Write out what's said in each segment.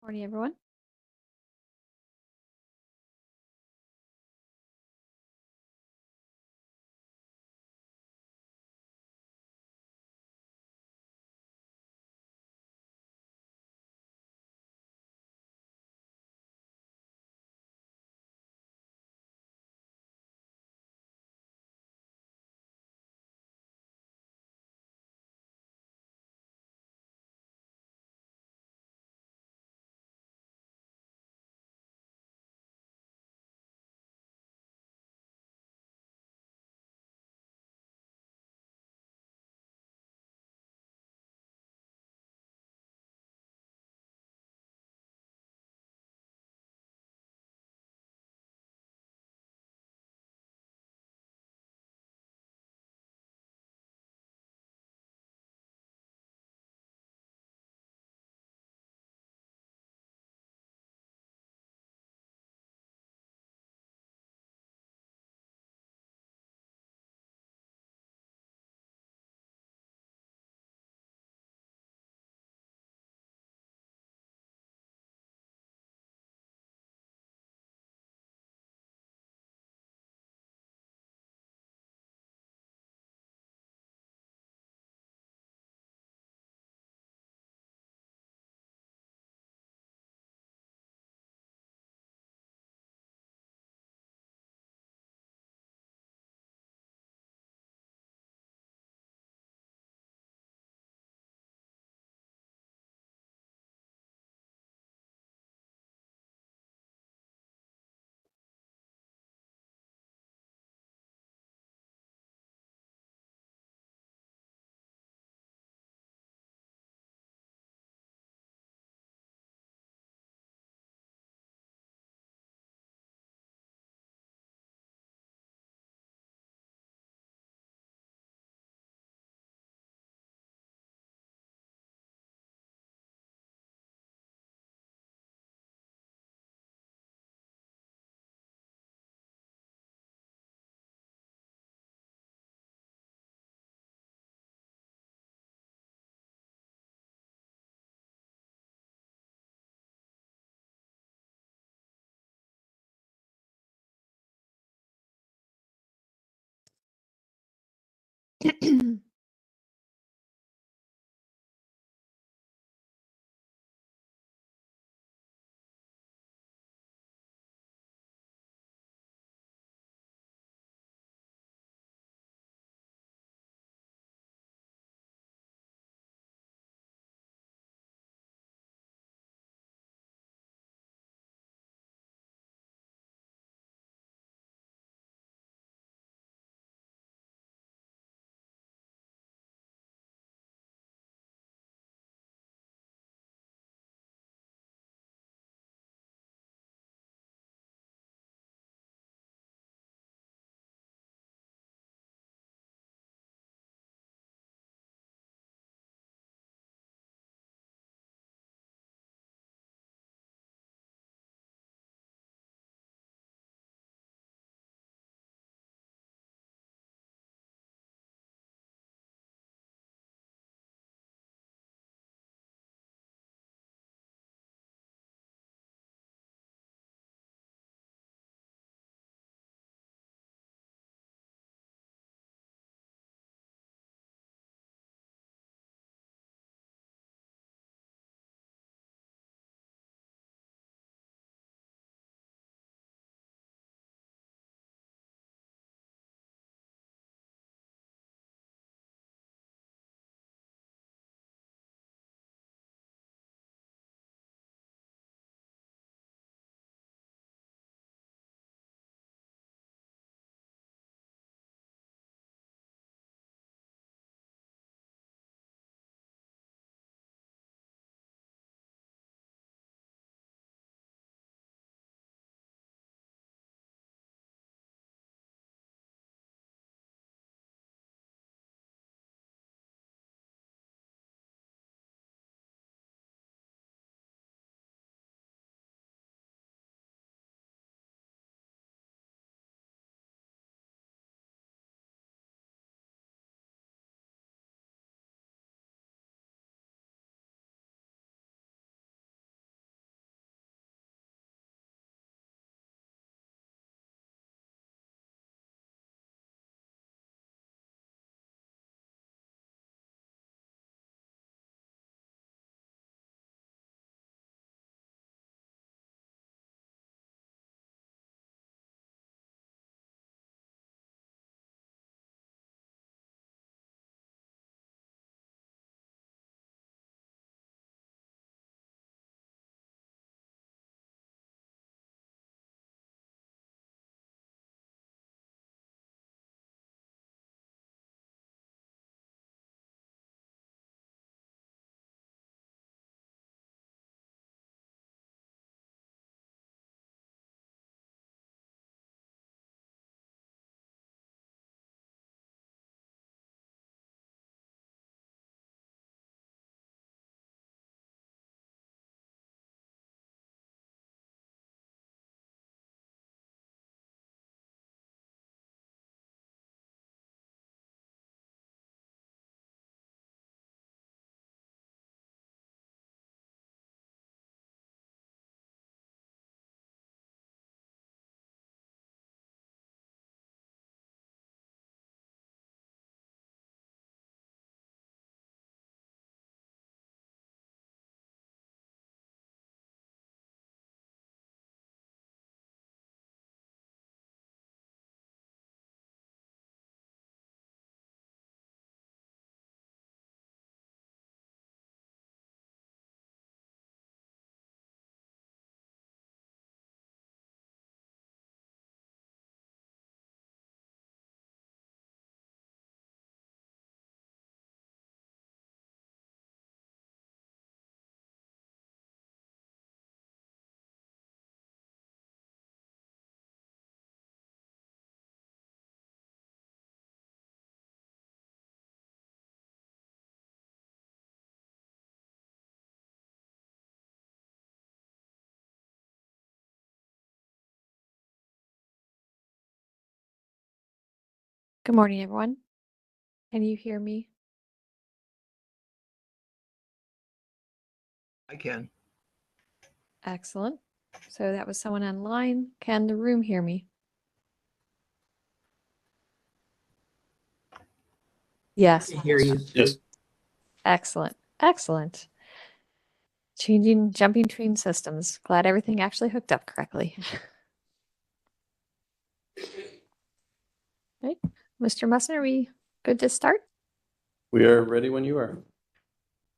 Morning, everyone. Good morning, everyone. Can you hear me? I can. Excellent. So that was someone online. Can the room hear me? Yes. I hear you. Yes. Excellent. Excellent. Jumping between systems. Glad everything actually hooked up correctly. Okay. Mr. Musson, are we good to start? We are ready when you are.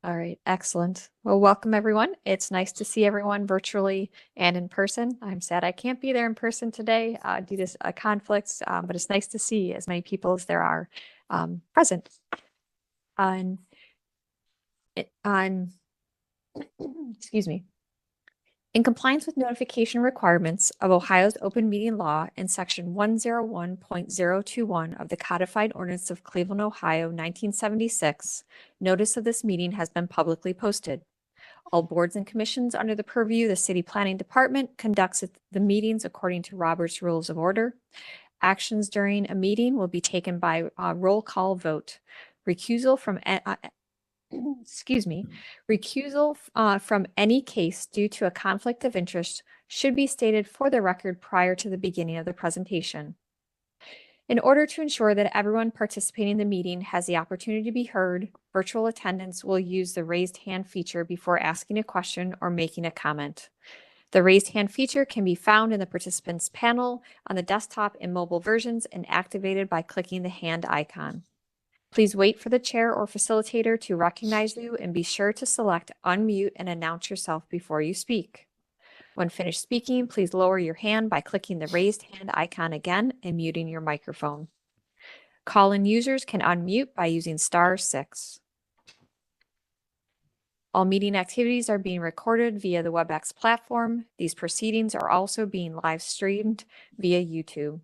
All right, excellent. Well, welcome everyone. It's nice to see everyone virtually and in person. I'm sad I can't be there in person today due to conflicts, but it's nice to see as many people as there are present. Excuse me. In compliance with notification requirements of Ohio's open meeting law in section 101.021 of the codified ordinance of Cleveland, Ohio, 1976, notice of this meeting has been publicly posted. All boards and commissions under the purview of the City Planning Department conducts the meetings according to Robert's Rules of Order. Actions during a meeting will be taken by roll call vote. Recusal from from any case due to a conflict of interest should be stated for the record prior to the beginning of the presentation. In order to ensure that everyone participating in the meeting has the opportunity to be heard, virtual attendants will use the raised hand feature before asking a question or making a comment. The raised hand feature can be found in the participants panel on the desktop and mobile versions and activated by clicking the hand icon. Please wait for the chair or facilitator to recognize you and be sure to select unmute and announce yourself before you speak. When finished speaking, please lower your hand by clicking the raised hand icon again and muting your microphone. Call-in users can unmute by using *6. All meeting activities are being recorded via the WebEx platform. These proceedings are also being live streamed via YouTube.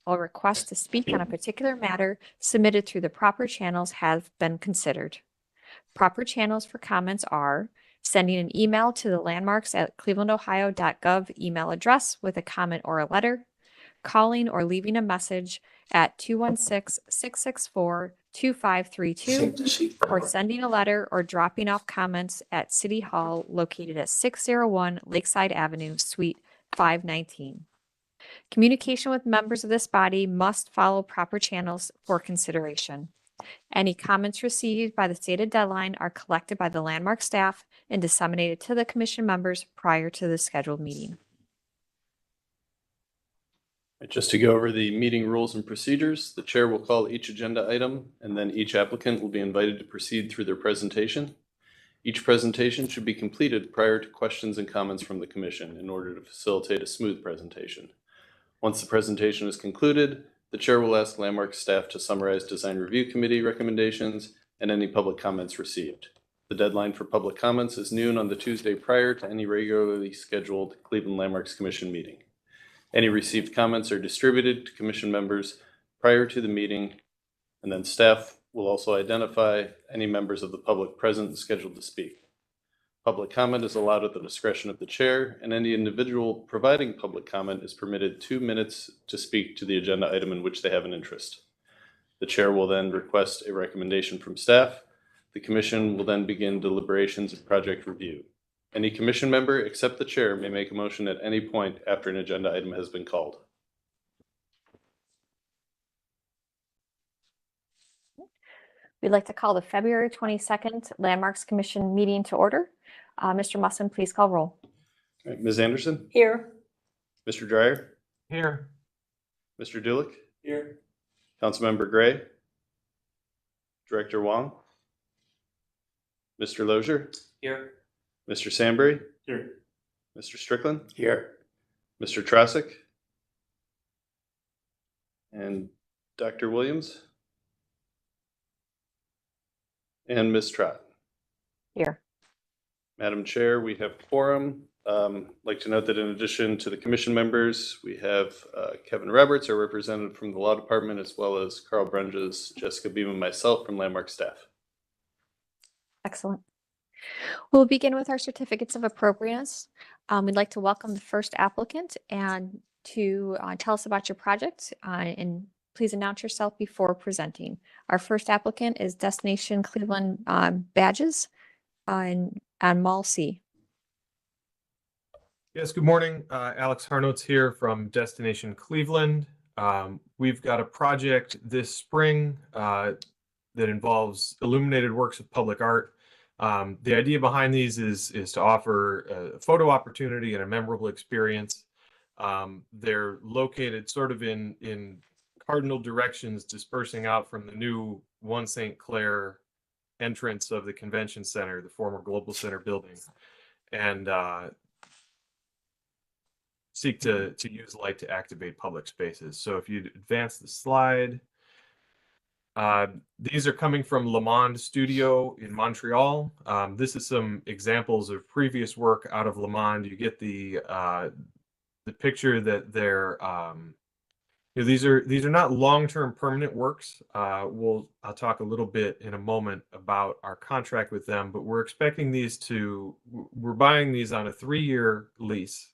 All requests to speak on a particular matter submitted through the proper channels have been considered. Proper channels for comments are sending an email to the landmarks@clevelandohio.gov email address with a comment or a letter, calling or leaving a message at 216-664-2532, or sending a letter or dropping off comments at City Hall located at 601 Lakeside Avenue, Suite 519. Communication with members of this body must follow proper channels for consideration. Any comments received by the stated deadline are collected by the Landmark staff and disseminated to the commission members prior to the scheduled meeting. Just to go over the meeting rules and procedures, the chair will call each agenda item, and then each applicant will be invited to proceed through their presentation. Each presentation should be completed prior to questions and comments from the commission in order to facilitate a smooth presentation. Once the presentation is concluded, the chair will ask Landmark staff to summarize design review committee recommendations and any public comments received. The deadline for public comments is noon on the Tuesday prior to any regularly scheduled Cleveland Landmarks Commission meeting. Any received comments are distributed to commission members prior to the meeting, and then staff will also identify any members of the public present and scheduled to speak. Public comment is allowed at the discretion of the chair, and any individual providing public comment is permitted 2 minutes to speak to the agenda item in which they have an interest. The chair will then request a recommendation from staff. The commission will then begin deliberations and project review. Any commission member except the chair may make a motion at any point after an agenda item has been called. We'd like to call the February 22nd Landmarks Commission meeting to order. Mr. Musson, please call roll. All right, Ms. Anderson? Here. Mr. Dreyer? Here. Mr. Dulick? Here. Councilmember Gray? Director Wong? Mr. Lozier? Here. Mr. Sandbury? Here. Mr. Strickland? Here. Mr. Trosick? And Dr. Williams? And Ms. Trott? Here. Madam Chair, we have quorum. I'd like to note that in addition to the commission members, we have Kevin Roberts, our representative from the Law Department, as well as Carl Brunges, Jessica Beam, and myself from Landmark staff. Excellent. We'll begin with our certificates of appropriateness. We'd like to welcome the first applicant and to tell us about your project. And please announce yourself before presenting. Our first applicant is Destination Cleveland Badges on Mall C. Yes, good morning. Alex Harnot's here from Destination Cleveland. We've got a project this spring that involves illuminated works of public art. The idea behind these is to offer a photo opportunity and a memorable experience. They're located sort of in cardinal directions, dispersing out from the new 1 St. Clair entrance of the convention center, the former Global Center building, and seek to use light to activate public spaces. So if you advance the slide, these are coming from Le Monde Studio in Montreal. This is some examples of previous work out of Le Monde. You get the picture that they're these are not long-term permanent works. I'll talk a little bit in a moment about our contract with them, but we're expecting we're buying these on a 3-year lease,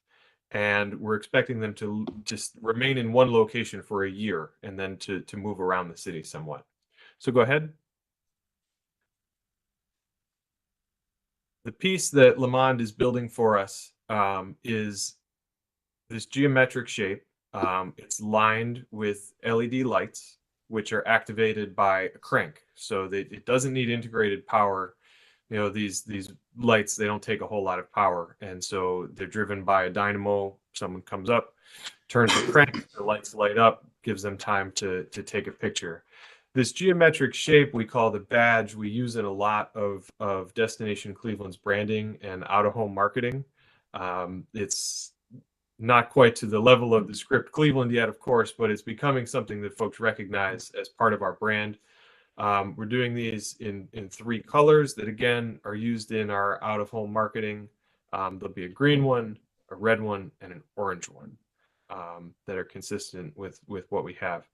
and we're expecting them to just remain in one location for a year and then to move around the city somewhat. So go ahead. The piece that Le Monde is building for us is this geometric shape. It's lined with LED lights, which are activated by a crank. So that it doesn't need integrated power. You know, these lights, they don't take a whole lot of power. And so they're driven by a dynamo. Someone comes up, turns the crank, the lights light up, gives them time to take a picture. This geometric shape we call the badge. We use it a lot of Destination Cleveland's branding and out-of-home marketing. It's not quite to the level of the script Cleveland yet, of course, but it's becoming something that folks recognize as part of our brand. We're doing these in 3 colors that, again, are used in our out-of-home marketing. There'll be a green one, a red one, and an orange one that are consistent with what we have.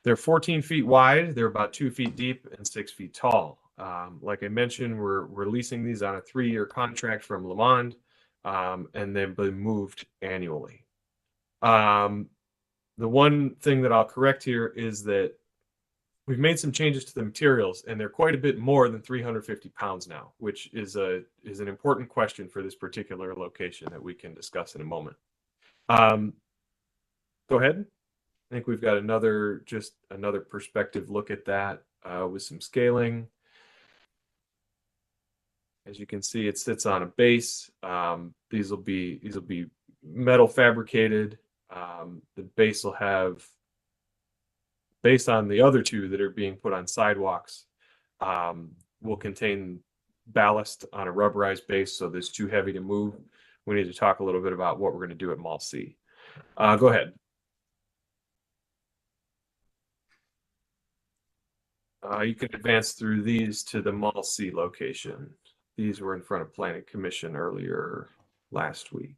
They're 14 feet wide. They're about 2 feet deep and 6 feet tall. Like I mentioned, we're leasing these on a 3-year contract from Le Monde, and they've been moved annually. The one thing that I'll correct here is that we've made some changes to the materials, and they're quite a bit more than 350 pounds now, which is an important question for this particular location that we can discuss in a moment. Go ahead. I think we've got another perspective look at that with some scaling. As you can see, it sits on a base. These will be metal fabricated. The base will have, based on the other 2 that are being put on sidewalks, will contain ballast on a rubberized base, so it's too heavy to move. We need to talk a little bit about what we're going to do at Mall C. Go ahead. You can advance through these to the Mall C location. These were in front of Planning Commission earlier last week.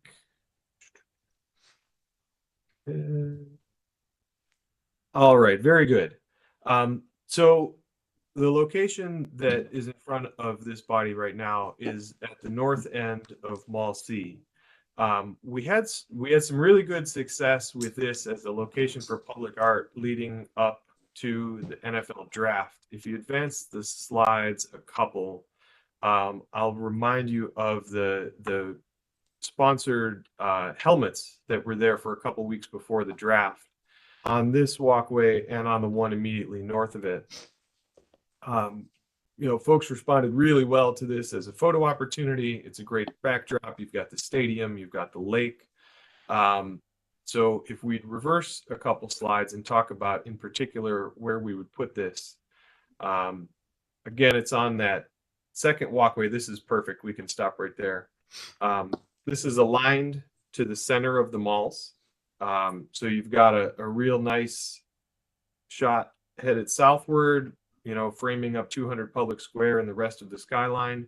All right, very good. So the location that is in front of this body right now is at the north end of Mall C. We had some really good success with this as a location for public art leading up to the NFL draft. If you advance the slides a couple, I'll remind you of the sponsored helmets that were there for a couple weeks before the draft on this walkway and on the one immediately north of it. Folks responded really well to this as a photo opportunity. It's a great backdrop. You've got the stadium, you've got the lake. So if we'd reverse a couple slides and talk about in particular where we would put this. Again, it's on that second walkway. This is perfect. We can stop right there. This is aligned to the center of the malls. So you've got a real nice shot headed southward, framing up 200 Public Square and the rest of the skyline.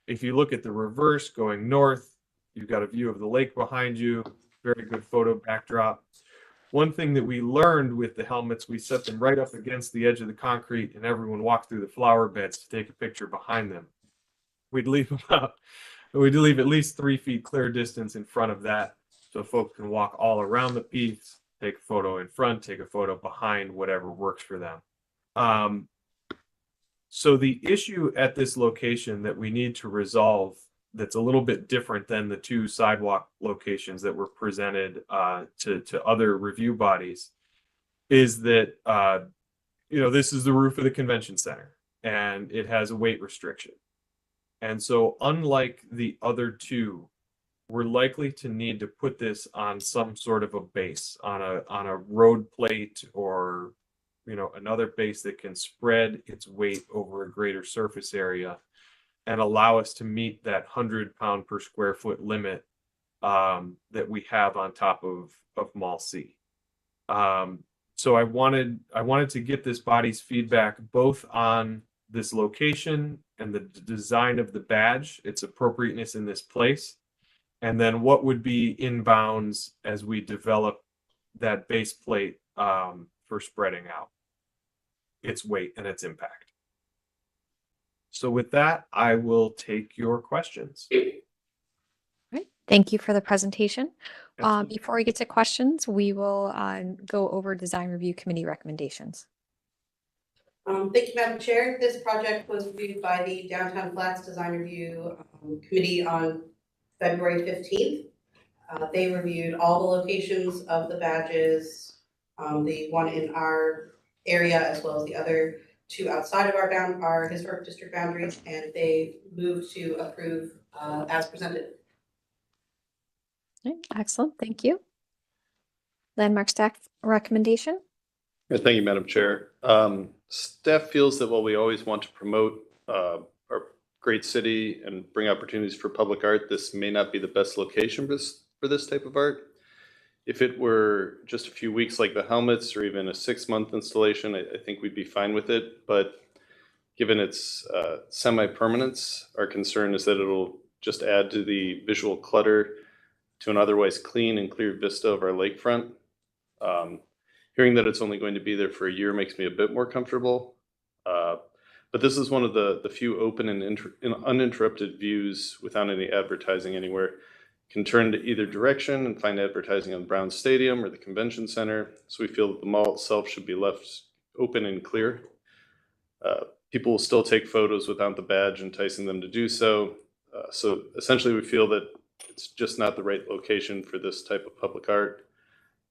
If you look at the reverse going north, you've got a view of the lake behind you. Very good photo backdrop. One thing that we learned with the helmets, we set them right up against the edge of the concrete, and everyone walked through the flower beds to take a picture behind them. We'd leave at least 3 feet clear distance in front of that, so folks can walk all around the piece, take a photo in front, take a photo behind, whatever works for them. So the issue at this location that we need to resolve that's a little bit different than the two sidewalk locations that were presented to other review bodies is that this is the roof of the convention center and it has a weight restriction. And so unlike the other two, we're likely to need to put this on some sort of a base, on a road plate or another base that can spread its weight over a greater surface area and allow us to meet that 100-pound per square foot limit that we have on top of Mall C. So I wanted to get this body's feedback both on this location and the design of the badge, its appropriateness in this place, and then what would be in bounds as we develop that base plate for spreading out its weight and its impact. So with that, I will take your questions. Right. Thank you for the presentation. Absolutely. Before we get to questions, we will go over design review committee recommendations. Thank you, Madam Chair. This project was reviewed by the Downtown Flats Design Review Committee on February 15th. They reviewed all the locations of the badges, the one in our area as well as the other two outside of our historic district boundaries, and they moved to approve as presented. Okay, excellent, thank you. Landmark staff recommendation. Thank you, Madam Chair. Staff feels that while we always want to promote our great city and bring opportunities for public art, this may not be the best location for this type of art. If it were just a few weeks like the helmets or even a 6-month installation, I think we'd be fine with it. But given its semi-permanence, our concern is that it'll just add to the visual clutter to an otherwise clean and clear vista of our lakefront. Hearing that it's only going to be there for a year makes me a bit more comfortable. But this is one of the few open and uninterrupted views without any advertising anywhere. Can turn to either direction and find advertising on Brown Stadium or the convention center. So we feel that the mall itself should be left open and clear. People will still take photos without the badge enticing them to do so. So essentially we feel that it's just not the right location for this type of public art.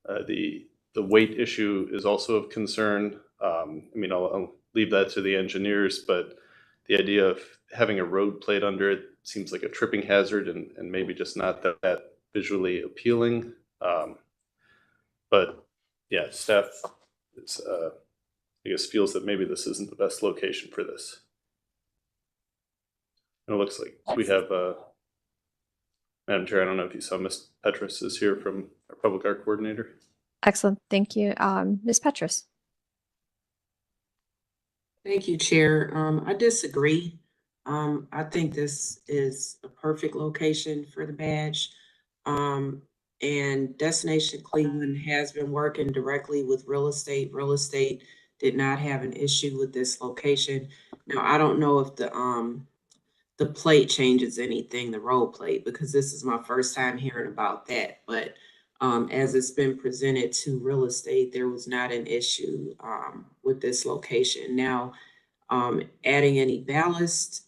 The weight issue is also of concern. I'll leave that to the engineers, but the idea of having a road plate under it seems like a tripping hazard and maybe just not that visually appealing. But yeah, staff feels that maybe this isn't the best location for this. And it looks like we have Madam Chair, I don't know if you saw Ms. Petrus is here from our public art coordinator. Excellent, thank you. Ms. Petrus. Thank you, Chair. I disagree. I think this is a perfect location for the badge. And Destination Cleveland has been working directly with real estate. Real estate did not have an issue with this location. Now, I don't know if the plate changes anything, the road plate, because this is my first time hearing about that. But as it's been presented to real estate, there was not an issue with this location. Now, adding any ballast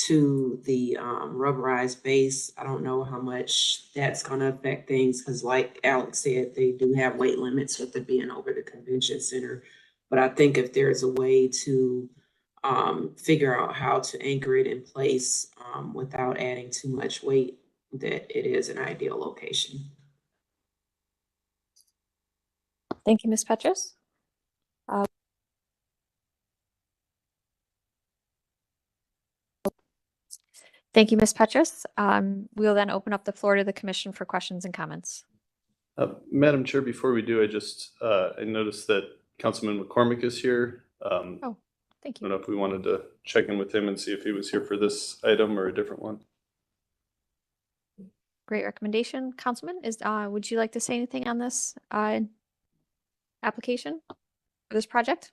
to the rubberized base, I don't know how much that's going to affect things because like Alex said, they do have weight limits with it being over the convention center. But I think if there's a way to figure out how to anchor it in place without adding too much weight, that it is an ideal location. Thank you, Ms. Petrus. Thank you, Ms. Petrus. We'll then open up the floor to the commission for questions and comments. Madam Chair, before we do, I noticed that Councilman McCormick is here. Thank I you. don't know if we wanted to check in with him and see if he was here for this item or a different one. Great recommendation. Councilman, would you like to say anything on this application for this project?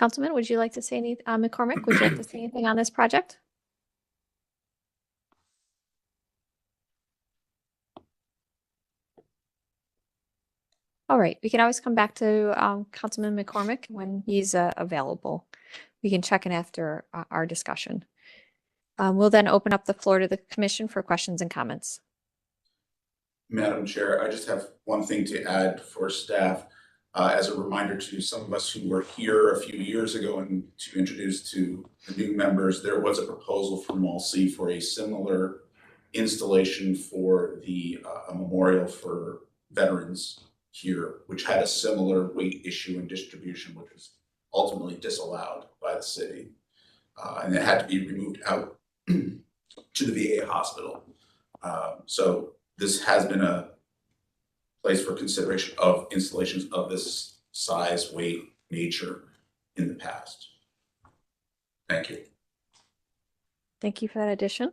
Councilman, would you like to say any, McCormick, would you like to say anything on this project? All right, we can always come back to Councilman McCormick when he's available. We can check in after our discussion. We'll then open up the floor to the commission for questions and comments. Madam Chair, I just have one thing to add for staff. As a reminder to some of us who were here a few years ago and to introduce to the new members, there was a proposal from MALC for a similar installation for the a memorial for veterans here, which had a similar weight issue and distribution, which was ultimately disallowed by the city. And it had to be removed out to the VA hospital. So this has been a place for consideration of installations of this size, weight, nature in the past. Thank you. Thank you for that addition.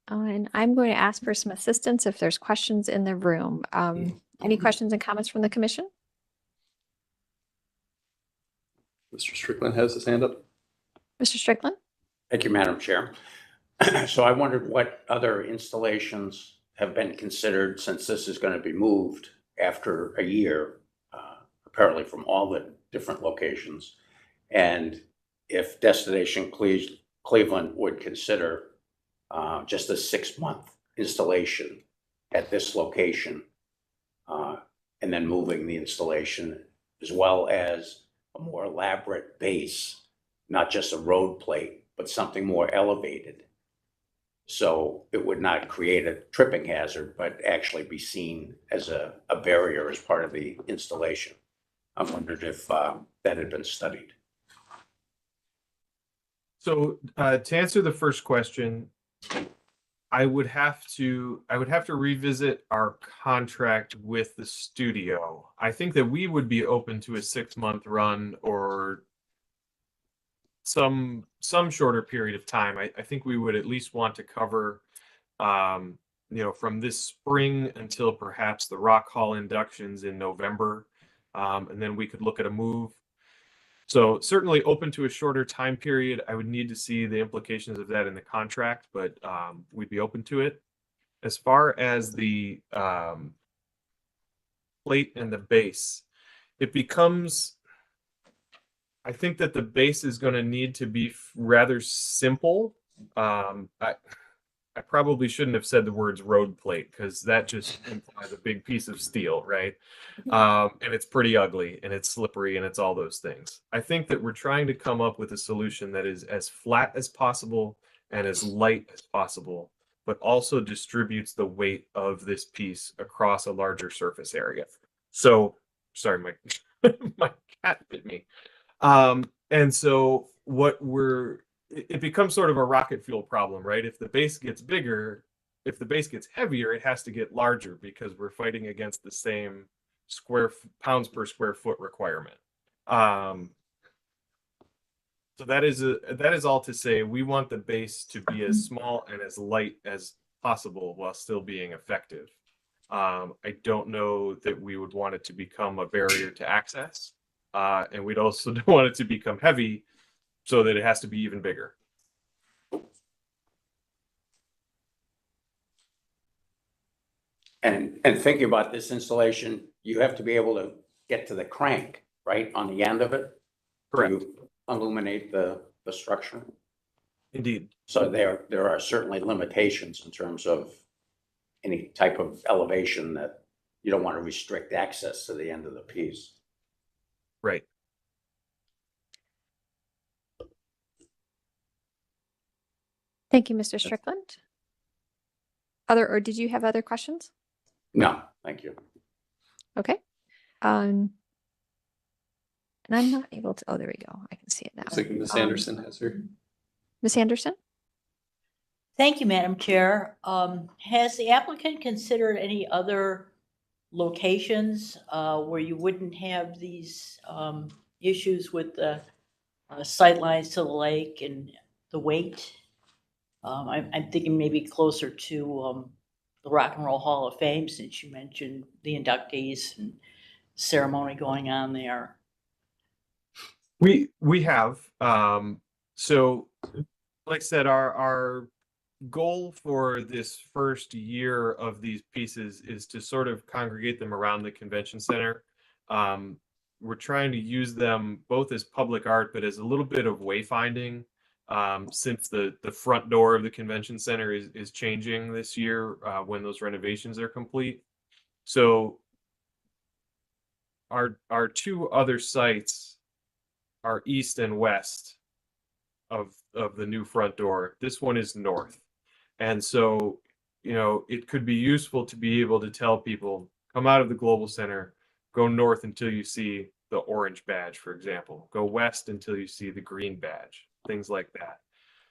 And I'm going to ask for some assistance if there's questions in the room. Any questions and comments from the commission? Mr. Strickland has his hand up. Mr. Strickland? Thank you, Madam Chair. So I wondered what other installations have been considered since this is going to be moved after a year, apparently from all the different locations. And if Destination Cleveland would consider just a 6-month installation at this location, and then moving the installation, as well as a more elaborate base, not just a road plate, but something more elevated. So it would not create a tripping hazard, but actually be seen as a barrier as part of the installation. I wondered if that had been studied. So to answer the first question, I would have to revisit our contract with the studio. I think that we would be open to a 6-month run or some shorter period of time. I think we would at least want to cover, from this spring until perhaps the Rock Hall inductions in November, and then we could look at a move. So certainly open to a shorter time period. I would need to see the implications of that in the contract, but we'd be open to it. As far as the plate and the base, it becomes, I think that the base is going to need to be rather simple. I probably shouldn't have said the words road plate because that just implies a big piece of steel, right? And it's pretty ugly and it's slippery and it's all those things. I think that we're trying to come up with a solution that is as flat as possible and as light as possible, but also distributes the weight of this piece across a larger surface area. So, sorry, my cat bit me. And so it becomes sort of a rocket fuel problem, right? If the base gets bigger, if the base gets heavier, it has to get larger because we're fighting against the same pounds per square foot requirement. So that is all to say, we want the base to be as small and as light as possible while still being effective. I don't know that we would want it to become a barrier to access. And we'd also don't want it to become heavy so that it has to be even bigger. And thinking about this installation, you have to be able to get to the crank, right, on the end of it? Correct. To illuminate the structure. Indeed. So there are certainly limitations in terms of any type of elevation that you don't want to restrict access to the end of the piece. Right. Thank you, Mr. Strickland. Or did you have other questions? No, thank you. Okay. And I'm not able to, oh, there we go. I can see it now. I think Ms. Anderson has her. Ms. Anderson? Thank you, Madam Chair. Has the applicant considered any other locations where you wouldn't have these issues with the sightlines to the lake and the weight? I'm thinking maybe closer to the Rock and Roll Hall of Fame, since you mentioned the inductees and ceremony going on there. We have, so like I said, our goal for this first year of these pieces is to sort of congregate them around the convention center. We're trying to use them both as public art, but as a little bit of wayfinding, since the front door of the convention center is changing this year, when those renovations are complete. So our two other sites are east and west of the new front door. This one is north. And so, you know, it could be useful to be able to tell people, come out of the Global Center, go north until you see the orange badge, for example. Go west until you see the green badge, things like that.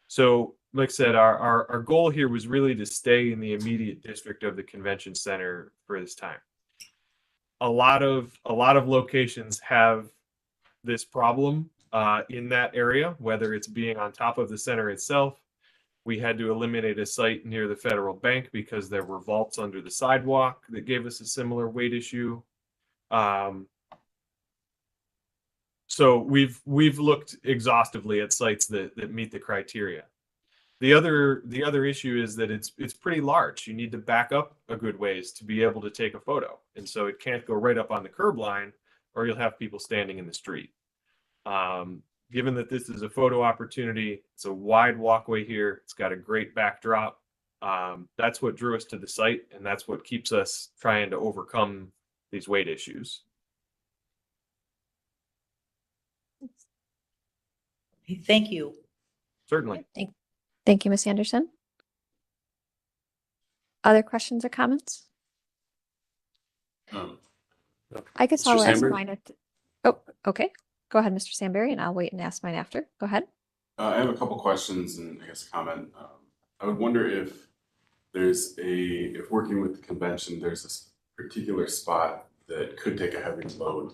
So, like I said, our goal here was really to stay in the immediate district of the convention center for this time. A lot of locations have this problem in that area, whether it's being on top of the center itself. We had to eliminate a site near the Federal Bank because there were vaults under the sidewalk that gave us a similar weight issue. So we've looked exhaustively at sites that meet the criteria. The other issue is that it's pretty large. You need to back up a good ways to be able to take a photo, and so it can't go right up on the curb line, or you'll have people standing in the street. Given that this is a photo opportunity, it's a wide walkway here. It's got a great backdrop. That's what drew us to the site, and that's what keeps us trying to overcome these weight issues. Thank you. Certainly. Thank you, Ms. Anderson. Other questions or comments? I guess Mr. I'll ask Sandberg? mine. Oh, okay. Go ahead, Mr. Sandberry, and I'll wait and ask mine after. Go ahead. I have a couple questions and I guess a comment. I would wonder if if working with the convention, there's this particular spot that could take a heavy load,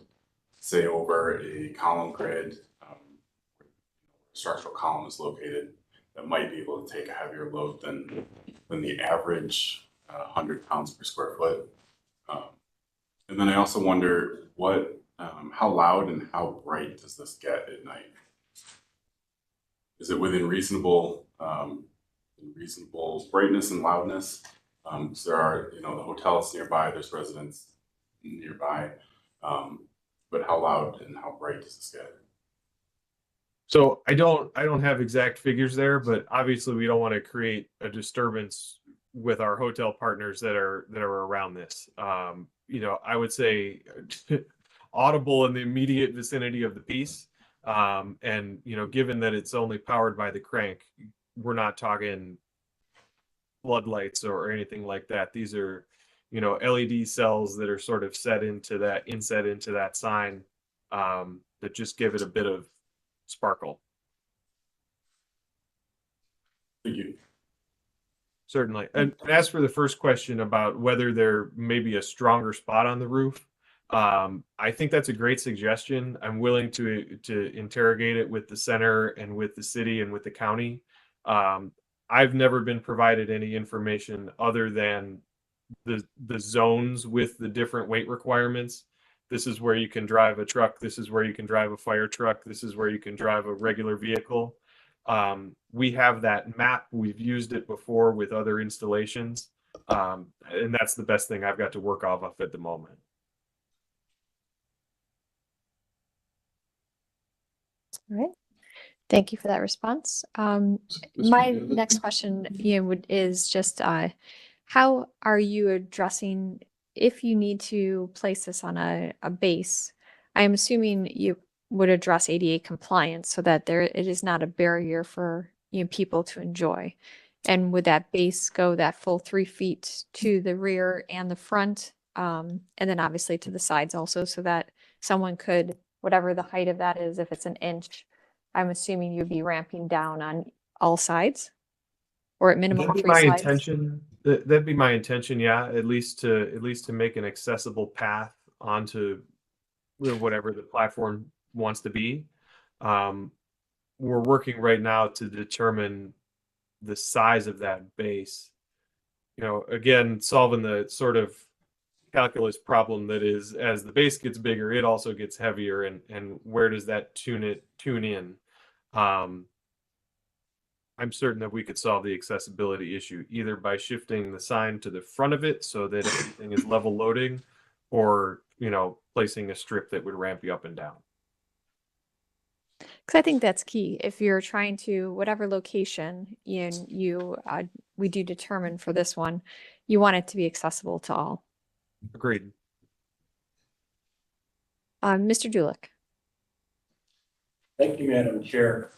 say over a column grid, structural column is located, that might be able to take a heavier load than the average 100 pounds per square foot. And then I also wonder how loud and how bright does this get at night? Is it within reasonable brightness and loudness? So there are, the hotels nearby, there's residents nearby, but how loud and how bright does this get? So I don't have exact figures there, but obviously we don't want to create a disturbance with our hotel partners that are around this. I would say audible in the immediate vicinity of the piece. And given that it's only powered by the crank, we're not talking floodlights or anything like that. These are, LED cells that are sort of inset into that sign, that just give it a bit of sparkle. Thank you. Certainly. And as for the first question about whether there may be a stronger spot on the roof, I think that's a great suggestion. I'm willing to interrogate it with the center and with the city and with the county. I've never been provided any information other than the zones with the different weight requirements. This is where you can drive a truck. This is where you can drive a fire truck. This is where you can drive a regular vehicle. We have that map. We've used it before with other installations. And that's the best thing I've got to work off of at the moment. All right. Thank you for that response. Mr. My David? next question, is just how are you addressing if you need to place this on a base? I'm assuming you would address ADA compliance so that it is not a barrier for people to enjoy. And would that base go that full 3 feet to the rear and the front, and then obviously to the sides also, so that someone could, whatever the height of that is, if it's an inch, I'm assuming you'd be ramping down on all sides, or at minimum That'd be 3 my sides? intention. That'd be my intention. Yeah, at least to make an accessible path onto whatever the platform wants to be. We're working right now to determine the size of that base. Again, solving the sort of calculus problem that is, as the base gets bigger, it also gets heavier, and where does that tune in? I'm certain that we could solve the accessibility issue either by shifting the sign to the front of it so that everything is level loading, or, placing a strip that would ramp you up and down. Because I think that's key. If you're trying to, whatever location we do determine for this one, you want it to be accessible to all. Agreed. Mr. Dulick. Thank you, Madam Chair.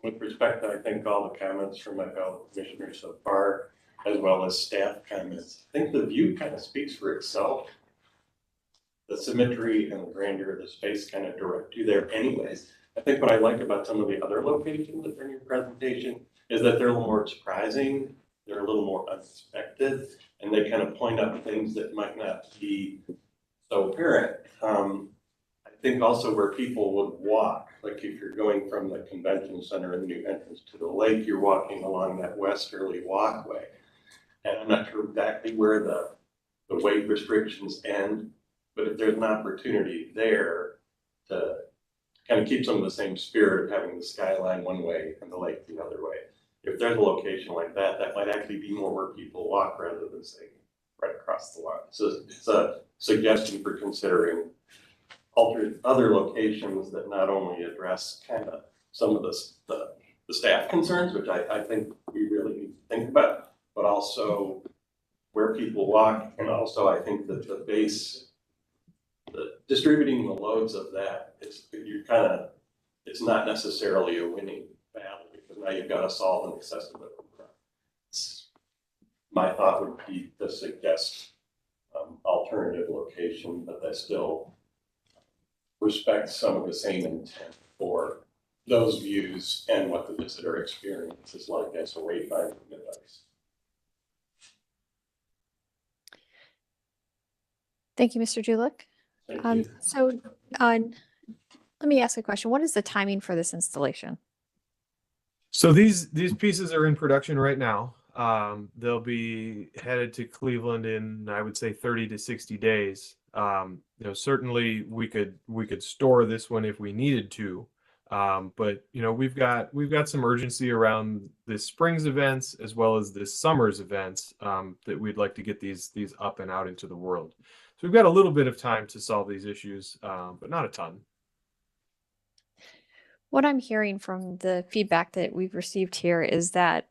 With respect, I think all the comments from my fellow commissioners so far, as well as staff comments, I think the view kind of speaks for itself. The symmetry and the grandeur of the space kind of direct you there anyways. I think what I like about some of the other locations that are in your presentation is that they're a little more surprising, they're a little more unexpected, and they kind of point out things that might not be so apparent. I think also where people would walk, like if you're going from the convention center and the new entrance to the lake, you're walking along that westerly walkway. And I'm not sure exactly where the weight restrictions end, but if there's an opportunity there to kind of keep some of the same spirit of having the skyline one way and the lake the other way, if there's a location like that, that might actually be more where people walk rather than say right across the line. So it's a suggestion for considering other locations that not only address kind of some of the staff concerns, which I think we really need to think about, but also where people walk. And also I think that the base, distributing the loads of that, it's not necessarily a winning battle, because now you've got to solve an accessibility problem. My thought would be to suggest alternative location, but that still respects some of the same intent for those views and what the visitor experience is like as a wayfinding device. Thank you, Mr. Julick. Thank you. So let me ask a question. What is the timing for this installation? So these pieces are in production right now. They'll be headed to Cleveland in, I would say, 30 to 60 days. Certainly we could store this one if we needed to. But we've got some urgency around this spring's events as well as this summer's events, that we'd like to get these up and out into the world. So we've got a little bit of time to solve these issues, but not a ton. What I'm hearing from the feedback that we've received here is that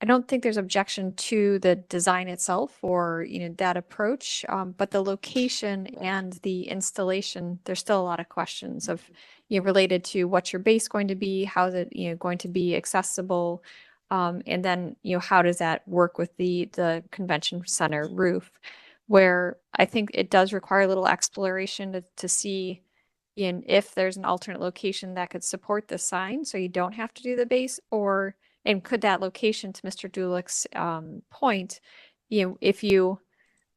I don't think there's objection to the design itself or, that approach, but the location and the installation, there's still a lot of questions of, related to what's your base going to be, how is it, going to be accessible, and then, how does that work with the convention center roof, where I think it does require a little exploration to see if there's an alternate location that could support the sign, so you don't have to do the base, and could that location, to Mr. Dulick's point,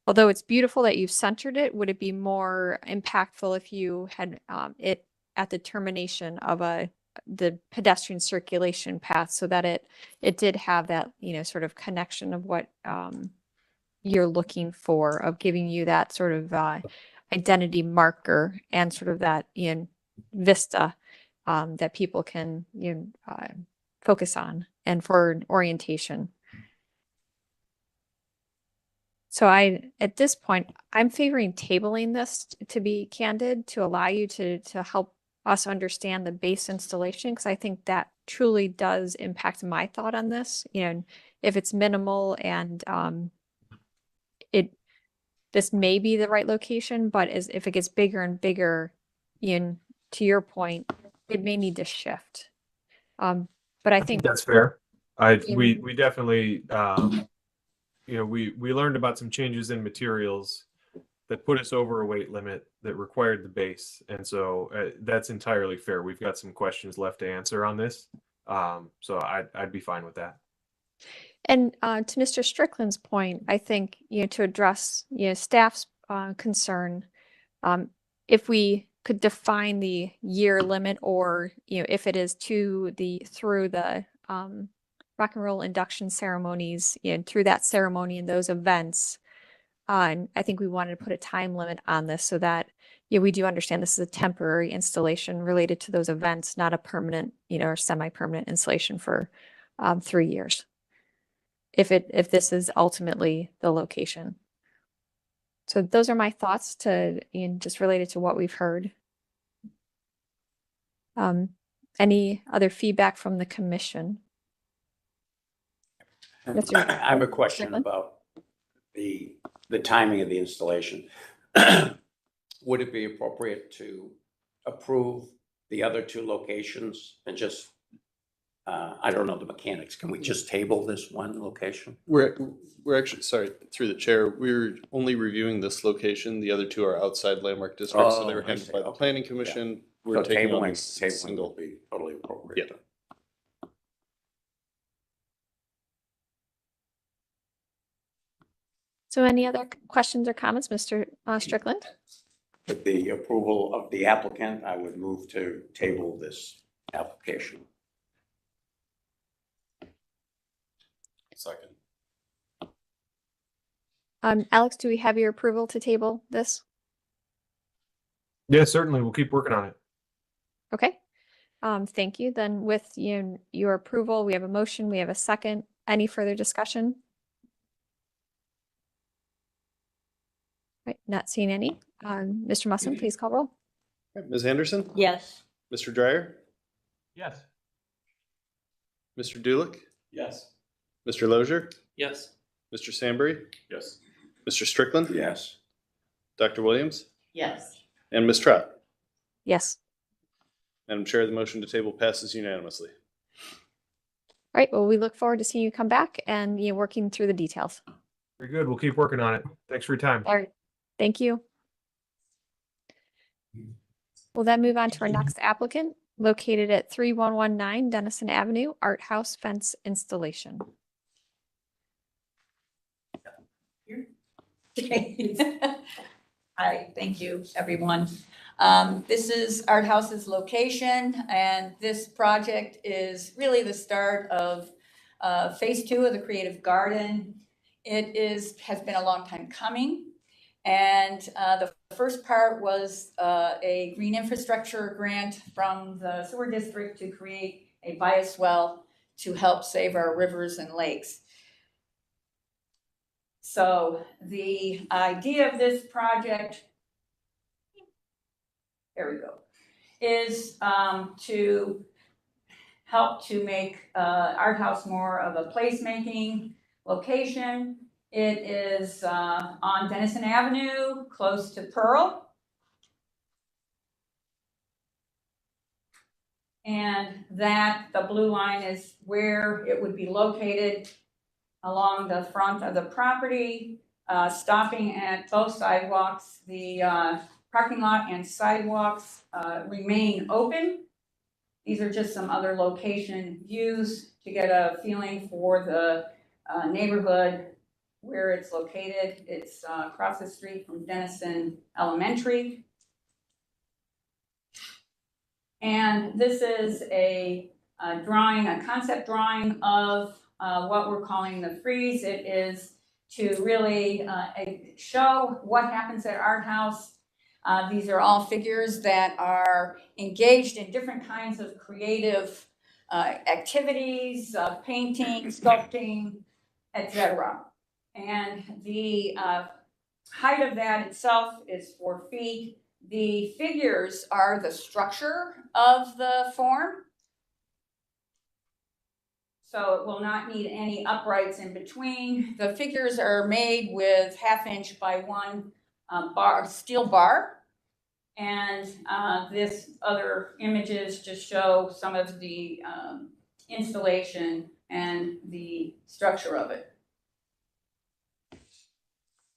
although it's beautiful that you've centered it, would it be more impactful if you had it at the termination of the pedestrian circulation path, so that it did have that, sort of connection of what you're looking for, of giving you that sort of identity marker and sort of that vista that people can focus on and for orientation. So at this point, I'm favoring tabling this, to be candid, to allow you to help us understand the base installation, because I think that truly does impact my thought on this. If it's minimal and this may be the right location, but if it gets bigger and bigger, to your point, it may need to shift. But I think that's fair. We definitely, we learned about some changes in materials that put us over a weight limit that required the base. And so that's entirely fair. We've got some questions left to answer on this. So I'd be fine with that. And to Mr. Strickland's point, I think, to address, staff's concern, if we could define the year limit, or, if it is through the rock and roll induction ceremonies, through that ceremony and those events, And I think we wanted to put a time limit on this so that, yeah, we do understand this is a temporary installation related to those events, not a permanent, or semi-permanent installation for 3 years. If this is ultimately the location. So those are my thoughts just related to what we've heard. Any other feedback from the commission? Mr. I have a question Strickland? about the timing of the installation. Would it be appropriate to approve the other 2 locations and just, I don't know the mechanics, can we just table this one location? We're actually, sorry, through the chair, we're only reviewing this location. The other 2 are outside landmark districts, so they were Oh, I handled see. by the Okay. planning commission. We're So taking on tabling this will single. be totally appropriate. Yeah. So any other questions or comments, Mr. Strickland? With the approval of the applicant, I would move to table this application. Second. Alex, do we have your approval to table this? Yeah, certainly. We'll keep working on it. Okay. Thank you. Then with your approval, we have a motion, we have a second. Any further discussion? Right, not seeing any. Mr. Musson, please call roll. Ms. Anderson? Yes. Mr. Dryer? Yes. Mr. Dulick? Yes. Mr. Lozier? Yes. Mr. Sambry? Yes. Mr. Strickland? Yes. Dr. Williams? Yes. And Ms. Trott? Yes. Madam Chair, the motion to table passes unanimously. All right, well, we look forward to seeing you come back and working through the details. Very good. We'll keep working on it. Thanks for your time. All right, thank you. We'll then move on to our next applicant, located at 3119 Dennison Avenue, Art House Fence Installation. Hi, thank you, everyone. This is Art House's location, and this project is really the start of phase 2 of the Creative Garden. Has been a long time coming. And the first part was a green infrastructure grant from the sewer district to create a bias well to help save our rivers and lakes. So the idea of this project, there we go, is to help to make Art House more of a placemaking location. It is on Dennison Avenue, close to Pearl. And that the blue line is where it would be located along the front of the property, stopping at both sidewalks. The parking lot and sidewalks remain open. These are just some other location views to get a feeling for the neighborhood where it's located. It's across the street from Dennison Elementary. And this is a drawing, a concept drawing of what we're calling the frieze. It is to really show what happens at Art House. These are all figures that are engaged in different kinds of creative activities, painting, sculpting, etc. And the height of that itself is 4 feet. The figures are the structure of the form. So it will not need any uprights in between. The figures are made with 1/2 inch by 1 steel bar. And this other images just show some of the installation and the structure of it.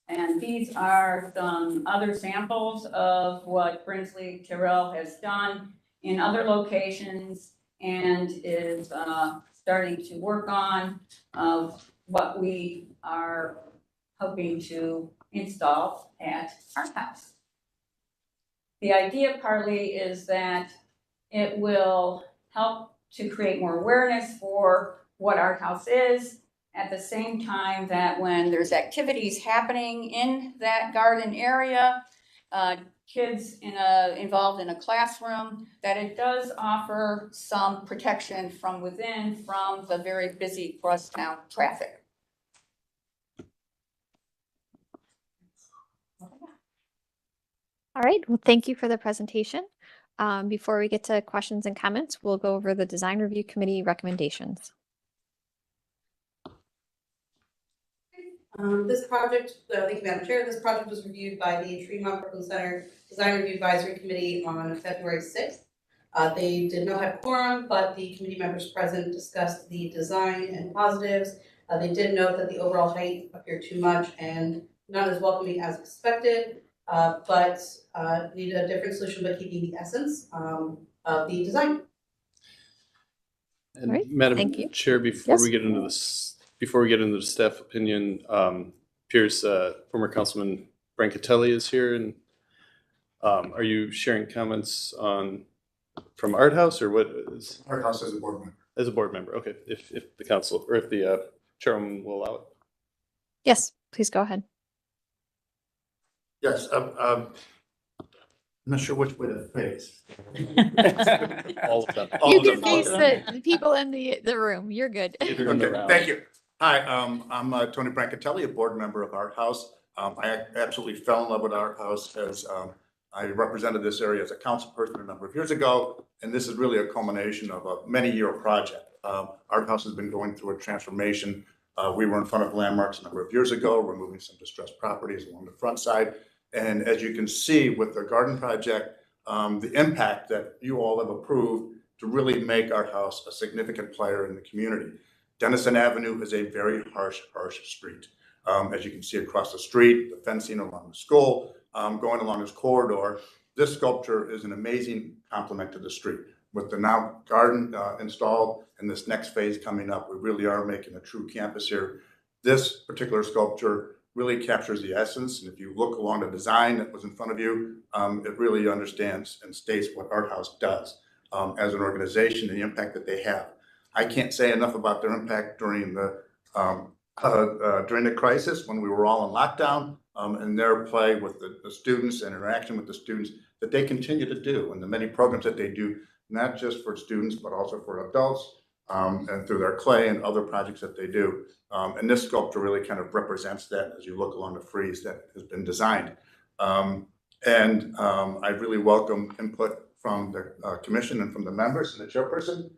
And these are some other samples of what Brinsley Terrell has done in other locations and is starting to work on what we are hoping to install at Art House. The idea partly is that it will help to create more awareness for what Art House is, at the same time that when there's activities happening in that garden area, kids involved in a classroom, that it does offer some protection from within from the very busy crosstown traffic. All right, well, thank you for the presentation. Before we get to questions and comments, we'll go over the Design Review Committee recommendations. This project, thank you, Madam Chair, this project was reviewed by the Tremont Brooklyn Center Design Review Advisory Committee on February 6th. They did not have quorum, but the committee members present discussed the design and positives. They did note that the overall height appeared too much and not as welcoming as expected, but needed a different solution by keeping the essence of the design. And All right, Madam thank you. Chair, before Yes. we get into this, before we get into the staff opinion, Pierce, former Councilman Brancatelli is here, and are you sharing comments on from Art House, or what is? Art House as a board member. As a board member, okay, if the council, or if the chairwoman will allow it. Yes, please go ahead. Yes, I'm not sure which way to face. All of them. All You of can them, all face of them. the people in the room. You're good. Okay, thank you. Hi, I'm Tony Brancatelli, a board member of Art House. I absolutely fell in love with Art House as I represented this area as a council person a number of years ago, and this is really a culmination of a many-year project. Art House has been going through a transformation. We were in front of Landmarks a number of years ago, removing some distressed properties along the front side. And as you can see with the garden project, the impact that you all have approved to really make Art House a significant player in the community. Dennison Avenue is a very harsh street. As you can see across the street, the fencing along the school, going along this corridor, this sculpture is an amazing complement to the street. With the now garden installed and this next phase coming up, we really are making a true campus here. This particular sculpture really captures the essence. And if you look along the design that was in front of you, it really understands and states what Art House does as an organization and the impact that they have. I can't say enough about their impact during the crisis when we were all in lockdown, and their play with the students and interaction with the students that they continue to do, and the many programs that they do, not just for students, but also for adults, and through their clay and other projects that they do. And this sculpture really kind of represents that as you look along the frieze that has been designed. I really welcome input from the commission and from the members and the chairperson,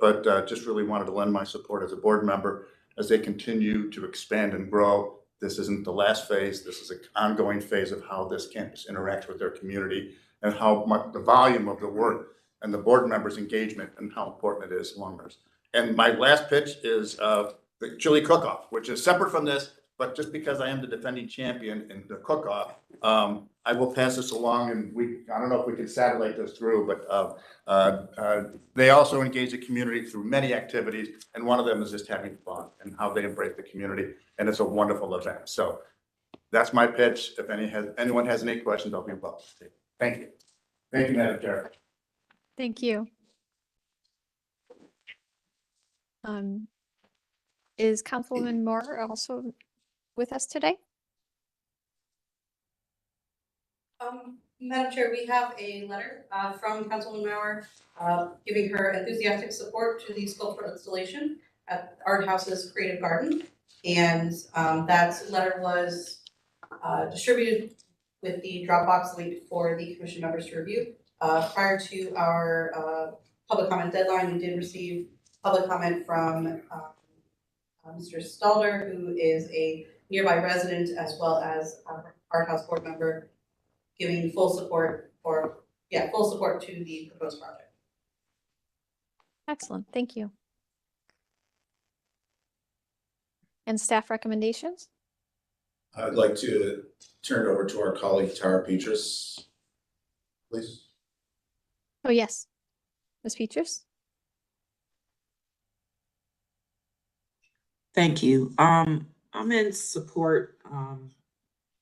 but just really wanted to lend my support as a board member as they continue to expand and grow. This isn't the last phase. This is an ongoing phase of how this campus interacts with their community and how much the volume of the work and the board members' engagement and how important it is along those. And my last pitch is the chili cook-off, which is separate from this, but just because I am the defending champion in the cook-off, I will pass this along, and I don't know if we can satellite this through, but they also engage the community through many activities, and one of them is just having fun and how they embrace the community, and it's a wonderful event. So that's my pitch. If anyone has any questions, I'll be involved. Thank you. Thank you, Madam Chair. Thank you. Is Councilwoman Moore also with us today? Madam Chair, we have a letter from Councilwoman Mauer giving her enthusiastic support to the sculptural installation at Art House's Creative Garden. And that letter was distributed with the Dropbox link for the commission members to review. Prior to our public comment deadline, we did receive public comment from Mr. Stalder, who is a nearby resident as well as Art House board member, giving full support to the proposed project. Excellent, thank you. And staff recommendations? I'd like to turn it over to our colleague Tara Petrus, please. Oh, yes. Ms. Petrus? Thank you. I'm in support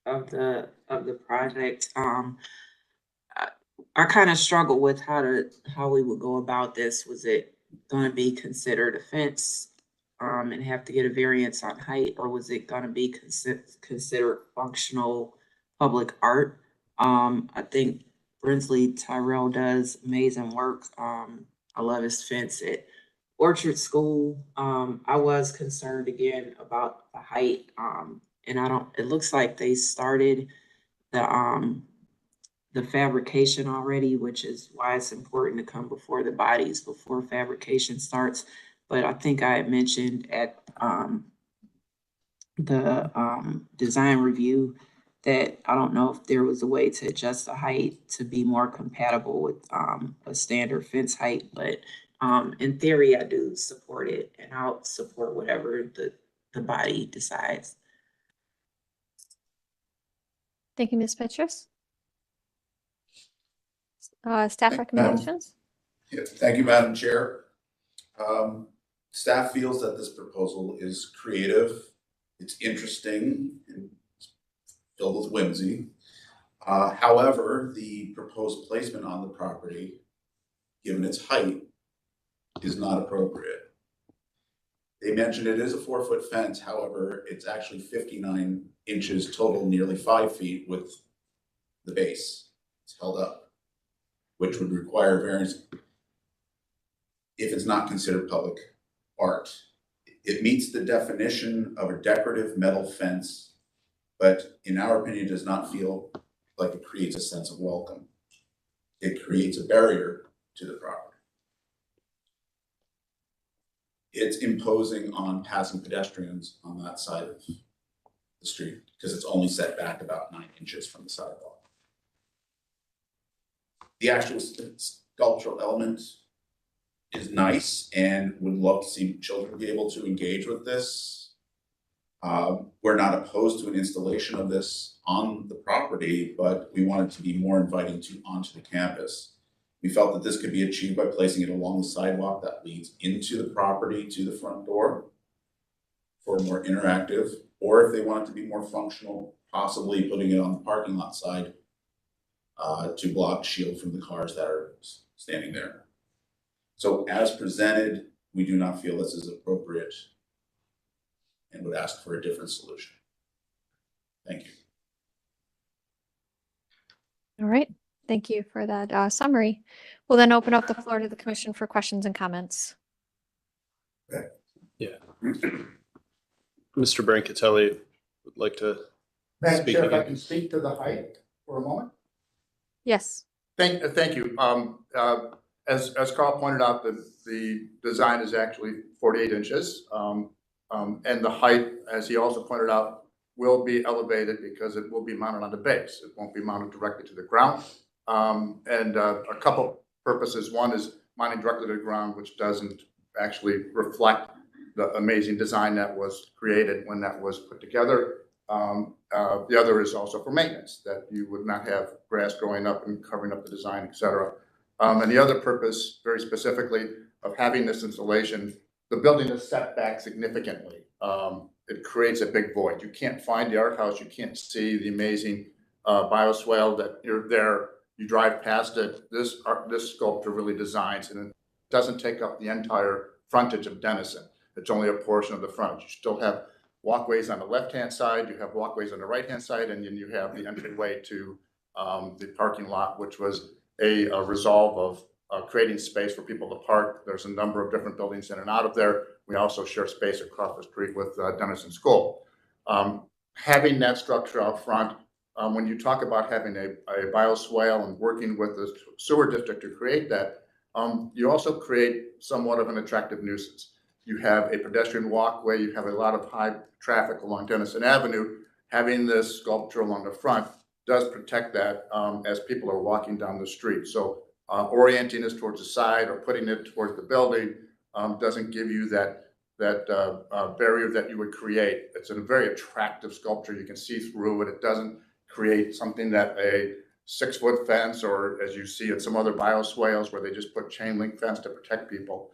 of the project. I kind of struggle with how we would go about this. Was it going to be considered a fence and have to get a variance on height, or was it gonna be considered functional public art? I think Brinsley Tyrell does amazing work. I love his fence at Orchard School. I was concerned again about the height, and it looks like they started the fabrication already, which is why it's important to come before the bodies, before fabrication starts. But I think I had mentioned at the design review that I don't know if there was a way to adjust the height to be more compatible with a standard fence height, but in theory, I do support it, and I'll support whatever the body decides. Thank you, Ms. Petrus. Staff recommendations? Yeah, thank you, Madam Chair. Staff feels that this proposal is creative, it's interesting, and filled with whimsy. However, the proposed placement on the property, given its height, is not appropriate. They mentioned it is a 4-foot fence, however, it's actually 59 inches total, nearly 5 feet with the base. It's held up, which would require variance if it's not considered public art. It meets the definition of a decorative metal fence, but in our opinion, does not feel like it creates a sense of welcome. It creates a barrier to the property. It's imposing on passing pedestrians on that side of the street because it's only set back about 9 inches from the sidewalk. The actual sculptural element is nice and would love to see children be able to engage with this. We're not opposed to an installation of this on the property, but we want it to be more inviting onto the campus. We felt that this could be achieved by placing it along the sidewalk that leads into the property to the front door for more interactive, or if they want it to be more functional, possibly putting it on the parking lot side to block shield from the cars that are standing there. So as presented, we do not feel this is appropriate and would ask for a different solution. Thank you. All right. Thank you for that summary. We'll then open up the floor to the commission for questions and comments. Yeah. Mr. Brancatelli would like to Madam speak Chair, if I again. can speak to the height for a moment. Yes. Thank you. As Carl pointed out, the design is actually 48 inches. And the height, as he also pointed out, will be elevated because it will be mounted on the base. It won't be mounted directly to the ground. And a couple purposes. One is mounting directly to the ground, which doesn't actually reflect the amazing design that was created when that was put together. The other is also for maintenance, that you would not have grass growing up and covering up the design, et cetera. And the other purpose, very specifically, of having this installation, the building is set back significantly. It creates a big void. You can't find the art house. You can't see the amazing bioswale that you're there. You drive past it. This sculpture really designs, and it doesn't take up the entire frontage of Denison. It's only a portion of the front. You still have walkways on the left-hand side. You have walkways on the right-hand side, and then you have the entryway to the parking lot, which was a resolve of creating space for people to park. There's a number of different buildings in and out of there. We also share space across the street with Denison School. Having that structure out front, when you talk about having a bioswale and working with the sewer district to create that, you also create somewhat of an attractive nuisance. You have a pedestrian walkway, you have a lot of high traffic along Denison Avenue. Having this sculpture along the front does protect that as people are walking down the street. So orienting this towards the side or putting it towards the building doesn't give you that barrier that you would create. It's a very attractive sculpture. You can see through it. It doesn't create something that a 6-foot fence, or as you see at some other bioswales where they just put chain link fence to protect people.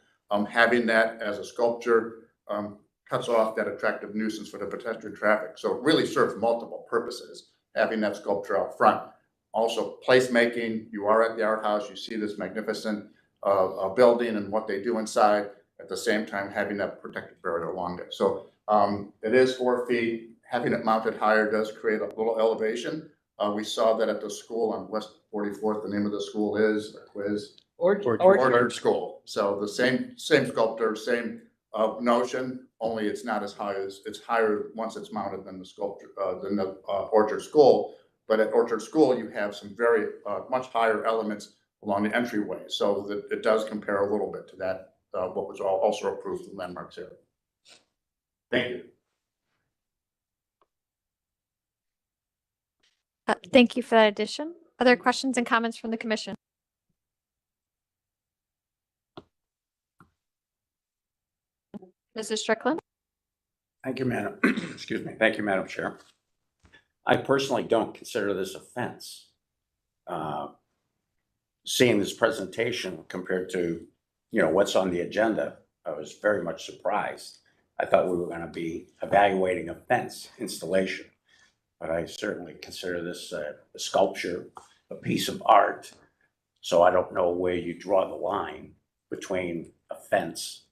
Having that as a sculpture cuts off that attractive nuisance for the pedestrian traffic. So it really serves multiple purposes, having that sculpture out front. Also placemaking, you are at the art house, you see this magnificent building and what they do inside. at the same time having that protective barrier along it. So it is 4 feet. Having it mounted higher does create a little elevation. We saw that at the school on West 44th. The name of the school is Orchard School. So the same sculptor, same notion, only it's not as high as, it's higher once it's mounted than the sculpture, than the Orchard School. But at Orchard School, you have some very much higher elements along the entryway. So that it does compare a little bit to that, what was also approved in landmarks area. Thank you. Thank you for that addition. Other questions and comments from the commission? Mrs. Strickland? Thank you, Madam, excuse me. Thank you, Madam Chair. I personally don't consider this a fence. Seeing this presentation compared to, what's on the agenda, I was very much surprised. I thought we were going to be evaluating a fence installation, but I certainly consider this a sculpture, a piece of art. So I don't know where you draw the line between a fence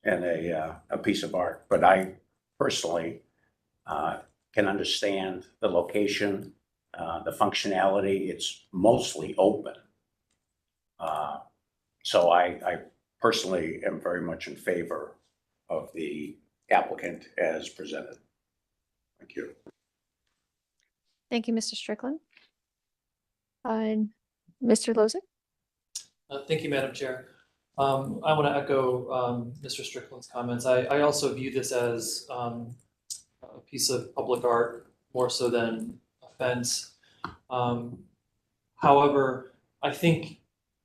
and a piece of art, but I personally can understand the location, the functionality. It's mostly open. So I personally am very much in favor of the applicant as presented. Thank you. Thank you, Mr. Strickland. Mr. Lozick? Thank you, Madam Chair. I want to echo Mr. Strickland's comments. I also view this as a piece of public art more so than a fence. However, I think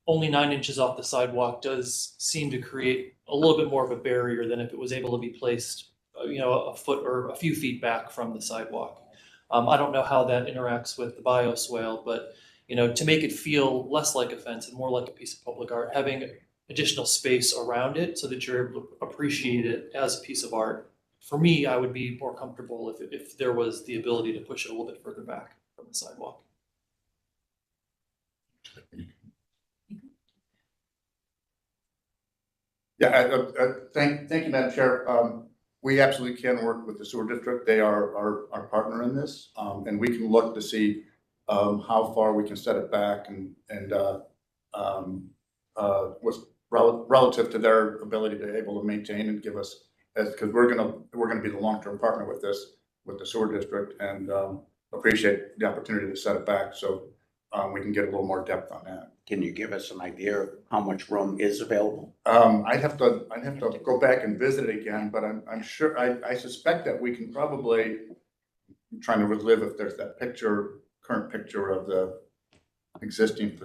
only 9 inches off the sidewalk does seem to create a little bit more of a barrier than if it was able to be placed, a foot or a few feet back from the sidewalk. I don't know how that interacts with the bioswale, but to make it feel less like a fence and more like a piece of public art, having additional space around it so that you're able to appreciate it as a piece of art. For me, I would be more comfortable if there was the ability to push it a little bit further back from the sidewalk. Yeah, thank you, Madam Chair. We absolutely can work with the sewer district. They are our partner in this, and we can look to see how far we can set it back and what's relative to their ability to able to maintain and give us, because we're gonna be the long-term partner with this, with the sewer district, and appreciate the opportunity to set it back so we can get a little more depth on that. Can you give us an idea of how much room is available? I'd have to go back and visit it again, but I'm sure, I suspect that we can probably, I'm trying to relive if there's that current picture of the existing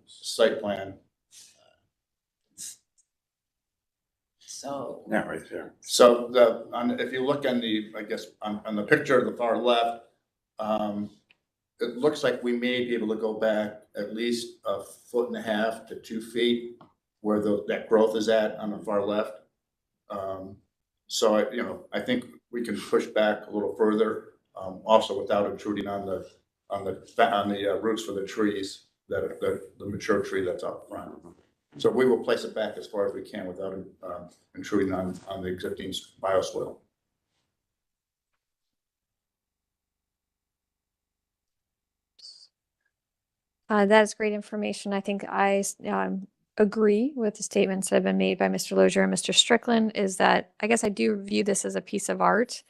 site plan. So. Yeah, right there. So if you look on the picture of the far left, it looks like we may be able to go back at least 1.5 to 2 feet where that growth is at on the far left. So I think we can push back a little further, also without intruding on the roots for the trees, the mature tree that's up front. So we will place it back as far as we can without intruding on the existing bioswale. That is great information. I think I agree with the statements that have been made by Mr. Lozier and Mr. Strickland, is that I guess I do view this as a piece of art,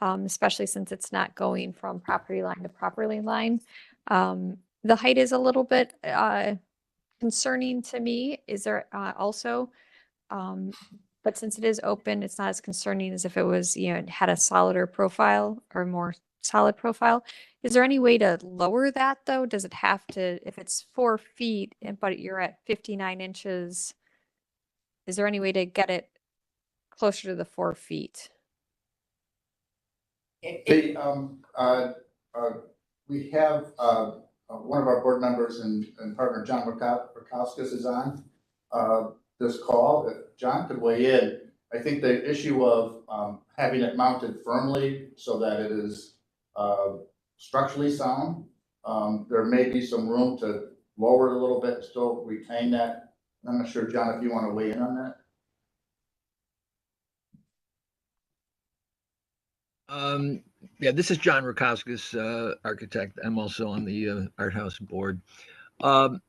especially since it's not going from property line to property line. The height is a little bit concerning to me. Is there also, but since it is open, it's not as concerning as if it was, it had a solider profile or more solid profile. Is there any way to lower that though? Does it have to, if it's 4 feet, but you're at 59 inches, is there any way to get it closer to the 4 feet? We have one of our board members and partner, John Rakauskas, is on this call. If John could weigh in, I think the issue of having it mounted firmly so that it is structurally sound, there may be some room to lower it a little bit and still retain that. I'm not sure, John, if you want to weigh in on that. Yeah, this is John Rakauskas, architect. I'm also on the Art House board. Um,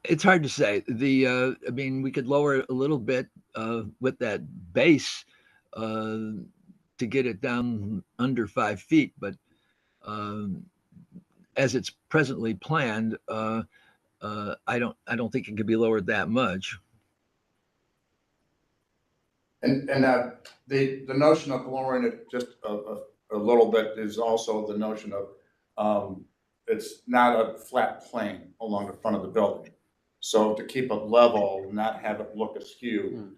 It's hard to say. I mean, we could lower it a little bit with that base to get it down under 5 feet, but as it's presently planned, I don't think it could be lowered that much. And the notion of lowering it just a little bit is also the notion of it's not a flat plane along the front of the building. So to keep it level, not have it look askew,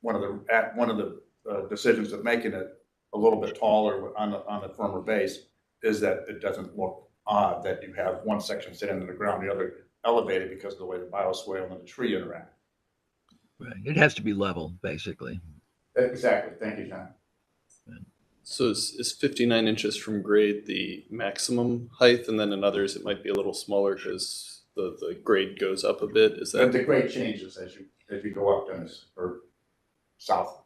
one of the decisions of making it a little bit taller on a firmer base is that it doesn't look odd that you have one section sitting on the ground, the other elevated because of the way the bioswale and the tree interact. Right. It has to be level, basically. Exactly. Thank you, John. So is 59 inches from grade the maximum height, and then in others it might be a little smaller because the grade goes up a bit? Is that The grade changes as you go up, Dennis, or south?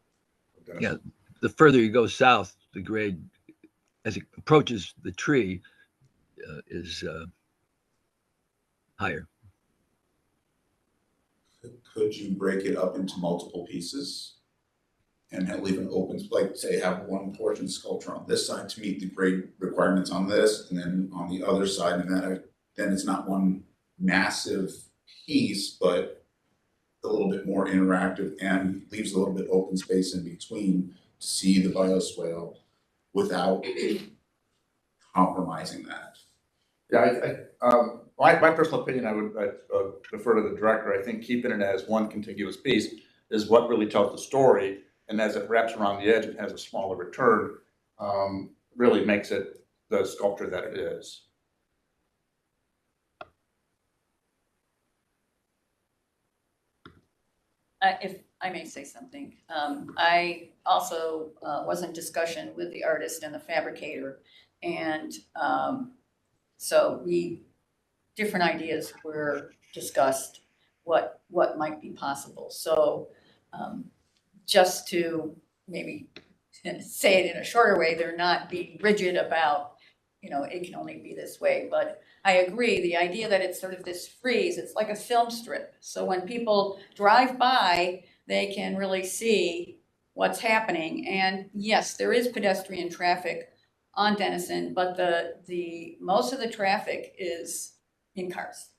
Dennis. Yeah, the further you go south, the grade, as it approaches the tree, is higher. Could you break it up into multiple pieces and leave an open, like say have one portion sculpture on this side to meet the grade requirements on this, and then on the other side, and then it's not one massive piece, but a little bit more interactive and leaves a little bit open space in between to see the bioswale without compromising that. Yeah, my personal opinion, I would defer to the director. I think keeping it as one contiguous piece is what really tells the story. And as it wraps around the edge, it has a smaller return, really makes it the sculpture that it is. If I may say something, I also was in discussion with the artist and the fabricator, and so different ideas were discussed, what might be possible. So just to maybe say it in a shorter way, they're not being rigid about, it can only be this way. But I agree, the idea that it's sort of this freeze, it's like a film strip. So when people drive by, they can really see what's happening. And yes, there is pedestrian traffic on Denison, but the most of the traffic is in cars.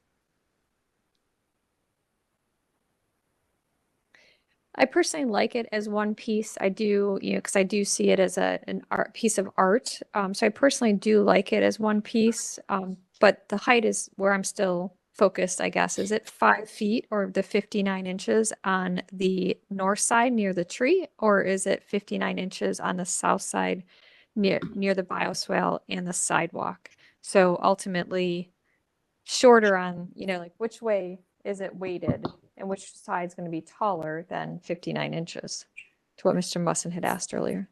I personally like it as one piece. I do, because I do see it as an piece of art. So I personally do like it as one piece. But the height is where I'm still focused, I guess. Is it 5 feet or the 59 inches on the north side near the tree? Or is it 59 inches on the south side near the bioswale and the sidewalk? So ultimately, shorter on, like which way is it weighted and which side is going to be taller than 59 inches, to what Mr. Musson had asked earlier.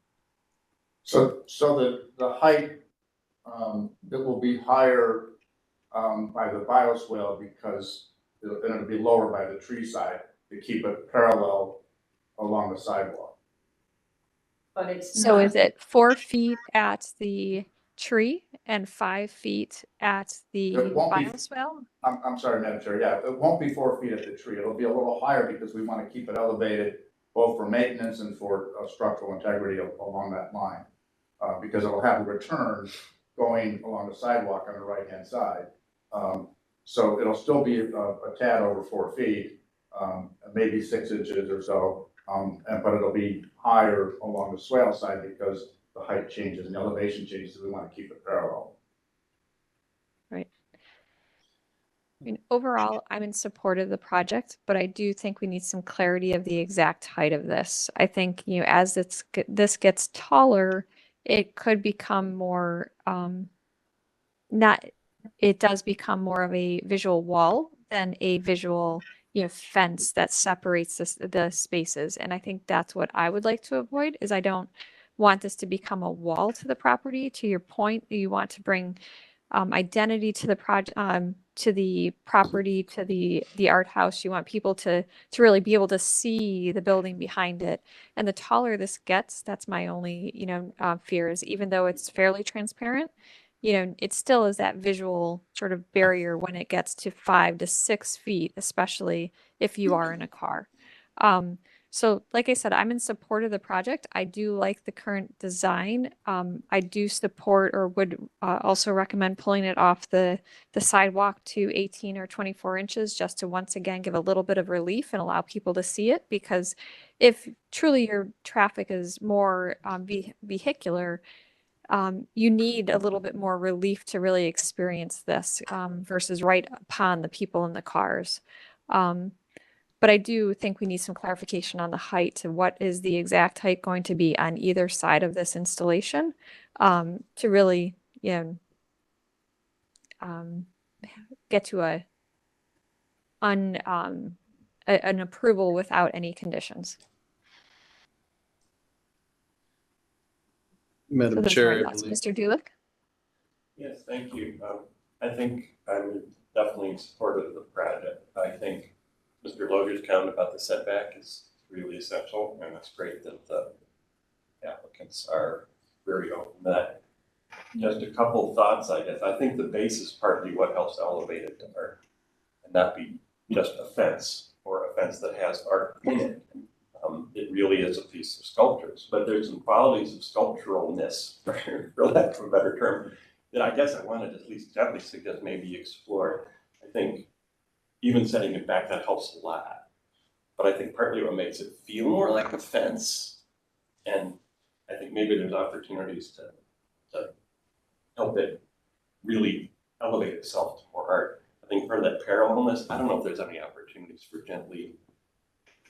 So the height, it will be higher by the bioswale because it'll be lower by the tree side to keep it parallel along the sidewalk. But it's So not. is it 4 feet at the tree and 5 feet at the It won't be- bioswale? I'm sorry, Madam Chair. Yeah, it won't be 4 feet at the tree. It'll be a little higher because we want to keep it elevated both for maintenance and for structural integrity along that line. Because it'll have a return going along the sidewalk on the right-hand side. So it'll still be a tad over 4 feet, maybe 6 inches or so. But it'll be higher along the swale side because the height changes and the elevation changes. So we want to keep it parallel. Right. I mean, overall, I'm in support of the project, but I do think we need some clarity of the exact height of this. I think, as this gets taller, it could become more, it does become more of a visual wall than a visual, fence that separates the spaces. And I think that's what I would like to avoid, is I don't want this to become a wall to the property. To your point, you want to bring identity to the project, to the property, to the art house. You want people to really be able to see the building behind it. And the taller this gets, that's my only, fear is even though it's fairly transparent, it still is that visual sort of barrier when it gets to 5 to 6 feet, especially if you are in a car. So like I said, I'm in support of the project. I do like the current design. I do support or would also recommend pulling it off the sidewalk to 18 or 24 inches just to once again give a little bit of relief and allow people to see it. Because if truly your traffic is more vehicular, you need a little bit more relief to really experience this versus right upon the people in the cars. But I do think we need some clarification on the height to what is the exact height going to be on either side of this installation to really, get to an approval without any conditions. So Madam those are my Chair, I thoughts. believe. Mr. Dulick? Yes, thank you. I think I'm definitely in support of the project. I think Mr. Loger's comment about the setback is really essential, and it's great that the applicants are very open to that. Just a couple thoughts, I guess. I think the base is partly what helps elevate it to art, and not be just a fence or a fence that has art in it. It really is a piece of sculptures, but there's some qualities of sculpturalness, for lack of a better term, that I guess I wanted to at least gently suggest maybe explore. I think even setting it back, that helps a lot. But I think partly what makes it feel more like a fence, and I think maybe there's opportunities to help it really elevate itself to more art. I think for that parallelness, I don't know if there's any opportunities for gently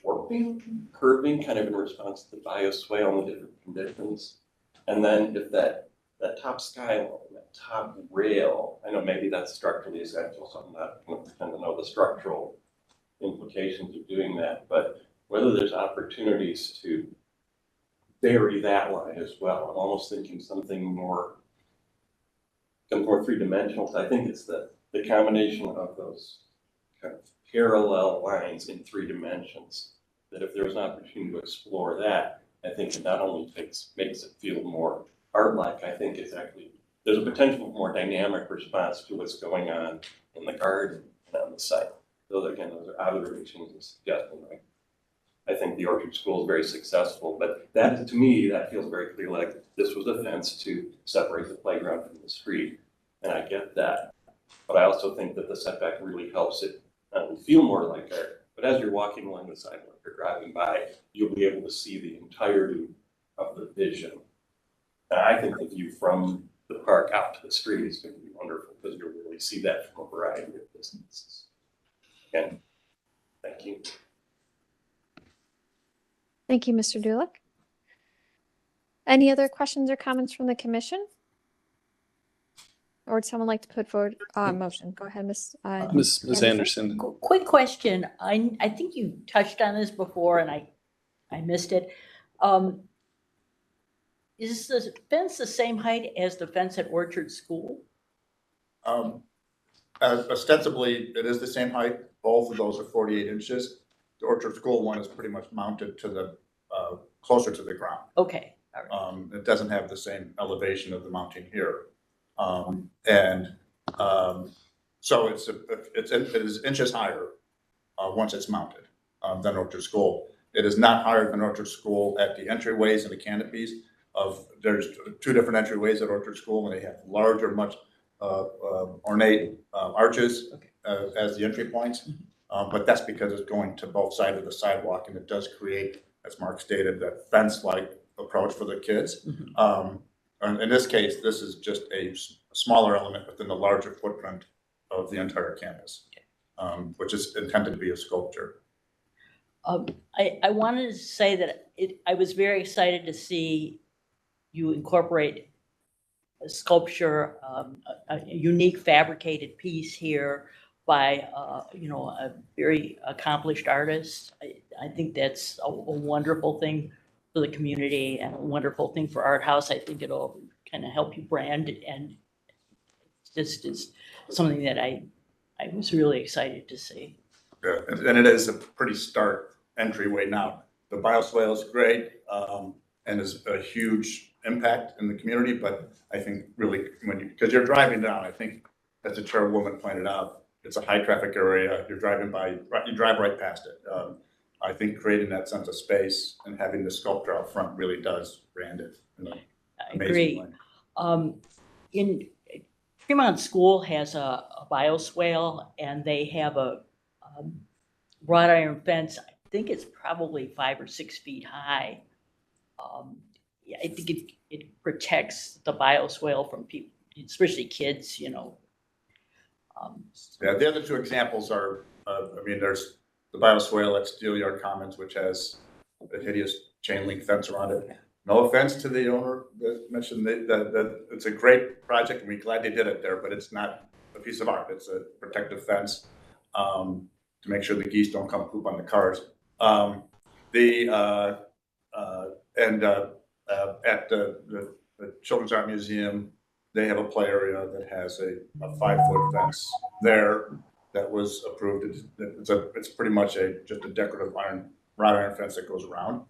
warping, curving, kind of in response to the bioswale and the different conditions. And then if that top skyline, that top rail, I know maybe that's structurally essential, so I'm not going to pretend to know the structural implications of doing that, but whether there's opportunities to vary that line as well. I'm almost thinking something more three-dimensional. I think it's the combination of those kind of parallel lines in 3 dimensions, that if there's an opportunity to explore that, I think it not only makes it feel more art-like, I think it's actually, there's a potential for more dynamic response to what's going on in the garden and on the site. Those are observations and suggestions. I think the Orchard School is very successful, but that is, to me, that feels very clear, like this was a fence to separate the playground from the street, and I get that. But I also think that the setback really helps it feel more like art. But as you're walking along the sidewalk or driving by, you'll be able to see the entirety of the vision. And I think the view from the park out to the street is going to be wonderful because you'll really see that from a variety of distances. Again, thank you. Thank you, Mr. Dulick. Any other questions or comments from the commission? Or would someone like to put forward a motion? Go ahead, Ms. Ms. Anderson. Quick question. I think you touched on this before and I missed it. Is the fence the same height as the fence at Orchard School? Ostensibly, it is the same height. Both of those are 48 inches. The Orchard School one is pretty much mounted to the, closer to the ground. Okay. All right. It doesn't have the same elevation of the mounting here. So it is inches higher once it's mounted than Orchard School. It is not higher than Orchard School at the entryways and the canopies. There's 2 different entryways at Orchard School, and they have larger, much ornate arches as the entry points. But that's because it's going to both sides of the sidewalk, and it does create, as Mark stated, that fence-like approach for the kids. And in this case, this is just a smaller element within the larger footprint of the entire campus, which is intended to be a sculpture. I wanted to say that I was very excited to see you incorporate a sculpture, a unique fabricated piece here by a very accomplished artist. I think that's a wonderful thing for the community and a wonderful thing for Art House. I think it'll kind of help you brand and just is something that I was really excited to see. Yeah, and it is a pretty stark entryway now. The bioswale is great, and is a huge impact in the community, but I think really because you're driving down, I think as the chairwoman pointed out, it's a high traffic area. You're driving by, you drive right past it. I think creating that sense of space and having the sculpture out front really does brand it. I agree. In Fremont School has a bioswale, and they have a wrought iron fence. I think it's probably 5 or 6 feet high. Yeah, I think it protects the bioswale from people, especially kids, you know. Yeah, the other two examples are, there's the bioswale at Steelyard Commons, which has a hideous chain link fence around it. No offense to the owner that mentioned that it's a great project, and we're glad they did it there, but it's not a piece of art. It's a protective fence to make sure the geese don't come poop on the cars. At the Children's Art Museum, they have a play area that has a 5-foot fence there that was approved. It's pretty much just a decorative wrought iron fence that goes around.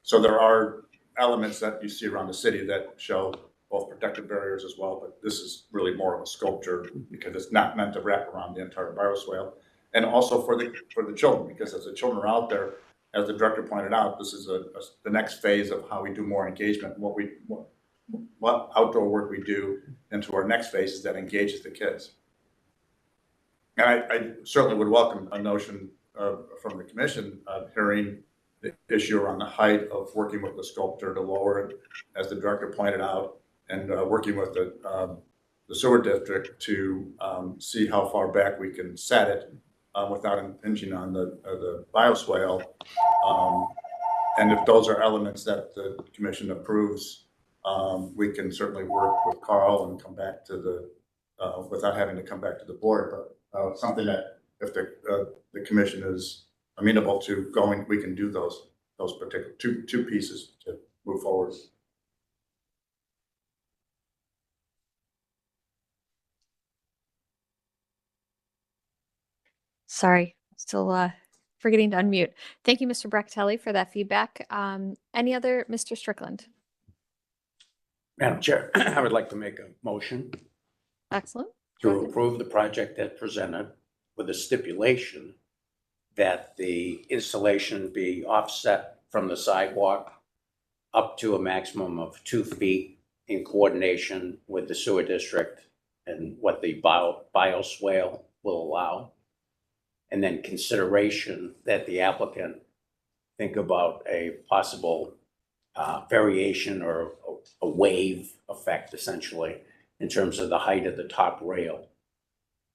So there are elements that you see around the city that show both protective barriers as well, but this is really more of a sculpture because it's not meant to wrap around the entire bioswale. And also for the children, because as the children are out there, as the director pointed out, this is the next phase of how we do more engagement. What outdoor work we do into our next phase is that engages the kids. And I certainly would welcome a notion from the commission hearing the issue around the height of working with the sculptor to lower it, as the director pointed out, and working with the sewer district to see how far back we can set it without impinging on the bioswale. And if those are elements that the commission approves, we can certainly work with Carl and come back to the, without having to come back to the board, but something that if the commission is amenable to going, we can do those particular two pieces to move forward. Sorry, still forgetting to unmute. Thank you, Mr. Bracatelli, for that feedback. Any other, Mr. Strickland? Madam Chair, I would like to make a motion Excellent. to approve the project as presented with a stipulation that the installation be offset from the sidewalk up to a maximum of 2 feet in coordination with the sewer district and what the bioswale will allow. And then consideration that the applicant think about a possible variation or a wave effect, essentially, in terms of the height of the top rail,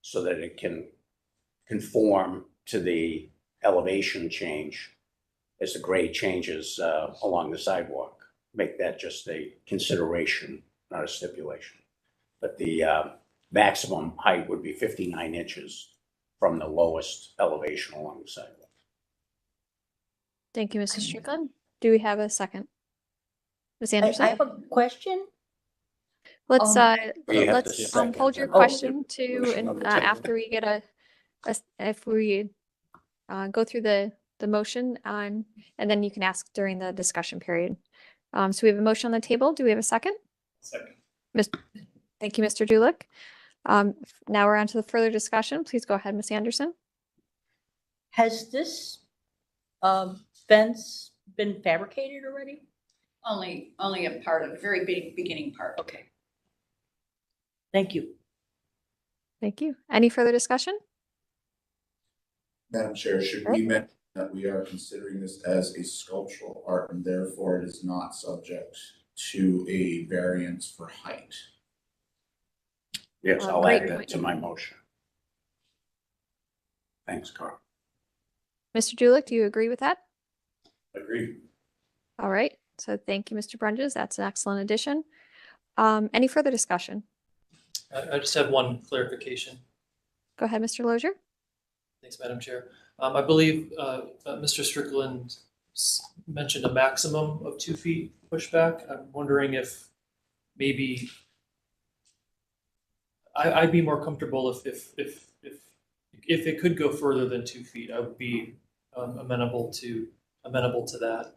so that it can conform to the elevation change as the grade changes along the sidewalk. Make that just a consideration, not a stipulation. But the maximum height would be 59 inches from the lowest elevation along the sidewalk. Thank you, Mrs. Strickland. Do we have a second? Ms. I Anderson? have a question. Let's You have let's to second hold your it. question to and after we get if we go through the motion and then you can ask during the discussion period. So we have a motion on the table. Do we have a second? Second. Thank you, Mr. Dulick. Now we're on to the further discussion. Please go ahead, Ms. Anderson. Has this fence been fabricated already? Only a part of the very beginning part. Okay. Thank you. Thank you. Any further discussion? Madam Chair, should we mention that we are considering this as a sculptural art and therefore it is not subject to a variance for height? Yes, I'll great add that point. to my motion. Thanks, Carl. Mr. Dulick, do you agree with that? Agreed. All right. So thank you, Mr. Brunges. That's an excellent addition. Any further discussion? I just have one clarification. Go ahead, Mr. Lozier. Thanks, Madam Chair. I believe Mr. Strickland mentioned a maximum of 2 feet pushback. I'm wondering if maybe I'd be more comfortable if it could go further than 2 feet. I would be amenable to that.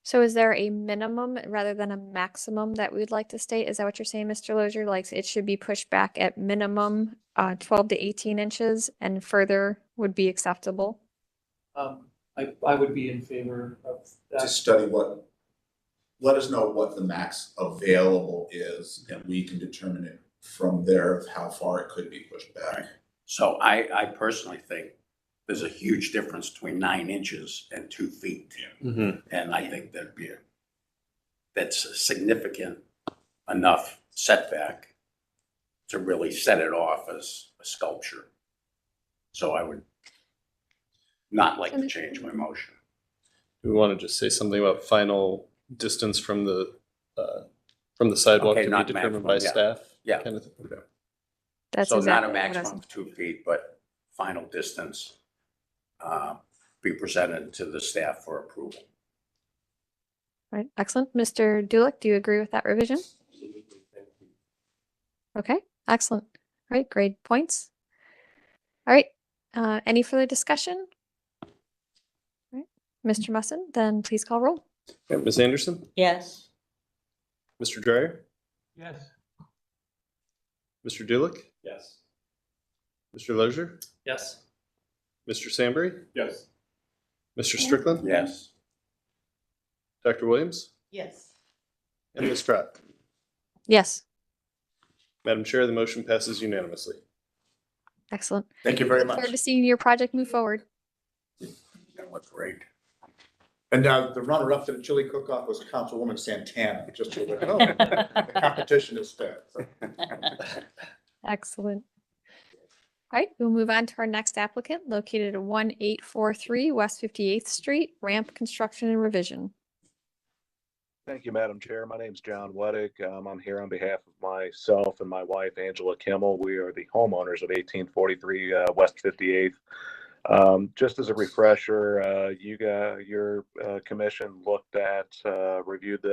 So is there a minimum rather than a maximum that we'd like to state? Is that what you're saying, Mr. Lozier? Like it should be pushed back at minimum 12 to 18 inches and further would be acceptable? I would be in favor of To that. study let us know what the max available is, and we can determine it from there of how far it could be pushed back. So I personally think there's a huge difference between 9 inches and 2 feet. And I think that's a significant enough setback to really set it off as a sculpture. So I would not like to change my motion. Do we want to just say something about final distance from the sidewalk Okay, to be not determined maximum, by yeah. staff? Yeah. Kind of thing? Okay. That's So not exactly a what I maximum was- of 2 feet, but final distance be presented to the staff for approval. Right, excellent. Mr. Dulick, do you agree with that revision? Okay, excellent. All right, great points. All right, any further discussion? All right, Mr. Musson, then please call roll. Okay, Ms. Anderson? Yes. Mr. Dryer? Yes. Mr. Dulick? Yes. Mr. Lozier? Yes. Mr. Sambry? Yes. Mr. Strickland? Yes. Dr. Williams? Yes. And Ms. Trott? Yes, Madam Chair, the motion passes unanimously. excellent. Thank you very Look much. forward to seeing your project move forward. That looked great. And the runner-up to the chili cook-off was Councilwoman Santana, just so you know. The competition is fair. Excellent. All right, we'll move on to our next applicant located at 1843 West 58th Street, ramp construction and revision. Thank you, Madam Chair. My name is John Weddick. I'm here on behalf of myself and my wife, Angela Kimmel. We are the homeowners of 1843 West 58th. Just as a refresher, your commission looked at, reviewed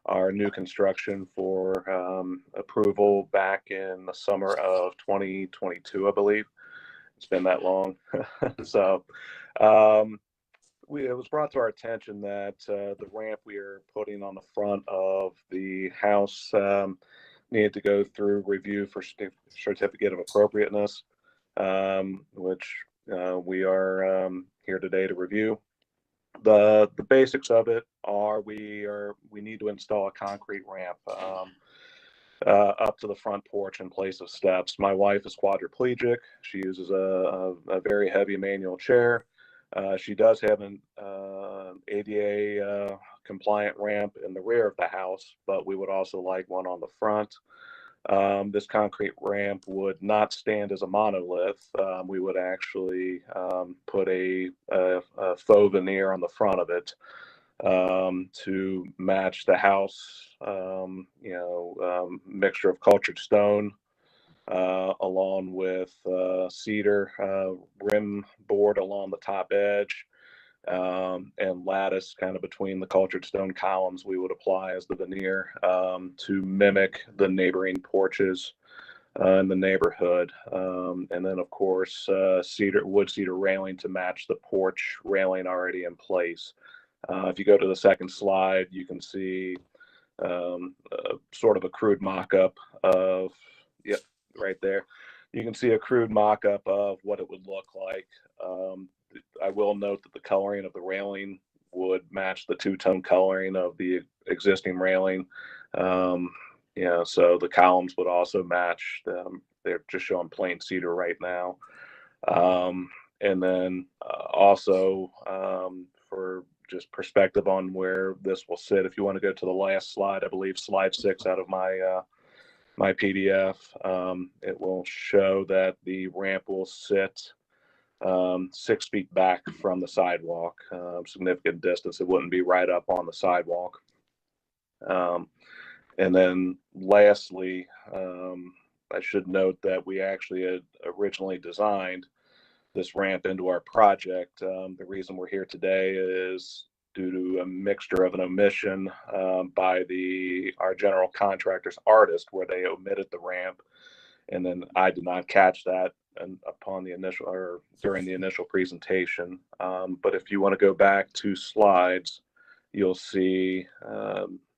our new construction for approval back in the summer of 2022, I believe. It's been that long. So it was brought to our attention that the ramp we are putting on the front of the house needed to go through review for certificate of appropriateness, which we are here today to review. The basics of it are we need to install a concrete ramp up to the front porch in place of steps. My wife is quadriplegic. She uses a very heavy manual chair. She does have an ADA compliant ramp in the rear of the house, but we would also like one on the front. This concrete ramp would not stand as a monolith. We would actually put a faux veneer on the front of it to match the house, mixture of cultured stone along with cedar rim board along the top edge, and lattice kind of between the cultured stone columns we would apply as the veneer to mimic the neighboring porches in the neighborhood. And then of course, wood cedar railing to match the porch railing already in place. If you go to the second slide, you can see sort of a crude mock-up of, yep, right there. You can see a crude mock-up of what it would look like. I will note that the coloring of the railing would match the two-tone coloring of the existing railing. So the columns would also match. They're just showing plain cedar right now. And then also for just perspective on where this will sit, if you want to go to the last slide, I believe slide 6 out of my my PDF, it will show that the ramp will sit 6 feet back from the sidewalk, significant distance. It wouldn't be right up on the sidewalk. And then lastly, I should note that we actually had originally designed this ramp into our project. The reason we're here today is due to a mixture of an omission by our general contractor's artist, where they omitted the ramp, and then I did not catch that upon the initial or during the initial presentation. But if you want to go back 2 slides, you'll see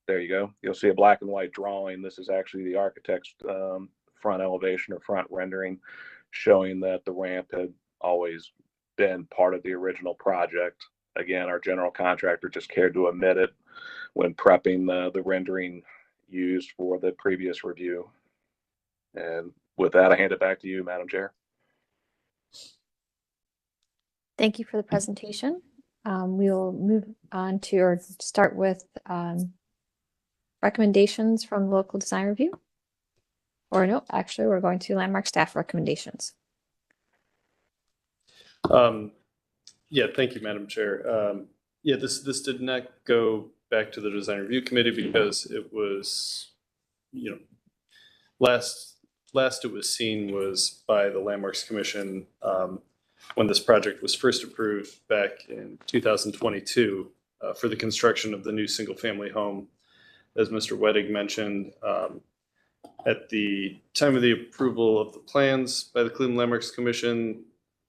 there you go. You'll see a black and white drawing. This is actually the architect's front elevation or front rendering, showing that the ramp had always been part of the original project. Again, our general contractor just cared to omit it when prepping the rendering used for the previous review. And with that, I hand it back to you, Madam Chair. Thank you for the presentation. We will move on to or start with recommendations from the local design review. Or no, actually, we're going to landmark staff recommendations. Yeah, thank you, Madam Chair. Yeah, this did not go back to the design review committee because it was, last it was seen was by the Landmarks Commission when this project was first approved back in 2022 for the construction of the new single-family home. As Mr. Wettig mentioned, at the time of the approval of the plans by the Cleveland Landmarks Commission,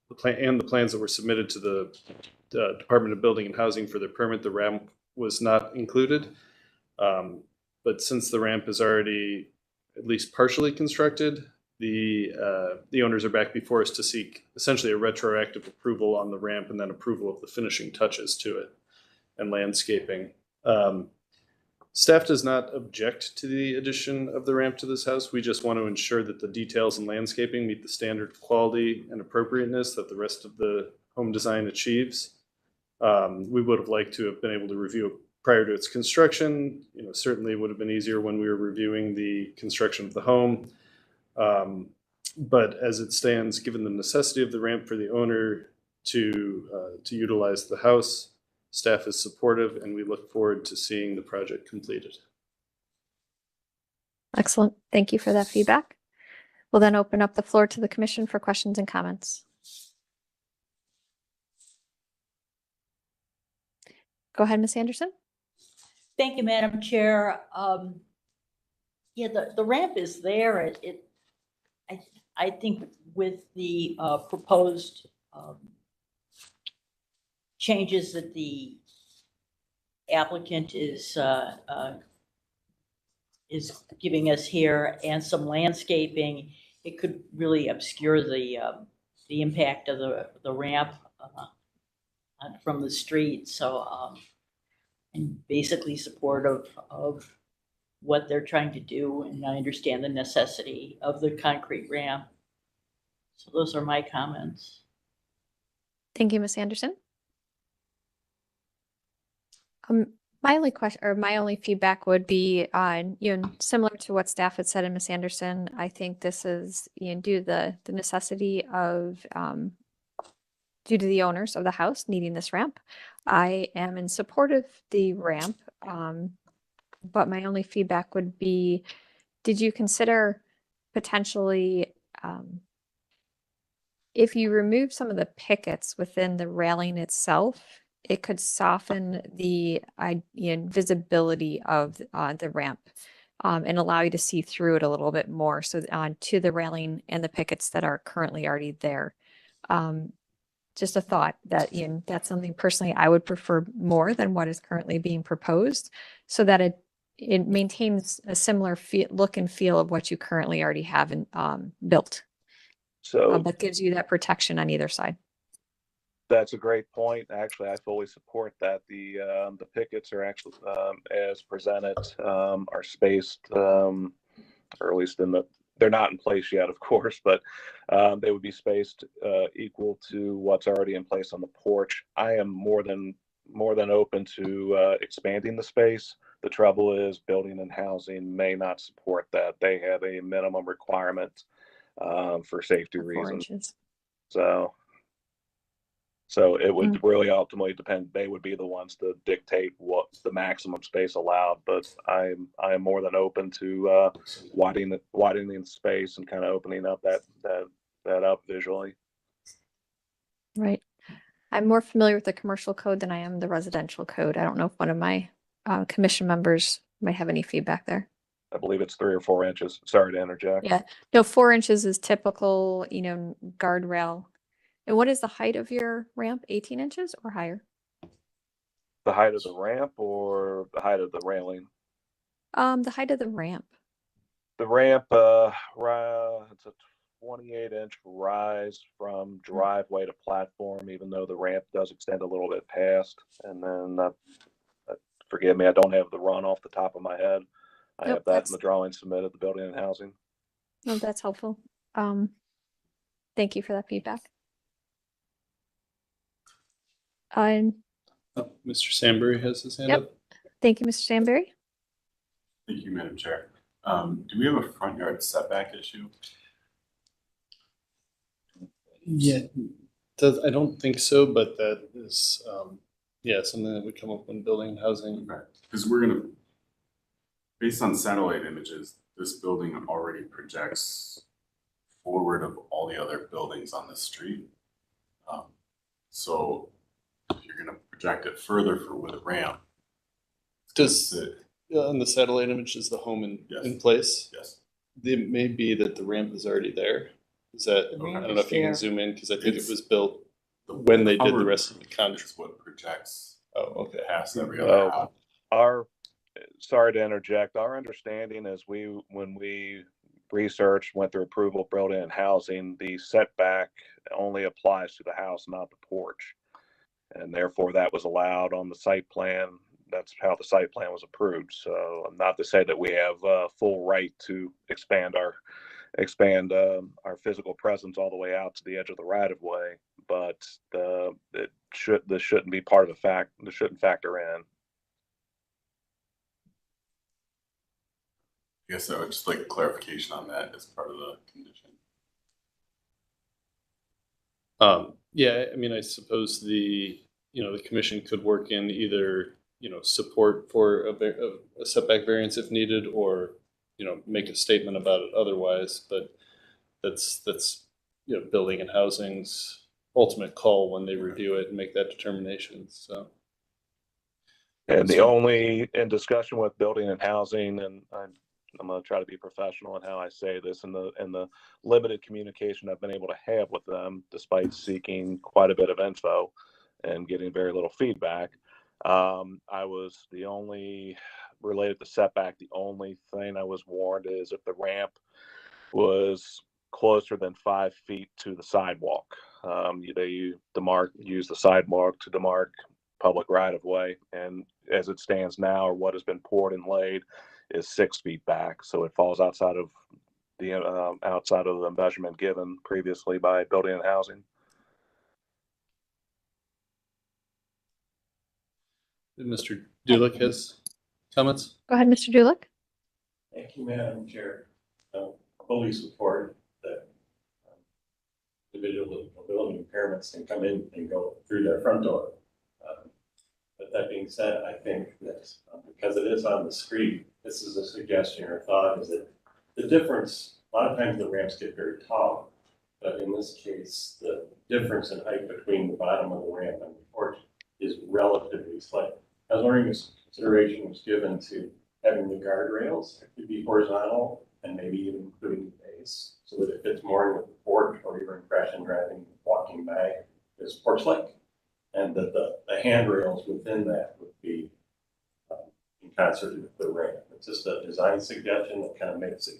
the plans that were submitted to the Department of Building and Housing for their permit, the ramp was not included. But since the ramp is already at least partially constructed, the owners are back before us to seek essentially a retroactive approval on the ramp and then approval of the finishing touches to it and landscaping. Staff does not object to the addition of the ramp to this house. We just want to ensure that the details and landscaping meet the standard of quality and appropriateness that the rest of the home design achieves. We would have liked to have been able to review it prior to its construction. Certainly it would have been easier when we were reviewing the construction of the home. But as it stands, given the necessity of the ramp for the owner to utilize the house, staff is supportive, and we look forward to seeing the project completed. Excellent. Thank you for that feedback. We'll then open up the floor to the commission for questions and comments. Go ahead, Ms. Anderson. Thank you, Madam Chair. Yeah, the ramp is there. I think with the proposed changes that the applicant is giving us here and some landscaping, it could really obscure the impact of the ramp from the street. So I'm basically supportive of what they're trying to do, and I understand the necessity of the concrete ramp. So those are my comments. Thank you, Ms. Anderson. My only question or my only feedback would be on, similar to what staff had said and Ms. Anderson, I think this is, due to the necessity of, due to the owners of the house needing this ramp. I am in support of the ramp, but my only feedback would be, did you consider potentially, if you remove some of the pickets within the railing itself, it could soften the visibility of the ramp and allow you to see through it a little bit more. So to the railing and the pickets that are currently already there. Just a thought that that's something personally I would prefer more than what is currently being proposed, so that it maintains a similar look and feel of what you currently already have built. So but gives you that protection on either side. that's a great point. Actually, I fully support that. The pickets are actually, as presented, are spaced, or at least they're not in place yet, of course, but they would be spaced equal to what's already in place on the porch. I am more than open to expanding the space. The trouble is building and housing may not support that. They have a minimum requirement for safety reasons. So it would really ultimately depend. They would be the ones to dictate what the maximum space allowed. But I am more than open to widening the space and kind of opening up that up visually. Right. I'm more familiar with the commercial code than I am the residential code. I don't know if one of my commission members might have any feedback there. I believe it's 3 or 4 inches. Sorry to interject. Yeah, no, 4 inches is typical, guardrail. And what is the height of your ramp? 18 inches or higher? The height of the ramp or the height of the railing? The height of the ramp. The ramp, it's a 28-inch rise from driveway to platform, even though the ramp does extend a little bit past. And then, forgive me, I don't have the run off the top of my head. I Nope, have that that's- in the drawing submitted to Building and Housing. No, that's helpful. Thank you for that feedback. And Mr. Sambury has his hand Yep. up. thank you, Mr. Stanberry. Thank you, Madam Chair. Do we have a front yard setback issue? Yeah, I don't think so, but that is, something that would come up when building and housing. Because based on satellite images, this building already projects forward of all the other buildings on the street. So if you're gonna project it further with a ramp. On the satellite image, is the home in place? Yes. It may be that the ramp is already there. Is that, I don't know if you can zoom in, because I think it was built when they did the rest of the contract. That's what projects. Oh, okay. Past every other house. Sorry to interject. Our understanding is when we researched, went through approval of Building and Housing, the setback only applies to the house, not the porch. And therefore that was allowed on the site plan. That's how the site plan was approved. So not to say that we have full right to expand our physical presence all the way out to the edge of the right of way, but this shouldn't be part of the fact. This shouldn't factor in. I guess I would just like clarification on that as part of the condition. Yeah, I mean, I suppose the commission could work in either, support for a setback variance if needed, or, make a statement about it otherwise, but that's Building and Housing's ultimate call when they review it and make that determination, so. And the only, in discussion with Building and Housing, and I'm going to try to be professional in how I say this, in the limited communication I've been able to have with them, despite seeking quite a bit of info and getting very little feedback. I was the only, related to setback, the only thing I was warned is if the ramp was closer than 5 feet to the sidewalk. They use the sidewalk to demarc public right of way, and as it stands now, or what has been poured and laid, is 6 feet back, so it falls outside of the measurement given previously by Building and Housing. Mr. Dulick has comments? Go ahead, Mr. Dulick. Thank you, Madam Chair. Fully support that individuals with mobility impairments can come in and go through their front door. But that being said, I think that because it is on the street, this is a suggestion or thought, is that the difference, a lot of times the ramps get very tall, but in this case, the difference in height between the bottom of the ramp and the porch is relatively slight. I was wondering if consideration was given to having the guardrails to be horizontal and maybe even including the base, so that it fits more with the porch, or even impression driving, walking by is porch-like, and that the handrails within that would be in concert with the ramp. It's just a design suggestion that kind of makes it,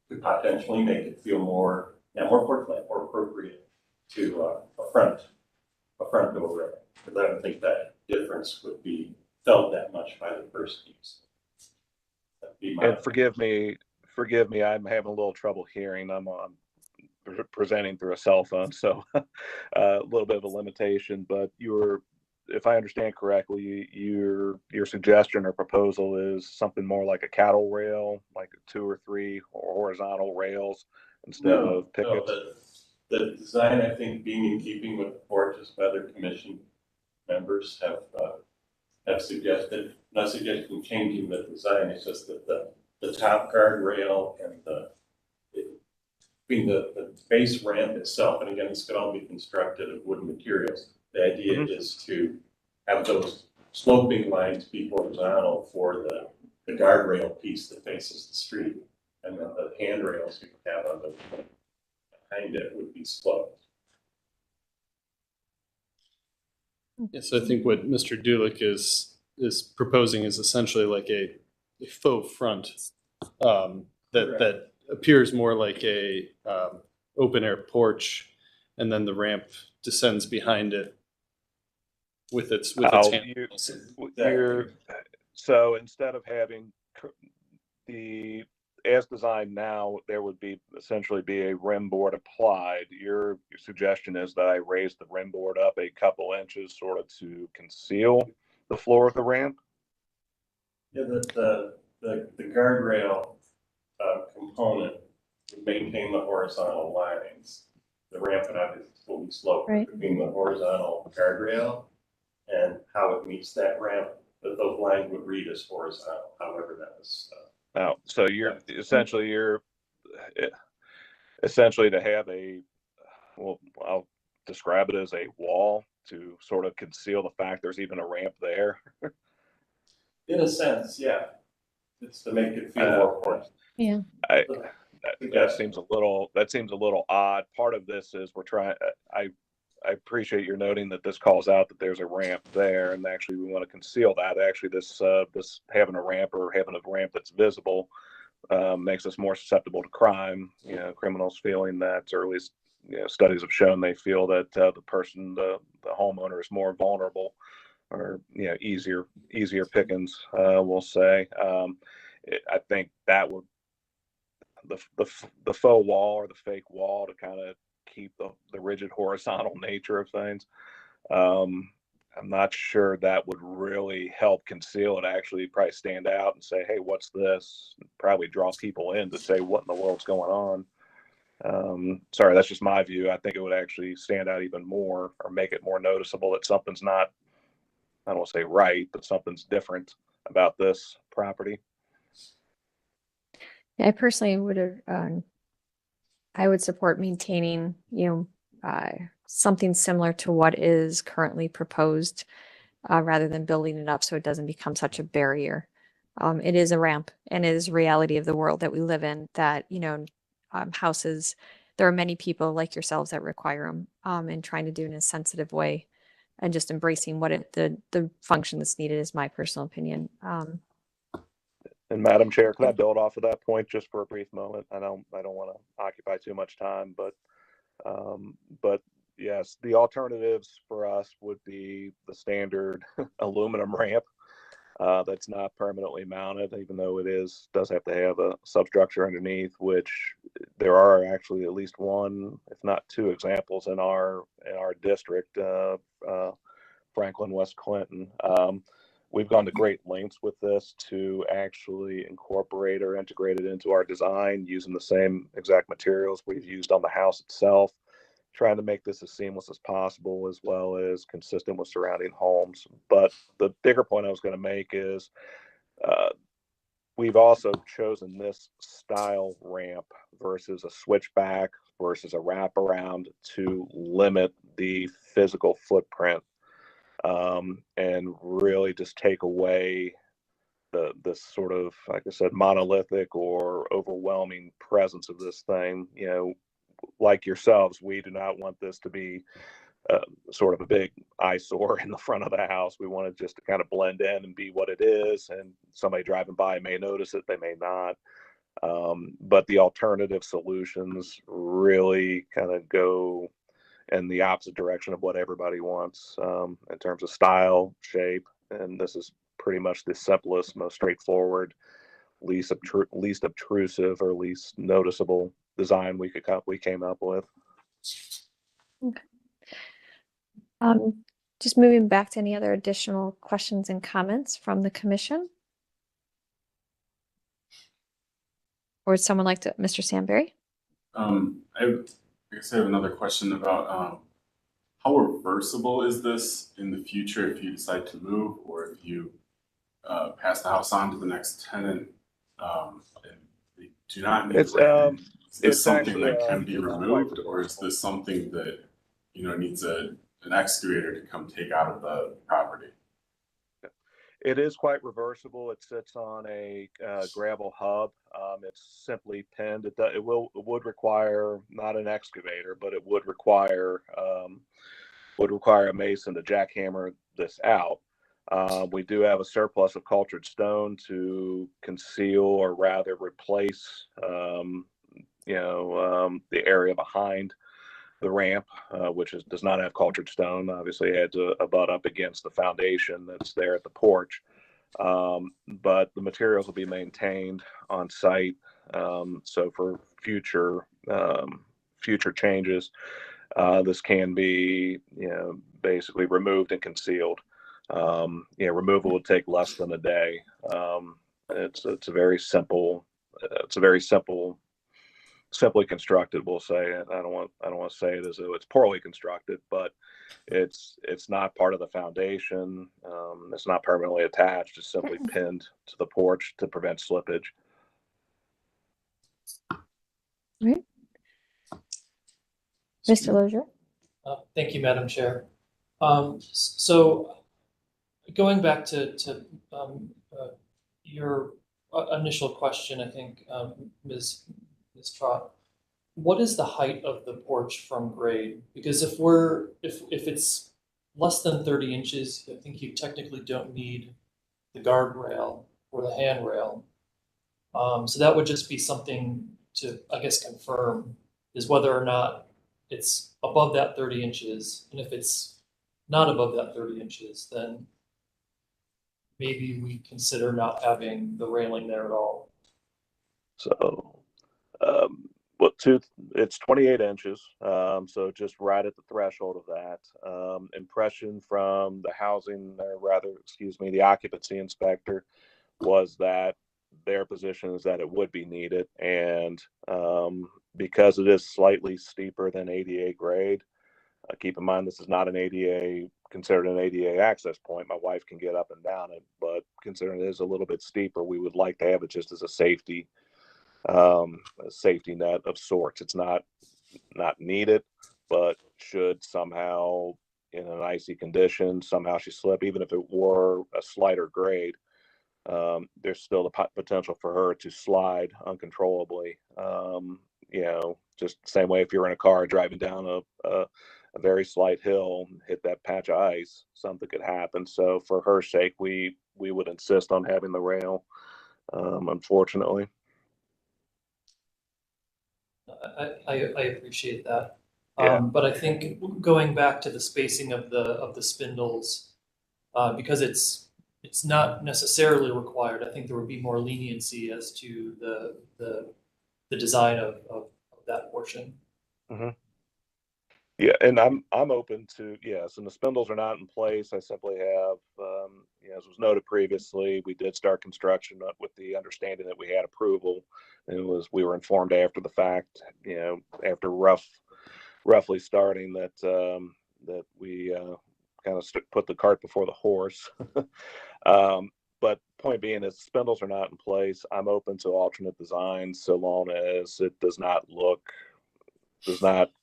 could potentially make it feel more porch-like, more appropriate to a front door ramp. Because I don't think that difference would be felt that much by the first use. And forgive me, I'm having a little trouble hearing. I'm presenting through a cell phone, so a little bit of a limitation, but if I understand correctly, your suggestion or proposal is something more like a cattle rail, like 2 or 3 horizontal rails instead of pickets? No, the design, I think, being in keeping with the porch, as other commission members have suggested, not suggesting changing the design, it's just that the top guardrail and the base ramp itself, and again, this could all be constructed of wooden materials, The idea is to have those sloping lines be horizontal for the guardrail piece that faces the street. And then the handrails you have on the behind it would be sloped. Yes, I think what Mr. Dulick is proposing is essentially like a faux front that appears more like a open air porch, and then the ramp descends behind it with its handles. So instead of having the as designed now, there would be essentially be a rim board applied. Your suggestion is that I raise the rim board up a couple inches sort of to conceal the floor of the ramp? Yeah, the guardrail component would maintain the horizontal lines. The ramp would obviously be sloped between the horizontal guardrail and how it meets that ramp, but those lines would read as horizontal, however that was. Oh, so you're essentially to have a, well, I'll describe it as a wall to sort of conceal the fact there's even a ramp there. In a sense, yeah. It's to make it feel more important. Yeah. That seems a little odd. Part of this is we're trying. I appreciate your noting that this calls out that there's a ramp there, and actually we want to conceal that. Actually, this having a ramp or having a ramp that's visible makes us more susceptible to crime. You know, criminals feeling that, or at least studies have shown they feel that the homeowner is more vulnerable, or easier pickings. We'll say. I think that would the faux wall or the fake wall to kind of keep the rigid horizontal nature of things. I'm not sure that would really help conceal it. Actually, probably stand out and say, "Hey, what's this?" Probably draw people in to say, "What in the world's going on?" Sorry, that's just my view. I think it would actually stand out even more, or make it more noticeable that something's not, I don't want to say right, but something's different about this property. I personally would I would support maintaining, something similar to what is currently proposed, rather than building it up so it doesn't become such a barrier. It is a ramp, and it is a reality of the world that we live in, that, houses, there are many people like yourselves that require them, and trying to do it in a sensitive way and just embracing what the function that's needed is my personal opinion. And Madam Chair, can I build off of that point just for a brief moment? I don't want to occupy too much time, but yes, the alternatives for us would be the standard aluminum ramp that's not permanently mounted, even though it does have to have a substructure underneath, which there are actually at least one, if not two, examples in our district, Franklin, West Clinton. We've gone to great lengths with this to actually incorporate or integrate it into our design using the same exact materials we've used on the house itself, trying to make this as seamless as possible, as well as consistent with surrounding homes. But the bigger point I was going to make is we've also chosen this style ramp versus a switchback versus a wraparound to limit the physical footprint. And really just take away this sort of, like I said, monolithic or overwhelming presence of this thing. Like yourselves, we do not want this to be sort of a big eyesore in the front of the house. We want it just to kind of blend in and be what it is. And somebody driving by may notice it, they may not. But the alternative solutions really kind of go in the opposite direction of what everybody wants in terms of style, shape, and this is pretty much the simplest, most straightforward, least obtrusive or least noticeable design we came up with. Okay. Just moving back to any other additional questions and comments from the commission, or would someone like to, Mr. Sandberry? I guess I have another question about how reversible is this in the future if you decide to move, or if you pass the house on to the next tenant and they do not need is this something that can be removed, or is this something that needs a an excavator to come take out of the property? It is quite reversible. It sits on a gravel hub. It's simply pinned. It would require not an excavator, but it would require a mason to jackhammer this out. We do have a surplus of cultured stone to conceal, or rather replace, the area behind the ramp, which does not have cultured stone. Obviously, it had to abut up against the foundation that's there at the porch. But the materials will be maintained on site. So for future changes, this can be, basically removed and concealed. Removal would take less than a day. It's a very simple. Simply constructed, we'll say. I don't want to say it as though it's poorly constructed, but it's not part of the foundation. It's not permanently attached. It's simply pinned to the porch to prevent slippage. Right. Mr. Lozier? Thank you, Madam Chair. So going back to your initial question, I think, Ms. Trott, what is the height of the porch from grade? Because if it's less than 30 inches, I think you technically don't need the guardrail or the handrail. So that would just be something to, I guess, confirm, is whether or not it's above that 30 inches. And if it's not above that 30 inches, then maybe we consider not having the railing there at all. So, it's 28 inches, so just right at the threshold of that. Impression from the the occupancy inspector was that their position is that it would be needed, and because it is slightly steeper than ADA grade, keep in mind this is not considered an ADA access point. My wife can get up and down it, but considering it is a little bit steeper, we would like to have it just as a safety net of sorts. It's not needed, but should somehow, in an icy condition, somehow she slip, even if it were a slighter grade, there's still the potential for her to slide uncontrollably. Just the same way if you're in a car driving down a very slight hill, hit that patch of ice, something could happen. So for her sake, we would insist on having the rail, unfortunately. I appreciate that. Yeah. But I think going back to the spacing of the spindles, because it's not necessarily required, I think there would be more leniency as to the design of that portion. Mm-hmm. Yeah, and I'm open to, yes, and the spindles are not in place. I simply have, as was noted previously, we did start construction with the understanding that we had approval, and we were informed after the fact, after roughly starting that we kind of put the cart before the horse. But point being is spindles are not in place. I'm open to alternate designs so long as it does not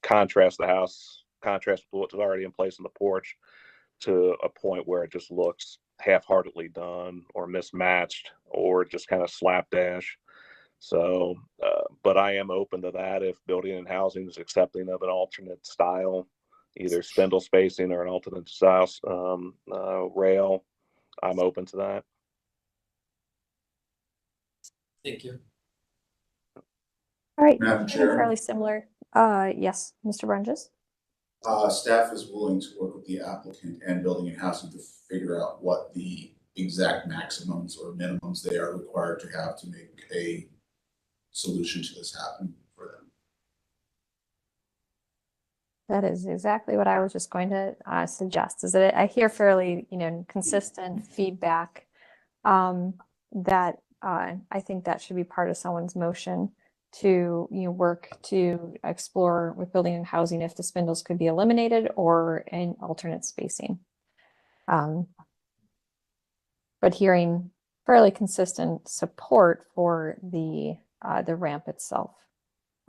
contrast the house, contrast with what's already in place on the porch to a point where it just looks half-heartedly done or mismatched or just kind of slapdash. So, but I am open to that if Building and Housing is accepting of an alternate style, either spindle spacing or an alternate style rail. I'm open to that. Thank you. All right. Madam Chair. Fairly similar. Yes, Mr. Brunges? Staff is willing to work with the applicant and Building and Housing to figure out what the exact maximums or minimums they are required to have to make a solution to this happen for them. That is exactly what I was just going to suggest, is that I hear fairly, consistent feedback that I think that should be part of someone's motion to work to explore with Building and Housing if the spindles could be eliminated or an alternate spacing. But hearing fairly consistent support for the ramp itself.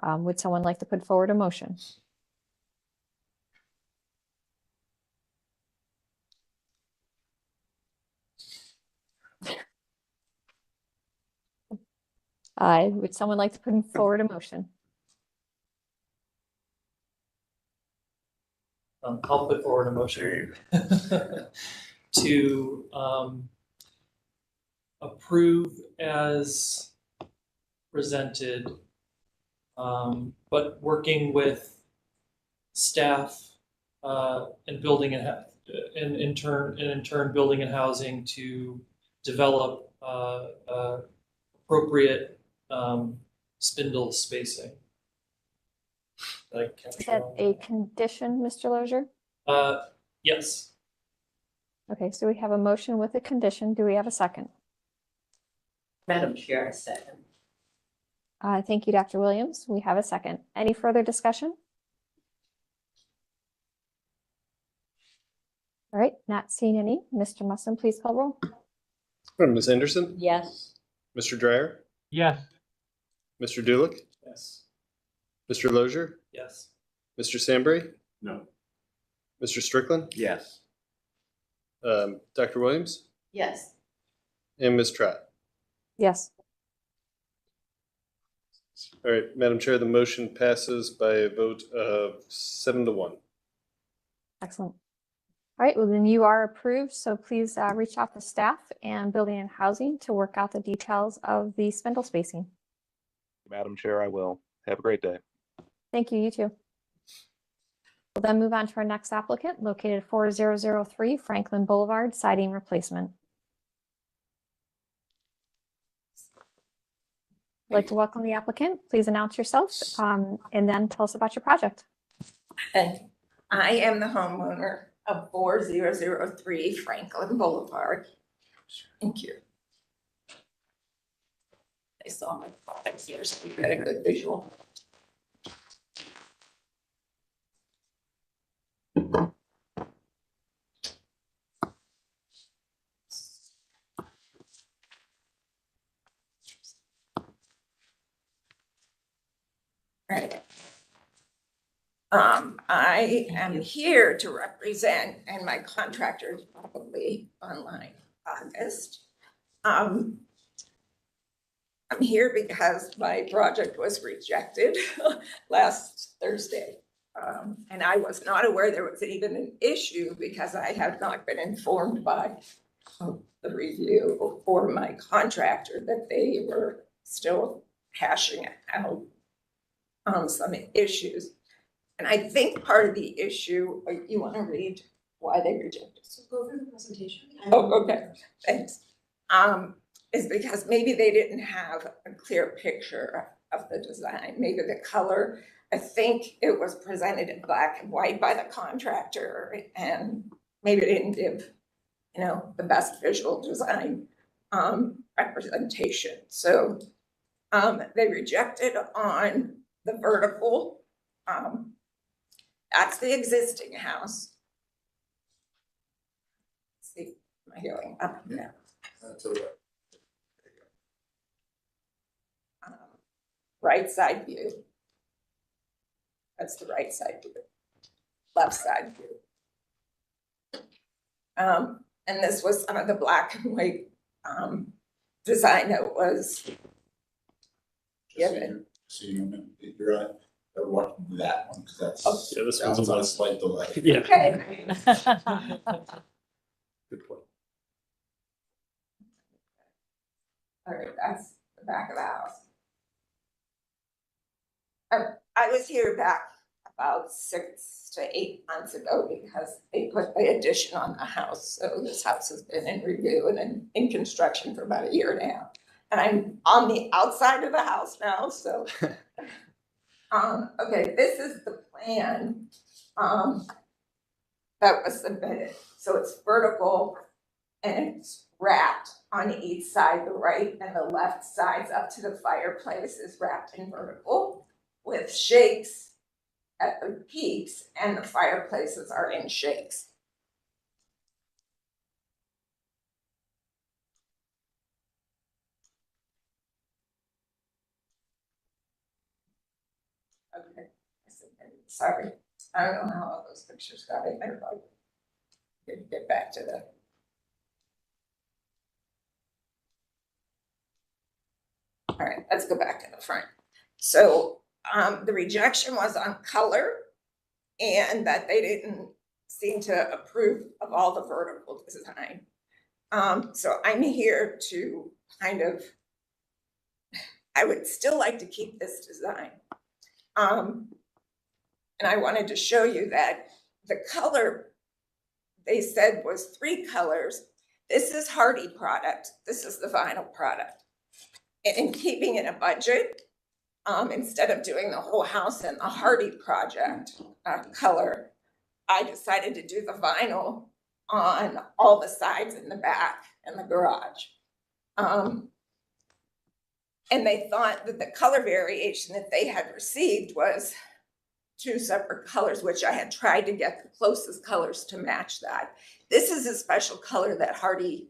Would someone like to put forward a motion? Would someone like to put forward a motion? I'll put forward a motion to approve as presented, but working with staff and building and in turn building and housing to develop appropriate spindle spacing. Did I capture Is that all a that? condition, Mr. Lozier? Yes. Okay, so we have a motion with a condition. Do we have a second? Madam Chair, second. Thank you, Dr. Williams. We have a second. Any further discussion? All right, not seeing any. Mr. Musson, please call roll. Ms. Anderson, Yes. Mr. Dryer, Yes. Mr. Dulick, Yes. Mr. Lozier, Yes. Mr. Sambry, No. Mr. Strickland, Yes. Dr. Williams, Yes. and Ms. Trott. Yes. All right, Madam Chair, the motion passes by a vote of 7-1. Excellent. All right, well then you are approved. So please reach out to staff and building and housing to work out the details of the spindle spacing. Madam Chair, I will. Have a great day. Thank you, you too. We'll then move on to our next applicant located at 4003 Franklin Boulevard siding replacement. I'd like to welcome the applicant. Please announce yourself and then tell us about your project. Okay. I am the homeowner of 4003 Franklin Boulevard. Thank you. I saw my products here, so we got a good visual. Right. I am here to represent, and my contractor is probably online, August. I'm here because my project was rejected last Thursday. And I was not aware there was even an issue because I had not been informed by the review or my contractor that they were still hashing out some issues. And I think part of the issue, you want to read why they rejected? So go over the presentation. Oh, okay, thanks. Is because maybe they didn't have a clear picture of the design, maybe the color. I think it was presented in black and white by the contractor and maybe they didn't give, the best visual design representation. So they rejected on the vertical. That's the existing house. Let's see, am I going up and down? Right side view. That's the right side view. Left side view. And this was some of the black and white design that was given. So you're right. What that one, because that's Yeah, this sounds one's on on a slight delay. Yeah. Okay. Good point. All right, that's the back of the house. I was here back about 6 to 8 months ago because they put the addition on the house. So this house has been in review and in construction for about a year now. And I'm on the outside of the house now, so. Okay, this is the plan that was submitted. So it's vertical and it's wrapped on each side, the right and the left sides up to the fireplace is wrapped in vertical with shakes at the peaks, and the fireplaces are in shakes. Okay, sorry, I don't know how all those pictures got in there, but didn't get back to the. All right, let's go back to the front. So the rejection was on color and that they didn't seem to approve of all the vertical design. So I'm here to kind of, I would still like to keep this design. And I wanted to show you that the color they said was 3 colors. This is Hardy product. This is the vinyl product. And in keeping in a budget, instead of doing the whole house in the Hardy project color, I decided to do the vinyl on all the sides in the back and the garage. And they thought that the color variation that they had received was 2 separate colors, which I had tried to get the closest colors to match that. This is a special color that Hardy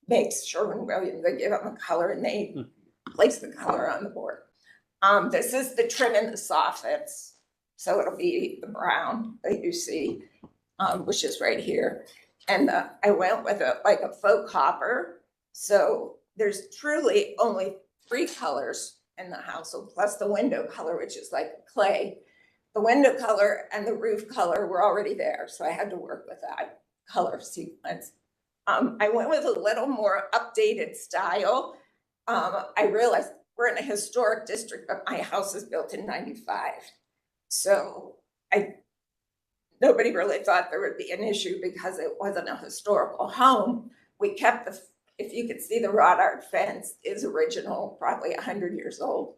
makes. Sherwin-Williams, they give them a color and they place the color on the board. This is the trim in the soffits. So it'll be the brown that you see, which is right here. And I went with like a faux copper. So there's truly only 3 colors in the house, so plus the window color, which is like clay. The window color and the roof color were already there, so I had to work with that color sequence. I went with a little more updated style. I realized we're in a historic district, but my house is built in '95. So nobody really thought there would be an issue because it wasn't a historical home. We kept if you could see the wrought art fence is original, probably 100 years old.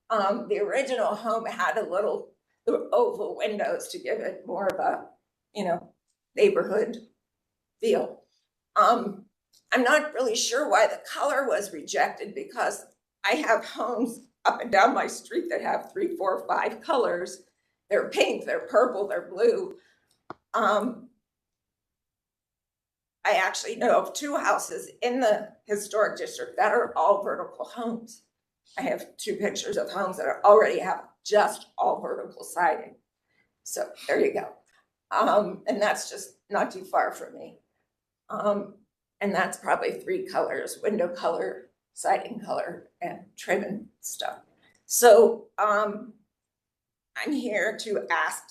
The original home had a little oval windows to give it more of a, neighborhood feel. I'm not really sure why the color was rejected because I have homes up and down my street that have 3, 4, 5 colors. They're pink, they're purple, they're blue. I actually know of 2 houses in the historic district that are all vertical homes. I have 2 pictures of homes that already have just all vertical siding. So there you go. And that's just not too far from me. And that's probably 3 colors: window color, siding color, and trim and stuff. So I'm here to ask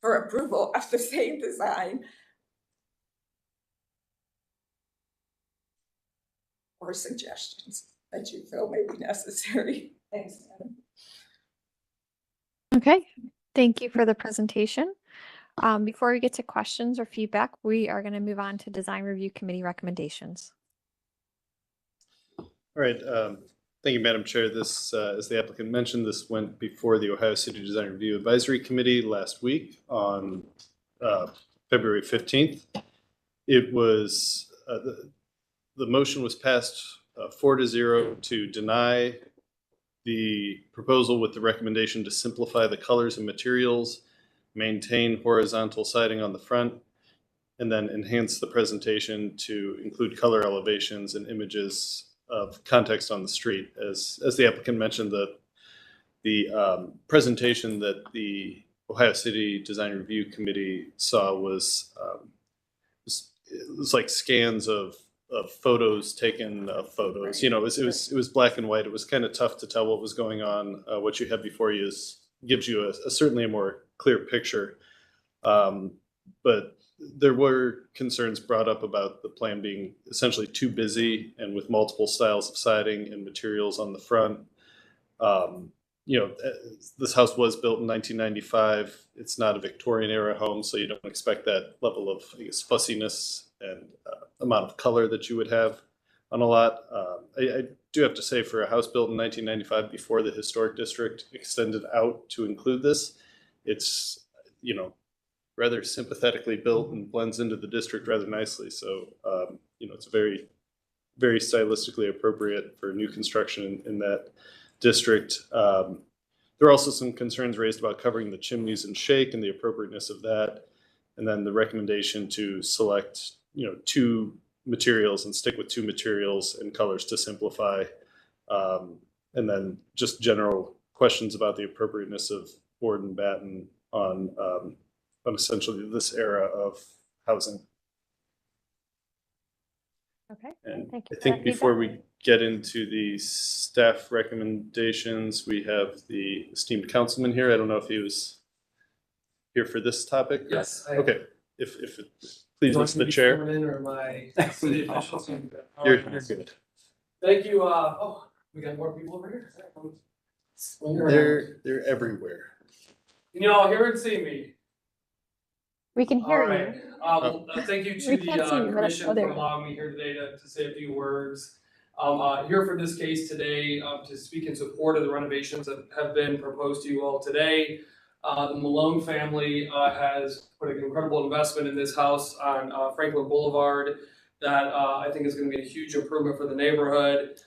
for approval of the same design or suggestions that you feel may be necessary. Thanks, Madam. Okay, thank you for the presentation. Before we get to questions or feedback, we are going to move on to Design Review Committee recommendations. All right. Thank you, Madam Chair. This, as the applicant mentioned, this went before the Ohio City Design Review Advisory Committee last week on February 15th. It was, the motion was passed 4-0 to deny the proposal with the recommendation to simplify the colors and materials, maintain horizontal siding on the front, and then enhance the presentation to include color elevations and images of context on the street. As the applicant mentioned, the presentation that the Ohio City Design Review Committee saw was it was like scans of photos taken of photos. You know, it was black and white. It was kind of tough to tell what was going on. What you have before you gives you certainly a more clear picture. But there were concerns brought up about the plan being essentially too busy and with multiple styles of siding and materials on the front. You know, this house was built in 1995. It's not a Victorian era home, so you don't expect that level of, I guess, fussiness and amount of color that you would have on a lot. I do have to say, for a house built in 1995 before the historic district extended out to include this, it's, you know, rather sympathetically built and blends into the district rather nicely. So, you know, it's very, very stylistically appropriate for new construction in that district. There are also some concerns raised about covering the chimneys in shake and the appropriateness of that. And then the recommendation to select, you know, 2 materials and stick with 2 materials and colors to simplify. And then just general questions about the appropriateness of board and batten on essentially this era of housing. Okay. And Thank you I for think that before feedback. we get into the staff recommendations, we have the esteemed councilman here. I don't know if he was here for this topic. Yes. Okay, if it pleases the chair. Or my city officials? You're good. Thank you. Oh, we got more people over here. They're everywhere. Can you all hear and see me? We can All hear right. you. Thank you to We the can't see you, but- commission oh, there for you go. allowing me here today to say a few words. Here for this case today, to speak in support of the renovations that have been proposed to you all today. The Malone family has put an incredible investment in this house on Franklin Boulevard that I think is going to be a huge improvement for the neighborhood.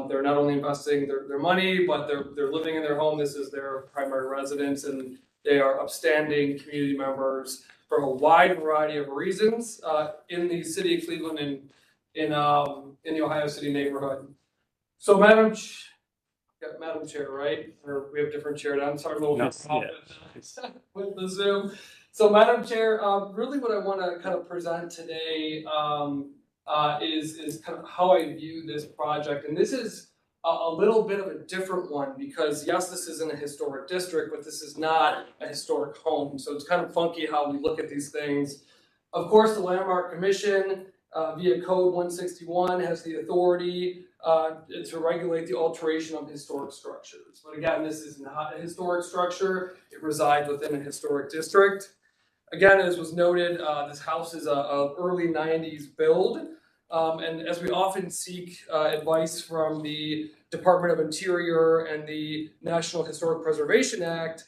They're not only investing their money, but they're living in their home. This is their primary residence, and they are upstanding community members for a wide variety of reasons in the city of Cleveland and in the Ohio City neighborhood. So, Madam Chair, right? Or we have different chair. I'm sorry, a little bit with the Zoom. So, Madam Chair, really what I want to kind of present today is kind of how I view this project, and this is a little bit of a different one because yes, this is in a historic district, but this is not a historic home. So it's kind of funky how we look at these things. Of course, the Landmark Commission via Code 161 has the authority to regulate the alteration of historic structures. But again, this is not a historic structure. It resides within a historic district. Again, as was noted, this house is a early 90s build. And as we often seek advice from the Department of Interior and the National Historic Preservation Act,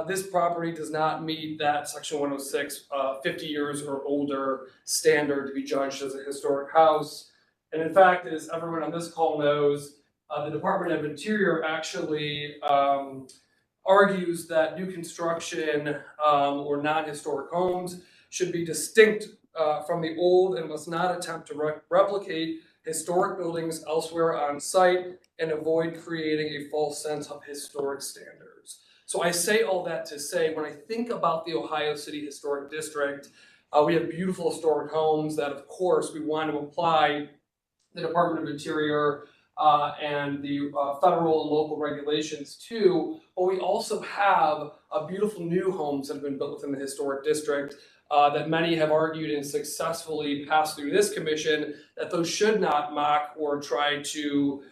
this property does not meet that Section 106 50 years or older standard to be judged as a historic house. And in fact, as everyone on this call knows, the Department of Interior actually argues that new construction or non-historic homes should be distinct from the old and must not attempt to replicate historic buildings elsewhere on site and avoid creating a false sense of historic standards. So I say all that to say, when I think about the Ohio City Historic District, we have beautiful historic homes that, of course, we want to apply the Department of Interior and the federal and local regulations to, but we also have beautiful new homes that have been built within the historic district that many have argued and successfully passed through this commission that those should not mock or try to,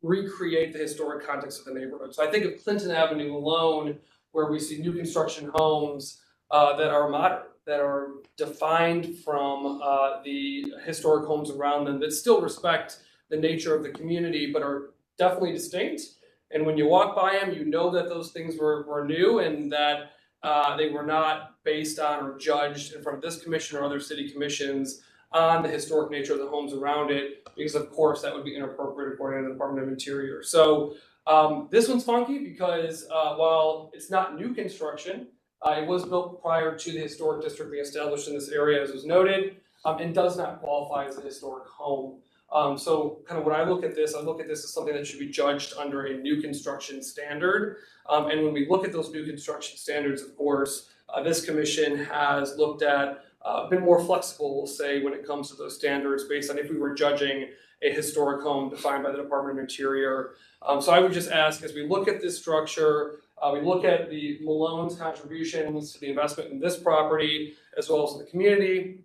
recreate the historic context of the neighborhood. So I think of Clinton Avenue alone, where we see new construction homes that are modern, that are defined from the historic homes around them, that still respect the nature of the community, but are definitely distinct. And when you walk by them, you know that those things were new and that they were not based on or judged in front of this commission or other city commissions on the historic nature of the homes around it, because of course that would be inappropriate according to the Department of Interior. So this one's funky because while it's not new construction, it was built prior to the historic district being established in this area, as was noted, and does not qualify as a historic home. So kind of when I look at this as something that should be judged under a new construction standard. And when we look at those new construction standards, of course, this commission has looked at, been more flexible, we'll say, when it comes to those standards based on if we were judging a historic home defined by the Department of Interior. So I would just ask, as we look at this structure, we look at the Malone's contributions to the investment in this property, as well as in the community.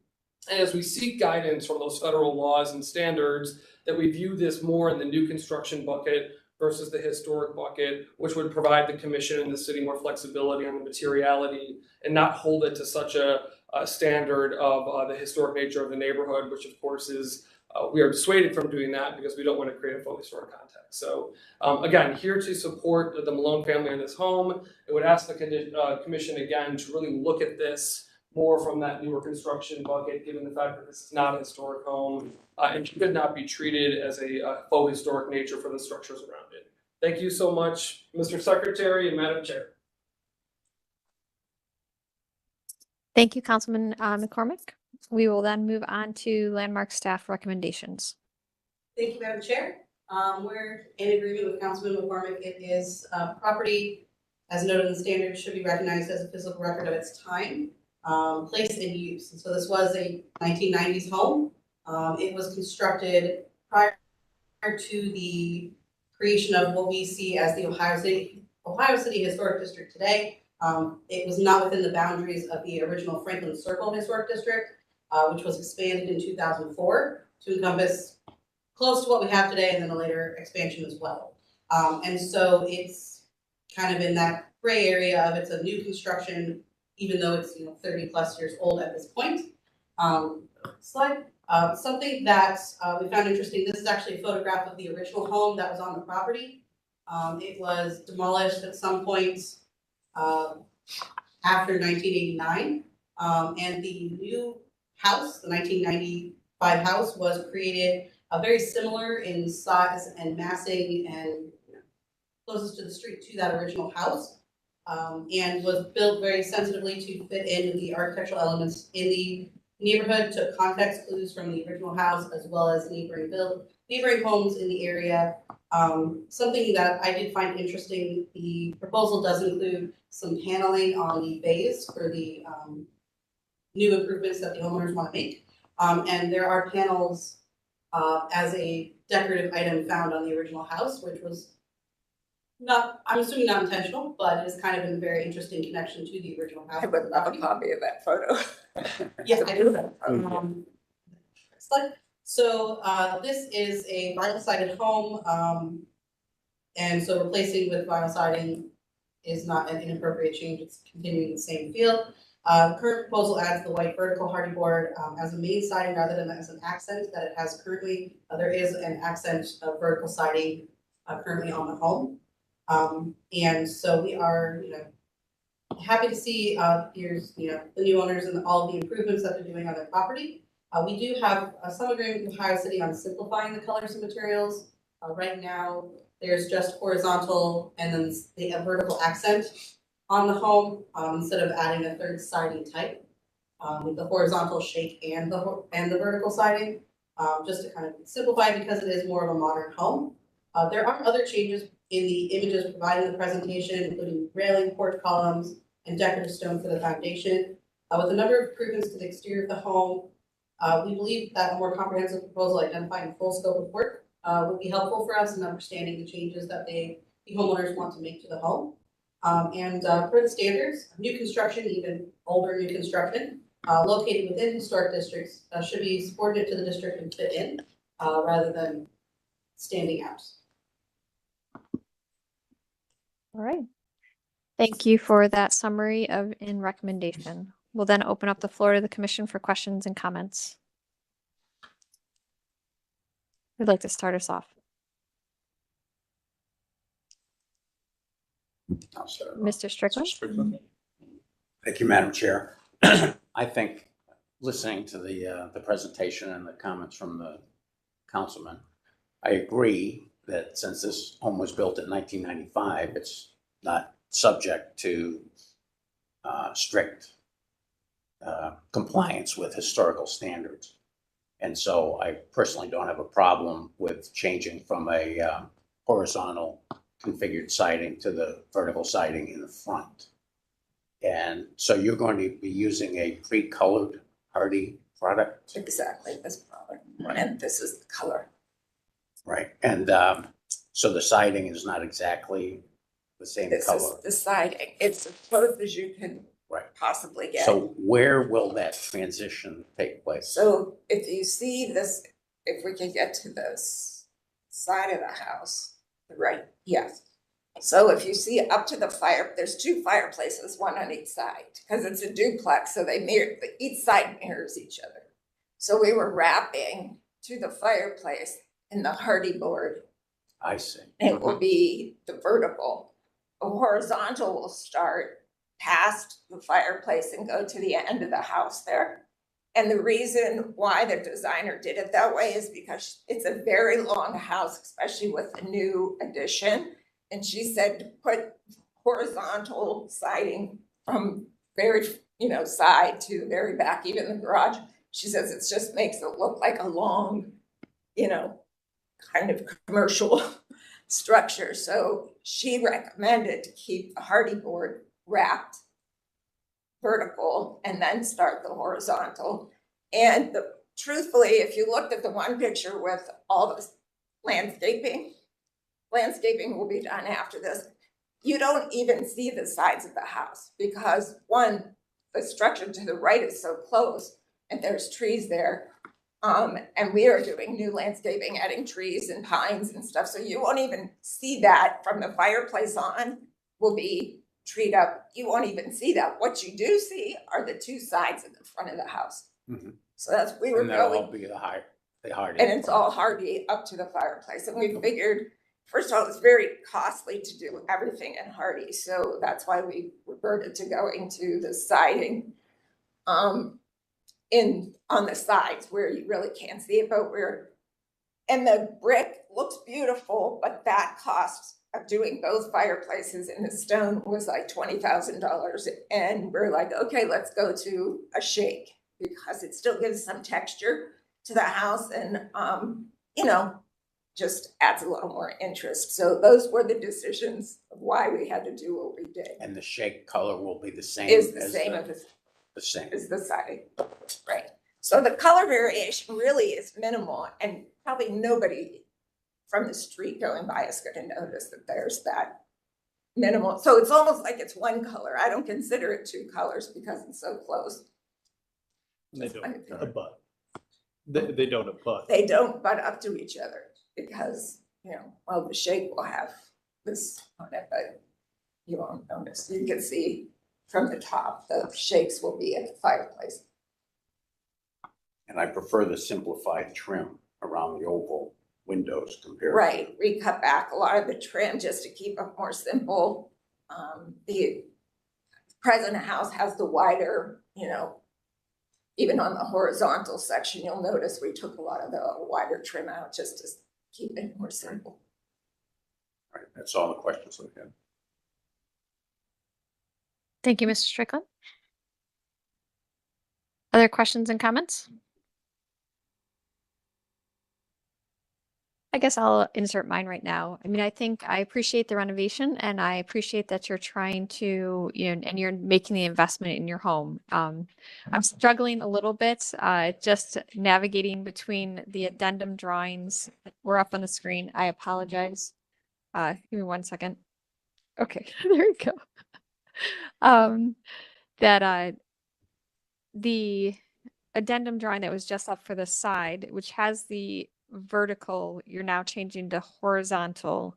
And as we seek guidance from those federal laws and standards, that we view this more in the new construction bucket versus the historic bucket, which would provide the commission and the city more flexibility on the materiality and not hold it to such a standard of the historic nature of the neighborhood, which of course is, we are dissuaded from doing that because we don't want to create a faux historic context. So again, here to support the Malone family in this home, it would ask the commission again to really look at this more from that newer construction bucket, given the fact that this is not a historic home and should not be treated as a faux historic nature for the structures around it. Thank you so much, Mr. Secretary and Madam Chair. Thank you, Councilman McCormick. We will then move on to Landmark staff recommendations. Thank you, Madam Chair. We're in agreement with Councilman McCormick. It is property, as noted in the standard, should be recognized as a physical record of its time. place and use. And so this was a 1990s home. It was constructed prior to the creation of what we see as the Ohio City Historic District today. It was not within the boundaries of the original Franklin Circle Historic District, which was expanded in 2004 to encompass close to what we have today and then a later expansion as well. And so it's kind of in that gray area of it's a new construction, even though it's 30 plus years old at this point. Slide. Something that we found interesting, this is actually a photograph of the original home that was on the property. It was demolished at some point after 1989. And the new house, the 1995 house, was created very similar in size and massing and closest to the street to that original house. And was built very sensitively to fit in with the architectural elements in the neighborhood, took context clues from the original house as well as neighboring homes in the area. Something that I did find interesting, the proposal does include some paneling on the bays for the new improvements that the homeowners want to make. And there are panels as a decorative item found on the original house, which was not, I'm assuming not intentional, but it's kind of a very interesting connection to the original house. I would love a copy of that photo. Yes, I do. So this is a vinyl sided home, and so replacing with vinyl siding is not an inappropriate change. It's continuing the same feel. The current proposal adds the white vertical hardy board as a main siding rather than as an accent that it has currently. There is an accent of vertical siding currently on the home. And so we are, happy to see here's the new owners and all of the improvements that they're doing on their property. We do have some agreement with Ohio City on simplifying the colors and materials. Right now, there's just horizontal and then the vertical accent on the home instead of adding a third siding type with the horizontal shake and the vertical siding, just to kind of simplify because it is more of a modern home. There are other changes in the images provided in the presentation, including railing, porch columns, and decorative stone for the foundation. With a number of improvements to the exterior of the home, we believe that a more comprehensive proposal identifying full scope of work would be helpful for us in understanding the changes that the homeowners want to make to the home. And per the standards, new construction, even older new construction, located within historic districts should be subordinate to the district and fit in rather than standing out. All right. Thank you for that summary and recommendation. We'll then open up the floor to the commission for questions and comments. Who'd like to start us off? Mr. Strickland? Thank you, Madam Chair. I think listening to the presentation and the comments from the councilman, I agree that since this home was built in 1995, it's not subject to strict compliance with historical standards. And so I personally don't have a problem with changing from a horizontal configured siding to the vertical siding in the front. And so you're going to be using a pre-colored hardy product? Exactly, this product. Right. And this is the color. Right, and so the siding is not exactly the same This color? is the siding. It's as close as you can possibly get. So where will that transition take place? So if you see this, if we can get to this side of the house, right, yes. So if you see up to the fire, there's two fireplaces, one on each side, because it's a duplex, so they mirror, each side mirrors each other. So we were wrapping to the fireplace in the hardy board. I see. It will be the vertical. The horizontal will start past the fireplace and go to the end of the house there. And the reason why the designer did it that way is because it's a very long house, especially with the new addition. And she said to put horizontal siding from very, side to the very back, even the garage. She says it just makes it look like a long, kind of commercial structure. So she recommended to keep the hardy board wrapped vertical and then start the horizontal. And truthfully, if you looked at the one picture with all the landscaping will be done after this. You don't even see the sides of the house because one, the structure to the right is so close and there's trees there. And we are doing new landscaping, adding trees and pines and stuff. So you won't even see that. From the fireplace on will be treed up. You won't even see that. What you do see are the two sides of the front of the house. Mhm. So that's, we were And that'll all going, be the hardy. and it's all hardy up to the fireplace. And we figured, first of all, it's very costly to do everything in hardy. So that's why we reverted to going to the siding on the sides where you really can't see it, but and the brick looks beautiful, but that cost of doing both fireplaces in the stone was like $20,000. And we're like, okay, let's go to a shake because it still gives some texture to the house and, you know, just adds a little more interest. So those were the decisions of why we had to do what we did. And the shake color will be the same. Is the as same the same. as the siding, right? So the color variation really is minimal and probably nobody from the street going by is gonna notice that there's that minimal. So it's almost like it's one color. I don't consider it two colors because it's so close. They don't abut. They don't abut. They don't butt up to each other because, you know, well, the shake will have this on it, but you won't notice. You can see from the top, the shakes will be at the fireplace. And I prefer the simplified trim around the oval windows compared. Right, we cut back a lot of the trim just to keep it more simple. The present house has the wider, you know, even on the horizontal section, you'll notice we took a lot of the wider trim out just to keep it more simple. All right, that's all the questions I have. Thank you, Mr. Strickland. Other questions and comments? I guess I'll insert mine right now. I mean, I think I appreciate the renovation and I appreciate that you're trying to, you know, and you're making the investment in your home. I'm struggling a little bit, just navigating between the addendum drawings. We're up on the screen. I apologize. Give me 1 second. Okay, there we go. The addendum drawing that was just up for the side, which has the vertical, you're now changing to horizontal.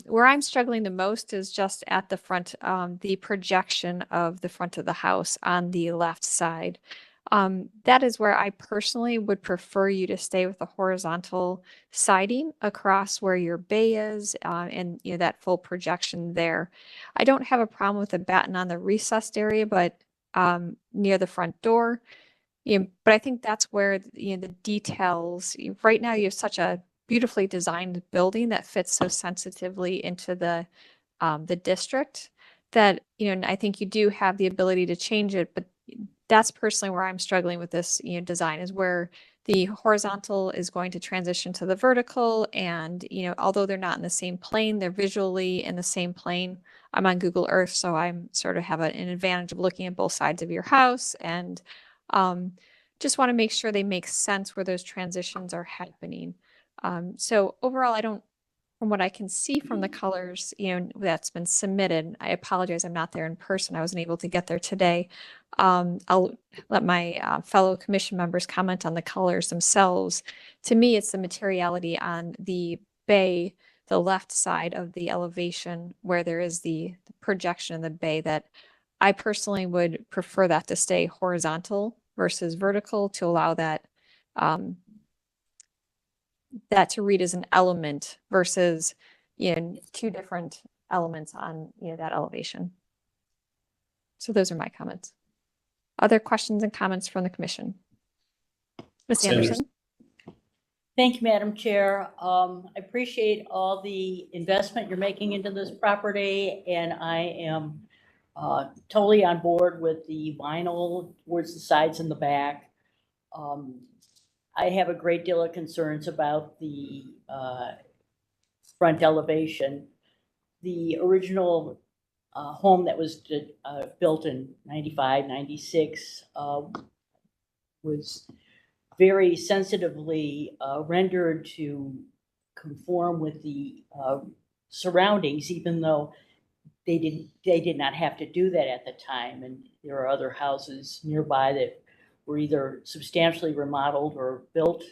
Where I'm struggling the most is just at the front, the projection of the front of the house on the left side. That is where I personally would prefer you to stay with the horizontal siding across where your bay is, and you know that full projection there. I don't have a problem with the batten on the recessed area, but near the front door. But I think that's where the details. Right now, you have such a beautifully designed building that fits so sensitively into the district that and I think you do have the ability to change it. But that's personally where I'm struggling with this design, is where the horizontal is going to transition to the vertical, and although they're not in the same plane, they're visually in the same plane. I'm on Google Earth, so I'm sort of have an advantage of looking at both sides of your house, and just want to make sure they make sense where those transitions are happening. So overall, from what I can see from the colors, that's been submitted, I apologize, I'm not there in person. I wasn't able to get there today. I'll let my fellow commission members comment on the colors themselves. To me, it's the materiality on the bay, the left side of the elevation where there is the projection of the bay, that I personally would prefer that to stay horizontal versus vertical, to allow that that to read as an element versus two different elements on that elevation. So those are my comments. Other questions and comments from the commission? Ms. Anderson? Thank you, Madam Chair. I appreciate all the investment you're making into this property, and I am totally on board with the vinyl towards the sides and the back. I have a great deal of concerns about the front elevation. The original home that was built in 95, 96 was very sensitively rendered to conform with the surroundings, even though they did not have to do that at the time. And there are other houses nearby that were either substantially remodeled or built,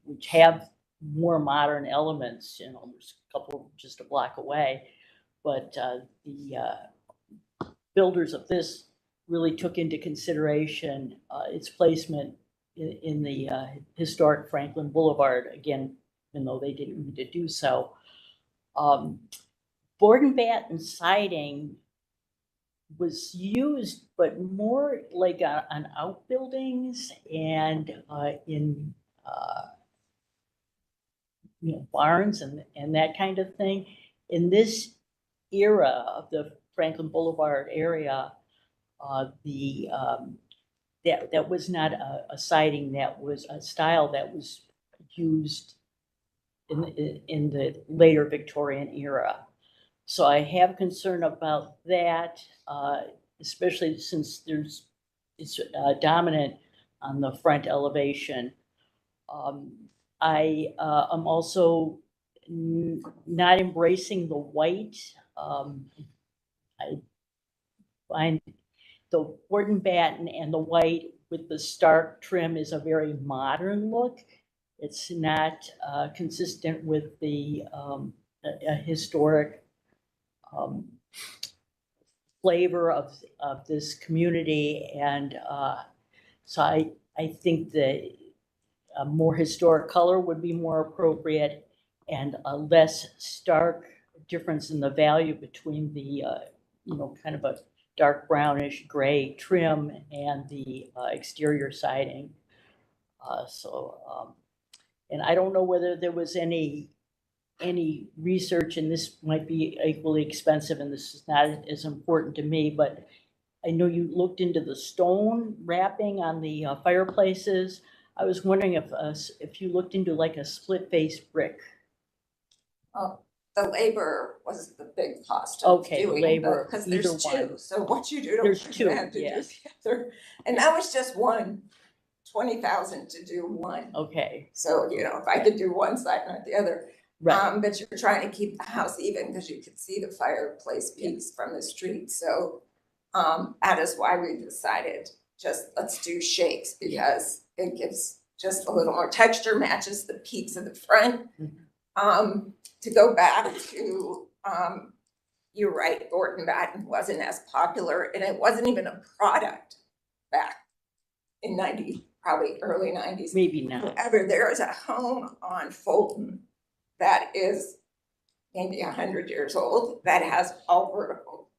which have more modern elements. You know, there's a couple just a block away, but the builders of this really took into consideration its placement in the historic Franklin Boulevard, again, even though they didn't need to do so. Board and batten siding was used, but more like on outbuildings and in barns and that kind of thing. In this era of the Franklin Boulevard area, that was not a siding, that was a style that was used in the later Victorian era. So I have concern about that, especially since it's dominant on the front elevation. I am also not embracing the white. I find the board and batten and the white with the stark trim is a very modern look. It's not consistent with the historic flavor of this community, and so I think that a more historic color would be more appropriate, and a less stark difference in the value between the kind of a dark brownish gray trim and the exterior siding. And I don't know whether there was any research, and this might be equally expensive, and this is not as important to me, but I know you looked into the stone wrapping on the fireplaces. I was wondering if you looked into like a split face brick. Oh, the labor was the big cost of Okay, doing labor, because either there's two. one. So what you do to There's two, have to yes. do the other, and that was just one. 20,000 to do one. Okay. So if I could do one side, not the other. Right. But you're trying to keep the house even because you could see the fireplace piece from the street. So that is why we decided let's do shakes, because it gives just a little more texture, matches the peaks of the front. To go back to, you're right, board and batten wasn't as popular, and it wasn't even a product back in probably early 90s. Maybe not. However, there is a home on Fulton that is maybe 100 years old that has all vertical.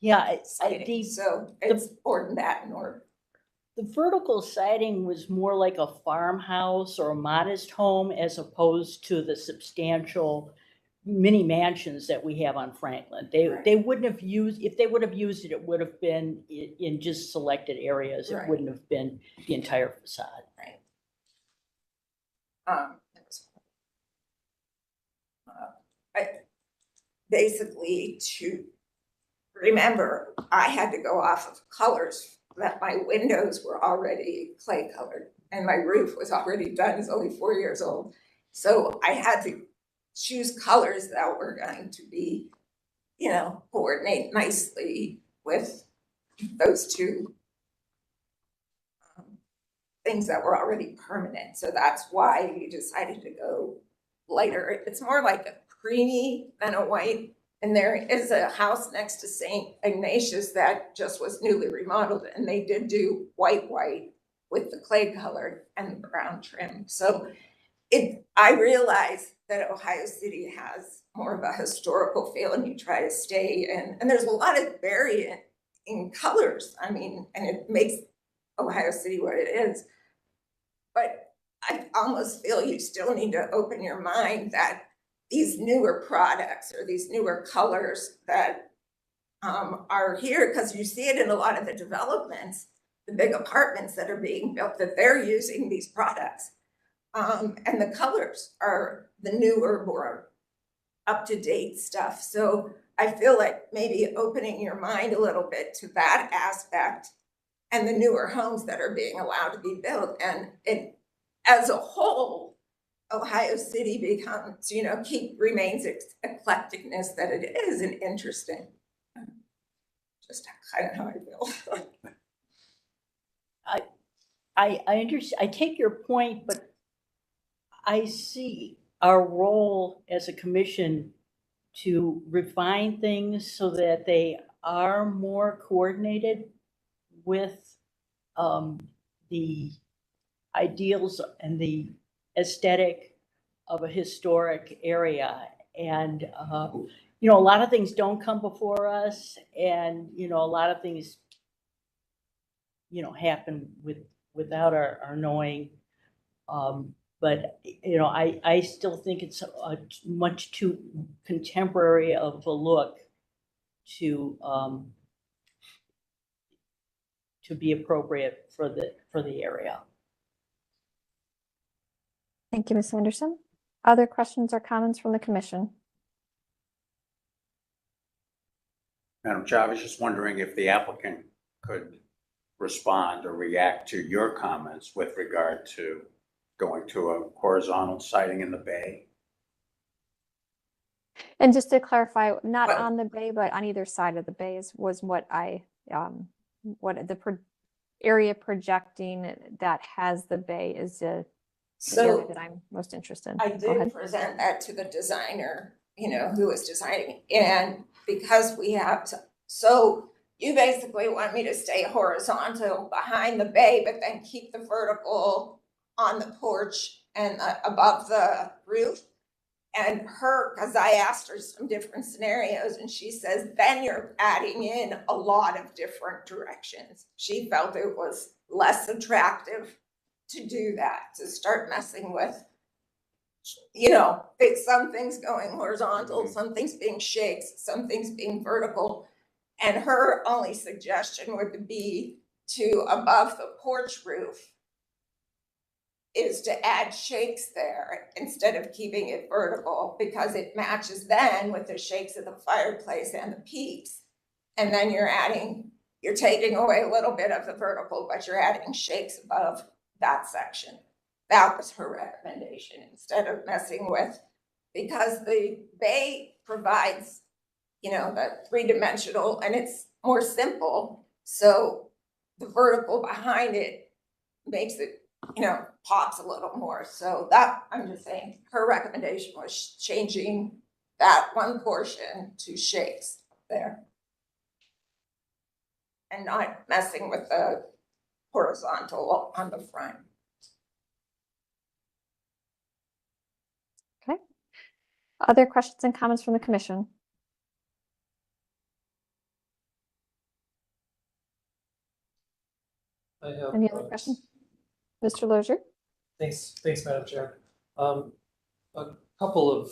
Yeah, so it's board and batten or. The vertical siding was more like a farmhouse or a modest home, as opposed to the substantial mini mansions that we have on Franklin. They wouldn't have used, if they would have used it, it would have been in just selected areas. It wouldn't have been the entire facade. Basically, to remember, I had to go off of colors, that my windows were already clay colored and my roof was already done. It's only 4 years old. So I had to choose colors that were going to be, coordinate nicely with those two things that were already permanent. So that's why we decided to go lighter. It's more like a creamy than a white. And there is a house next to St. Ignatius that just was newly remodeled, and they did do white with the clay colored and the brown trim. So I realize that Ohio City has more of a historical feel, and you try to stay in, and there's a lot of variant in colors. I mean, and it makes Ohio City what it is. But I almost feel you still need to open your mind that these newer products or these newer colors that are here, because you see it in a lot of the developments, the big apartments that are being built, that they're using these products. And the colors are the newer, more up-to-date stuff. So I feel like maybe opening your mind a little bit to that aspect and the newer homes that are being allowed to be built. And as a whole, Ohio City becomes, remains eclecticness that it is, and interesting. Just kind of how I feel. I understand, I take your point, but I see our role as a commission to refine things so that they are more coordinated with the ideals and the aesthetic of a historic area. And, a lot of things don't come before us, and, a lot of things, happen without our knowing. But, I still think it's a much too contemporary of a look to be appropriate for the area. Thank you, Ms. Anderson. Other questions or comments from the commission? Madam Chair, I was just wondering if the applicant could respond or react to your comments with regard to going to a horizontal siding in the bay. And just to clarify, not on the bay, but on either side of the bay was what I, what the area projecting that has the bay is the area that I'm most interested in. I did present that to the designer, who was designing, and because we have to, so you basically want me to stay horizontal behind the bay, but then keep the vertical on the porch and above the roof. And because I asked her some different scenarios, and she says, then you're adding in a lot of different directions. She felt it was less attractive to do that, to start messing with, some things going horizontal, some things being shakes, some things being vertical. And her only suggestion would be to, above the porch roof, is to add shakes there instead of keeping it vertical, because it matches then with the shakes of the fireplace and the peaks. And then you're taking away a little bit of the vertical, but you're adding shakes above that section. That was her recommendation, instead of messing with, because the bay provides, the three-dimensional, and it's more simple. So the vertical behind it makes it, pops a little more. So that, I'm just saying, her recommendation was changing that one portion to shakes there and not messing with the horizontal on the front. Okay. Other questions and comments from the commission? I have Any other questions? Mr. Lozier? Thanks, Madam Chair. A couple of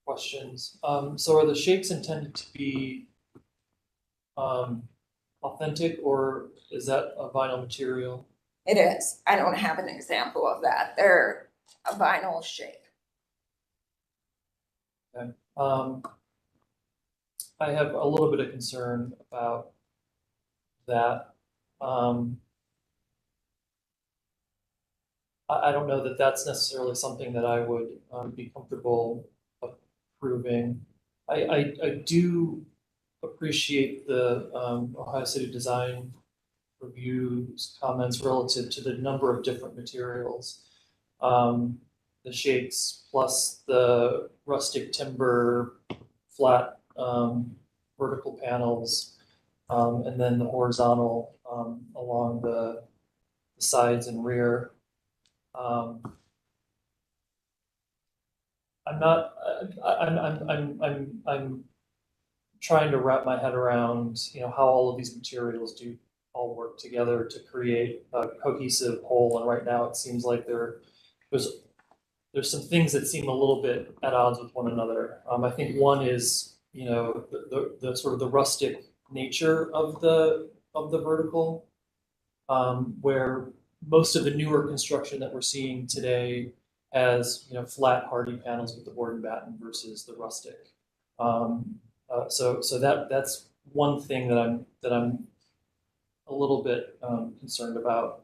questions. So are the shapes intended to be authentic, or is that a vinyl material? It is. I don't have an example of that. They're a vinyl shape. Okay. I have a little bit of concern about that. I don't know that that's necessarily something that I would be comfortable approving. I do appreciate the Ohio City Design Review's comments relative to the number of different materials. The shakes plus the rustic timber, flat vertical panels, and then the horizontal along the sides and rear. I'm trying to wrap my head around, how all of these materials do all work together to create a cohesive whole. And right now it seems like there's some things that seem a little bit at odds with one another. I think one is, the sort of the rustic nature of the vertical, where most of the newer construction that we're seeing today has, flat hardy panels with the board and batten versus the rustic. So that's one thing that I'm a little bit concerned about.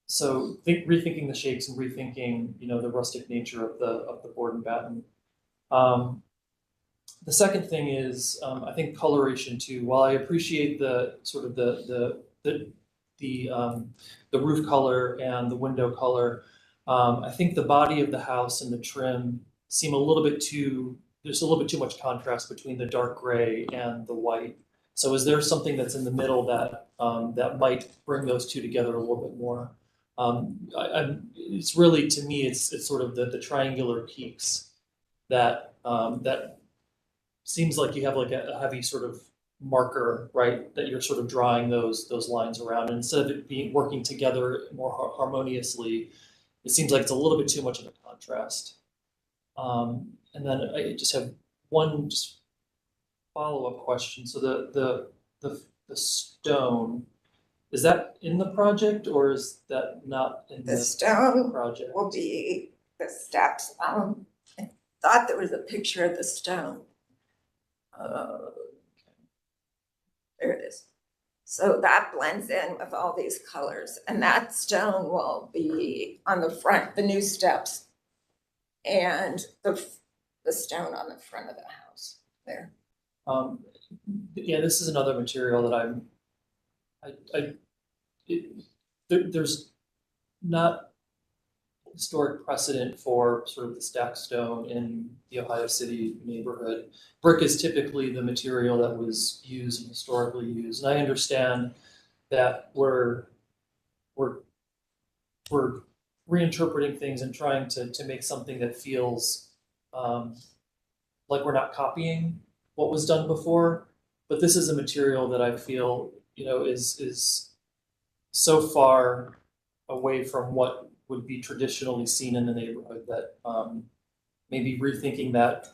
So rethinking the shapes and rethinking, the rustic nature of the board and batten. The second thing is, I think coloration too. While I appreciate the sort of the roof color and the window color, I think the body of the house and the trim seem a little bit too. There's a little bit too much contrast between the dark gray and the white. So is there something that's in the middle that that might bring those two together a little bit more? It's really, to me, it's sort of the triangular peaks that that seems like you have like a heavy sort of marker, right? That you're sort of drawing those lines around, and instead of it being working together more harmoniously, it seems like it's a little bit too much of a contrast. And then I just have one just follow-up question. So the stone, is that in the project or is that not in The the stone project? will be the steps. I thought there was a picture of the stone. There it is. So that blends in with all these colors, and that stone will be on the front, the new steps, and the stone on the front of the house there. Yeah, this is another material that there's not historic precedent for sort of the stacked stone in the Ohio City neighborhood. Brick is typically the material that was used and historically used. And I understand that we're reinterpreting things and trying to make something that feels like we're not copying what was done before. But this is a material that I feel, is so far away from what would be traditionally seen in the neighborhood that maybe rethinking that,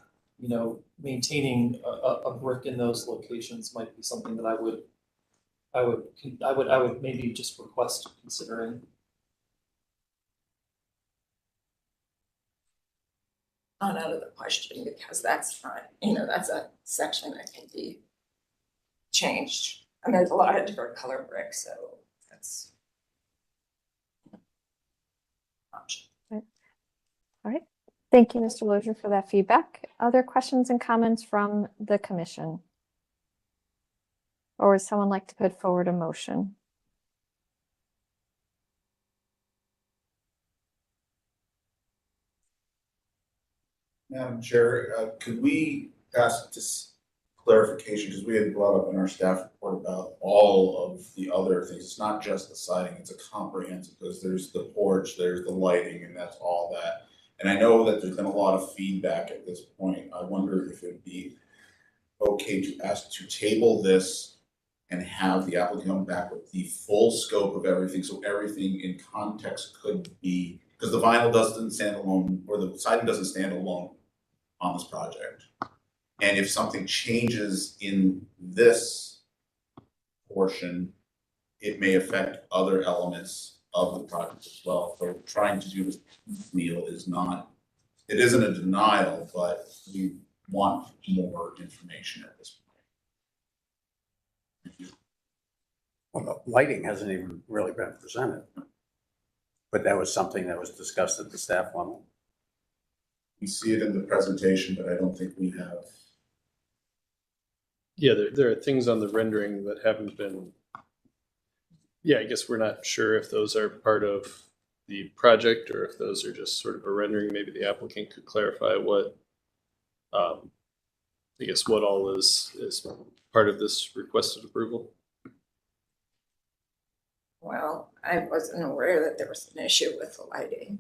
maintaining a brick in those locations might be something that I would maybe just request considering. Not out of the question, because that's not, that's a section that can be changed. And there's a lot of different color bricks, so that's an option. All right. Thank you, Mr. Lozier, for that feedback. Other questions and comments from the commission? Or would someone like to put forward a motion? Madam Chair, could we ask just clarification, because we had brought up in our staff report about all of the other things. It's not just the siding, it's a comprehensive, because there's the porch, there's the lighting, and that's all that. And I know that there's been a lot of feedback at this point. I wonder if it'd be okay to ask to table this and have the applicant come back with the full scope of everything, so everything in context could be, because the vinyl doesn't stand alone, or the siding doesn't stand alone on this project. And if something changes in this portion, it may affect other elements of the project as well. So trying to do this deal is not, it isn't a denial, but we want more information at this point. Well, the lighting hasn't even really been presented. But that was something that was discussed at the staff level. We see it in the presentation, but I don't think we have. Yeah, there are things on the rendering that haven't been, I guess we're not sure if those are part of the project or if those are just sort of a rendering. Maybe the applicant could clarify what, I guess what all is part of this requested approval. Well, I wasn't aware that there was an issue with the lighting.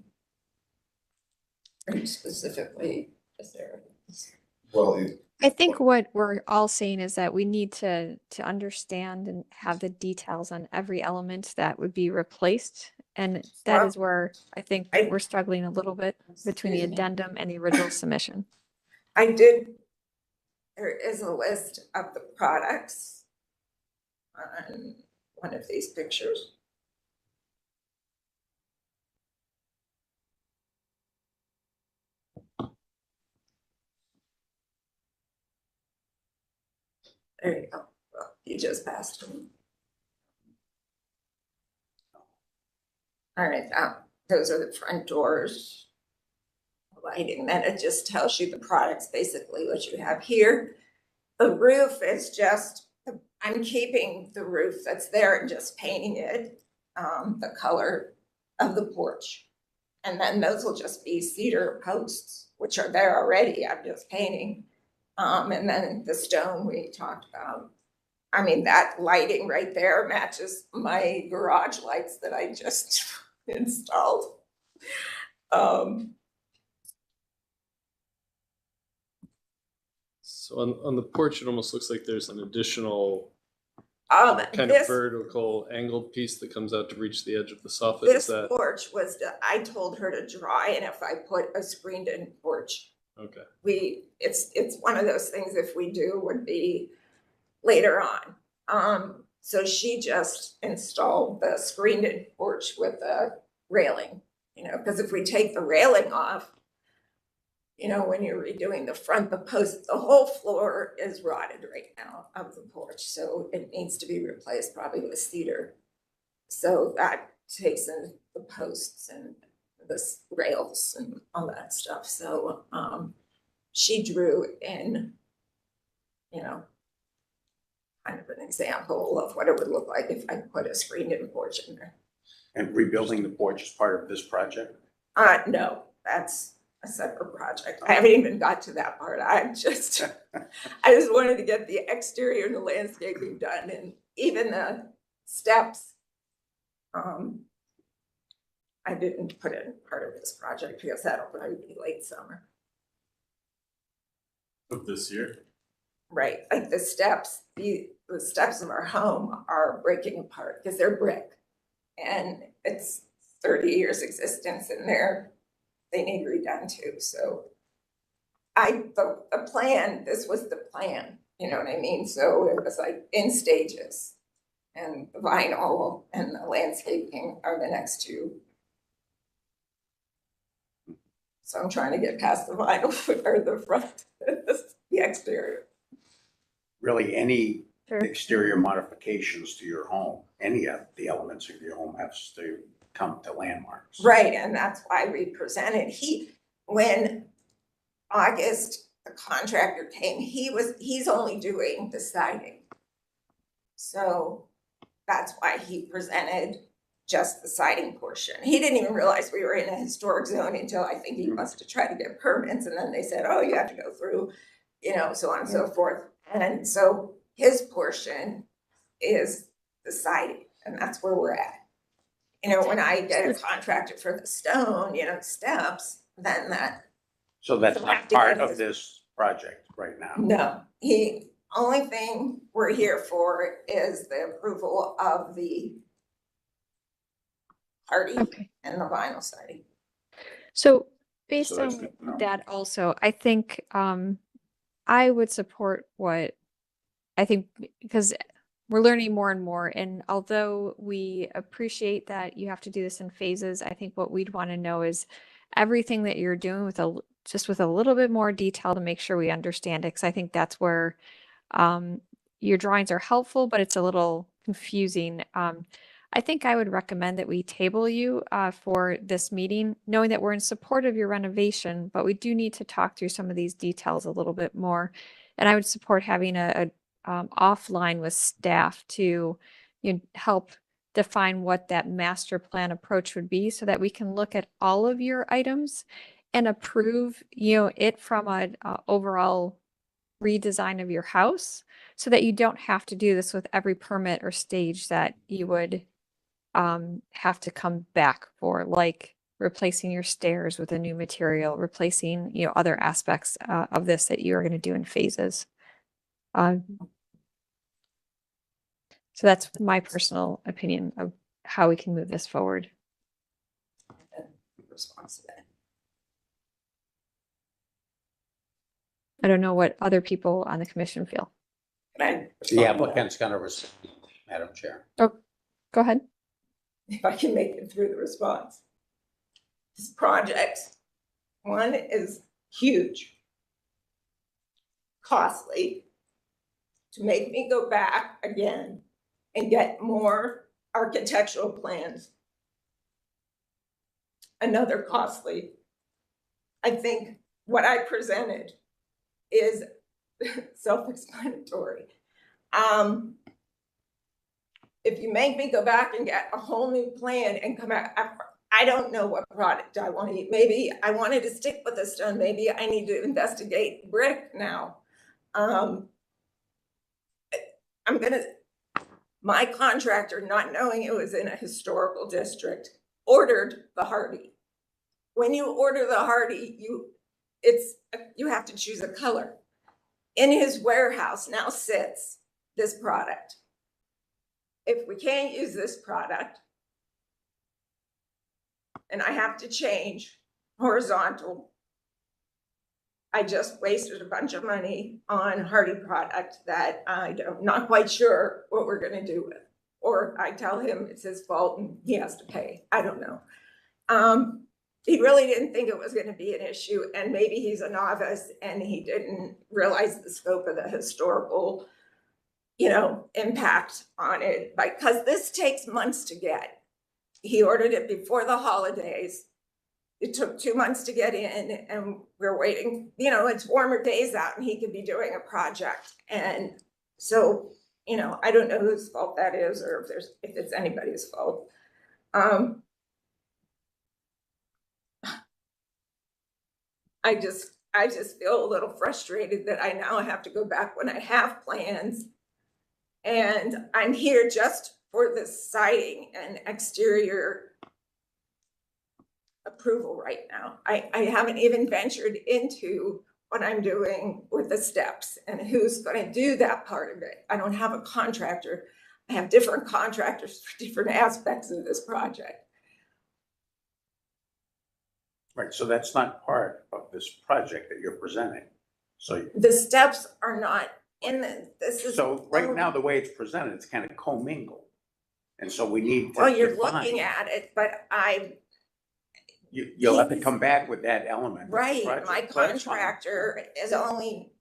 Specifically, is there? Well, I think what we're all saying is that we need to understand and have the details on every element that would be replaced. And that is where I think we're struggling a little bit between the addendum and the original submission. There is a list of the products on one of these pictures. There you go. Well, you just passed them. All right, those are the front doors. Lighting, then it just tells you the products, basically what you have here. The roof is just, I'm keeping the roof that's there and just painting it, the color of the porch. And then those will just be cedar posts, which are there already, I'm just painting. And then the stone we talked about. I mean, that lighting right there matches my garage lights that I just installed. So on the porch, it almost looks like there's an additional kind of This vertical angled piece that comes out to reach the edge of the soffit. Is This that porch was, I told her to draw in if I put a screened in porch. okay? It's one of those things, if we do, would be later on. So she just installed the screened in porch with a railing, you know, because if we take the railing off, you know, when you're redoing the front, the post, the whole floor is rotted right now of the porch. So it needs to be replaced probably with cedar. So that takes in the posts and the rails and all that stuff. So she drew in, you know, kind of an example of what it would look like if I put a screened in porch in there. And rebuilding the porch is part of this project? No, that's a separate project. I haven't even got to that part. I just wanted to get the exterior and the landscaping done, and even the steps. I didn't put it in part of this project because that'll probably be late summer. Of this year? Right, like the steps of our home are breaking apart because they're brick. And it's 30 years existence and they need redone too. So the plan, this was the plan, you know what I mean? So it was like in stages. And the vinyl and the landscaping are the next two. So I'm trying to get past the vinyl or the front, the exterior. Really, any exterior modifications to your home, any of the elements of your home has to come to Landmarks. Right, and that's why we presented. When August, the contractor came, he's only doing the siding. So that's why he presented just the siding portion. He didn't even realize we were in a historic zone until I think he must have tried to get permits, and then they said, oh, you have to go through, you know, so on and so forth. And so his portion is the siding, and that's where we're at. You know, when I get a contractor for the stone, you know, steps, then that. So that's So not have to part get of his- this project right now? No, only thing we're here for is the approval of the hardy and the vinyl siding. So based So that's on good to know. that also, I think I would support what I think, because we're learning more and more. And although we appreciate that you have to do this in phases, I think what we'd want to know is everything that you're doing with just with a little bit more detail to make sure we understand it. Because I think that's where your drawings are helpful, but it's a little confusing. I think I would recommend that we table you for this meeting, knowing that we're in support of your renovation, but we do need to talk through some of these details a little bit more. And I would support having a offline with staff to help define what that master plan approach would be, so that we can look at all of your items and approve it from an overall redesign of your house, so that you don't have to do this with every permit or stage that you would have to come back for, like replacing your stairs with a new material, replacing other aspects of this that you are going to do in phases. So that's my personal opinion of how we can move this forward. Response to that. I don't know what other people on the commission feel. The applicant's going to respond, Madam Chair. Oh, go ahead. If I can make it through the response. This project, one, is huge, costly, to make me go back again and get more architectural plans. Another costly. I think what I presented is self-explanatory. If you make me go back and get a whole new plan and come back, I don't know what product I want to eat. Maybe I wanted to stick with the stone. Maybe I need to investigate brick now. My contractor, not knowing it was in a historical district, ordered the Hardie. When you order the Hardie, you have to choose a color. In his warehouse now sits this product. If we can't use this product, and I have to change horizontal, I just wasted a bunch of money on Hardie product that I'm not quite sure what we're gonna do with. Or I tell him it's his fault and he has to pay. I don't know. He really didn't think it was gonna be an issue, and maybe he's a novice and he didn't realize the scope of the historical, impact on it, because this takes months to get. He ordered it before the holidays. It took 2 months to get in, and we're waiting, it's warmer days out and he could be doing a project. And so, I don't know whose fault that is, or if it's anybody's fault. I just feel a little frustrated that I now have to go back when I have plans. And I'm here just for the siding and exterior approval right now. I haven't even ventured into what I'm doing with the steps and who's going to do that part of it. I don't have a contractor. I have different contractors for different aspects of this project. Right, so that's not part of this project that you're presenting. So the steps are not in this is so right now, the way it's presented, it's kind of commingled. And so we need to well, you're define. looking at it, but You'll have to come back with that element. of the right, project. my So that's fine. contractor is only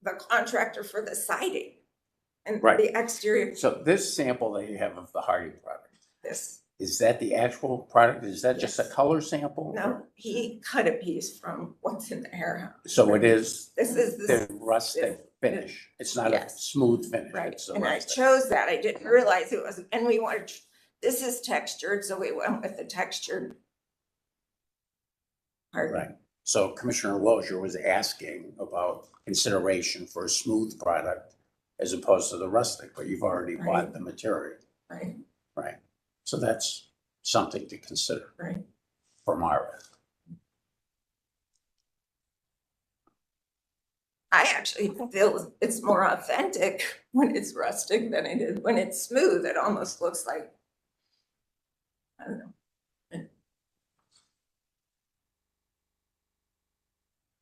the contractor for the siding and Right. the exterior. So this sample that you have of the Hardie product, This, is that the actual product? Is that just a Yes. color sample? no, he cut a piece from what's in the air. So it is This is the rustic finish. It's not a Yes. smooth finish. Right, It's a and I rustic. chose that. I didn't realize it was, and we wanted, this is textured, so we went with the textured part. Right. So Commissioner Lozier was asking about consideration for a smooth product as opposed to the rustic, but you've already bought Right. the material. Right, Right. So that's something to consider right. from our end. I actually feel it's more authentic when it's rustic than it is when it's smooth. It almost looks like, I don't know.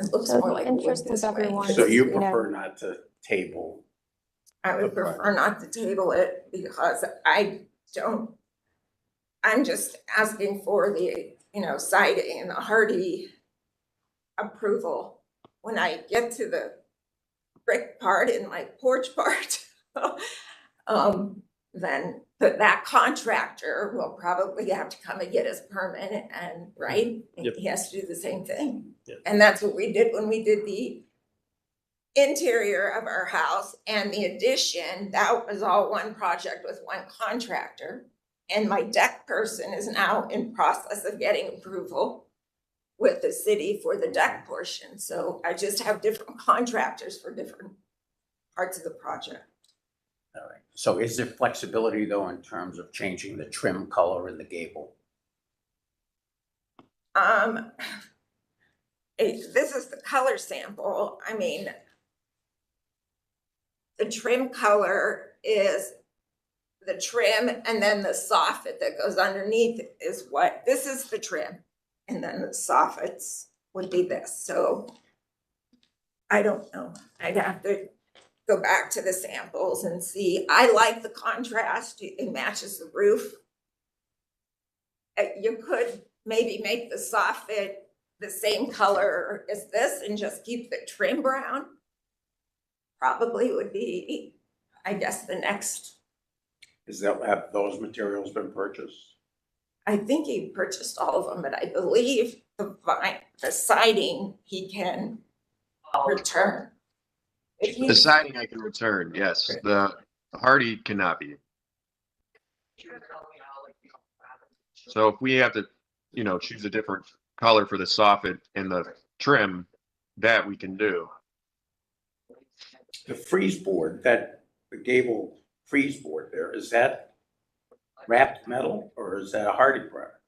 It looks So more the like wood interest of this way. everyone- So you you know- prefer not to table? I would prefer not to table it because I'm just asking for the, siding and the Hardie approval. When I get to the brick part and my porch part, then that contractor will probably have to come and get his permit and, right? Yep. He has to do the same thing. Yep. And that's what we did when we did the interior of our house and the addition. That was all one project with one contractor. And my deck person is now in process of getting approval with the city for the deck portion. So I just have different contractors for different parts of the project. All right. So is there flexibility though in terms of changing the trim color in the gable? This is the color sample. I mean, the trim color is the trim, and then the soffit that goes underneath is what, this is the trim. And then the soffits would be this. So I don't know. I'd have to go back to the samples and see. I like the contrast. It matches the roof. You could maybe make the soffit the same color as this and just keep the trim brown. probably would be, I guess, the next. Have those materials been purchased? I think he purchased all of them, but I believe the siding he can return. The siding I can return, yes. The hardy cannot be. So if we have to, choose a different color for the soffit and the trim, that we can do. The freeze board, the gable freeze board there, is that wrapped metal or is that a hardy product?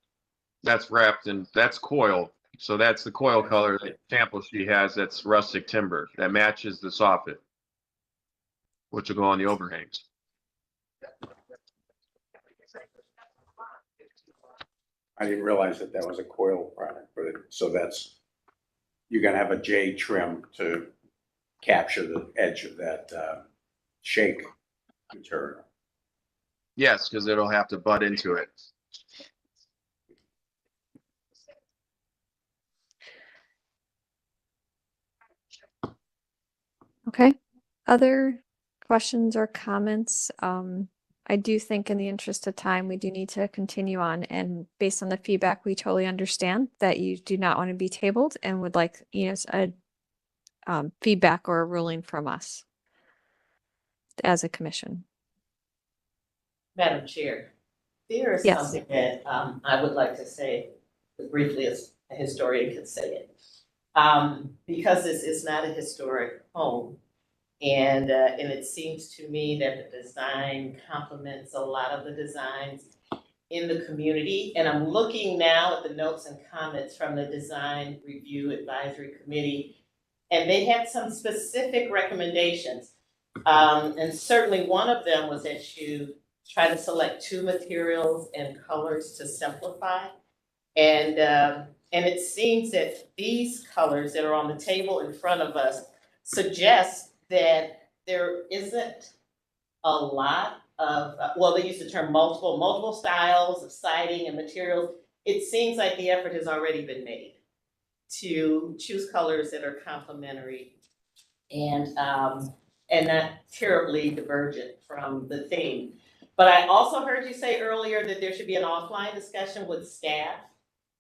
That's wrapped and that's coil. So that's the coil color that sample she has. That's rustic timber that matches the soffit, which will go on the overhangs. I didn't realize that was a coil product, so you're gonna have a J trim to capture the edge of that shake material. Yes, because it'll have to butt into it. Okay, other questions or comments? I do think in the interest of time, we do need to continue on, and based on the feedback, we totally understand that you do not want to be tabled and would like, a feedback or a ruling from us as a commission. Madam Chair, there is Yes. something that I would like to say as briefly as a historian could say it. Because this is not a historic home, and it seems to me that the design complements a lot of the designs in the community. And I'm looking now at the notes and comments from the Design Review Advisory Committee, and they had some specific recommendations. And certainly one of them was that you try to select 2 materials and colors to simplify. And it seems that these colors that are on the table in front of us suggest that there isn't a lot of, they use the term multiple styles of siding and materials. It seems like the effort has already been made to choose colors that are complementary and not terribly divergent from the theme. But I also heard you say earlier that there should be an offline discussion with staff.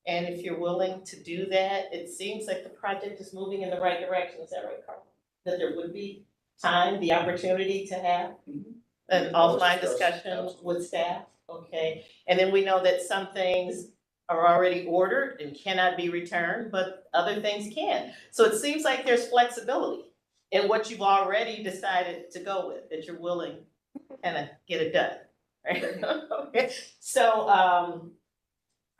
And if you're willing to do that, it seems like the project is moving in the right direction. Is that right, Carl? That there would be the opportunity to have an offline discussion with staff? Okay. And then we know that some things are already ordered and cannot be returned, but other things can. So it seems like there's flexibility in what you've already decided to go with, that you're willing to kind of get it done, right? Okay. So,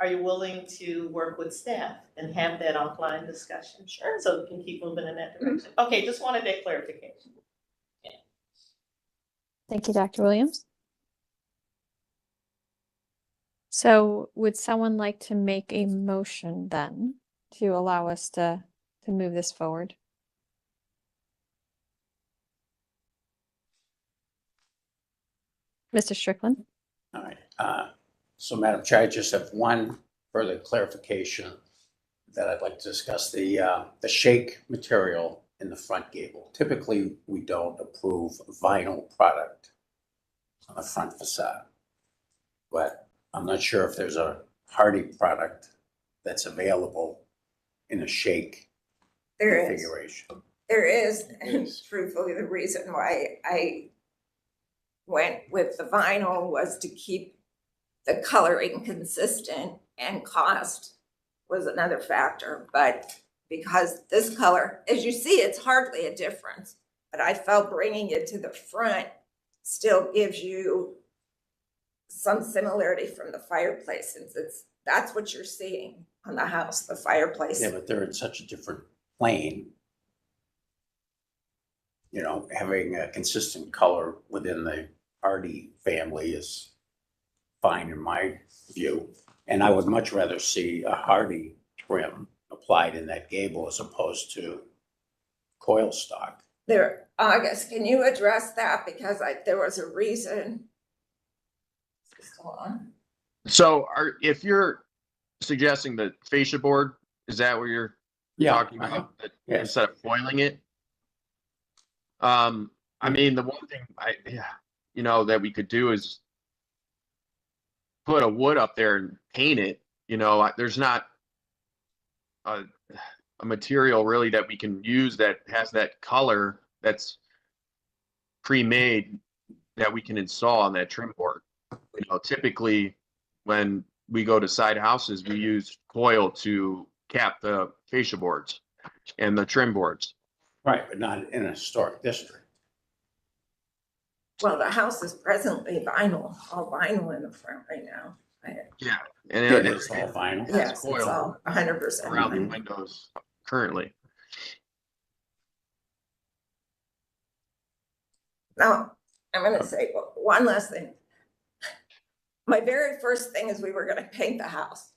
are you willing to work with staff and have that offline discussion? Sure. So we can keep moving in that direction. Okay, just wanted that clarification. Yeah. Thank you, Dr. Williams. So would someone like to make a motion then to allow us to move this forward? Mr. Strickland? All right. So Madam Chair, I just have one further clarification that I'd like to discuss. The shake material in the front gable. Typically, we don't approve vinyl product on the front facade, but I'm not sure if there's a hardy product that's available in a shake configuration. There is, and truthfully, the reason why I went with the vinyl was to keep the coloring consistent, and cost was another factor. But because this color, as you see, it's hardly a difference, but I felt bringing it to the front still gives you some similarity from the fireplace, since that's what you're seeing on the house, the fireplace. Yeah, but they're in such a different plane. Having a consistent color within the hardy family is fine in my view. And I would much rather see a hardy trim applied in that gable as opposed to coil stock. There, August, can you address that? Because there was a reason. Go on. So if you're suggesting the fascia board, is that what you're talking about? Yes. Instead of foiling it? I mean, the one thing that we could do is put a wood up there and paint it. There's not a material really that we can use that has that color that's pre-made that we can install on that trim board. Typically when we go to side houses, we use coil to cap the fascia boards and the trim boards. Right, but not in a historic district. Well, the house is presently vinyl, all vinyl in the front right now. Yeah, and It's all vinyl. Yes, it's coil all 100% around the vinyl. windows currently. Now, I'm gonna say one last thing. My very first thing is we were gonna paint the house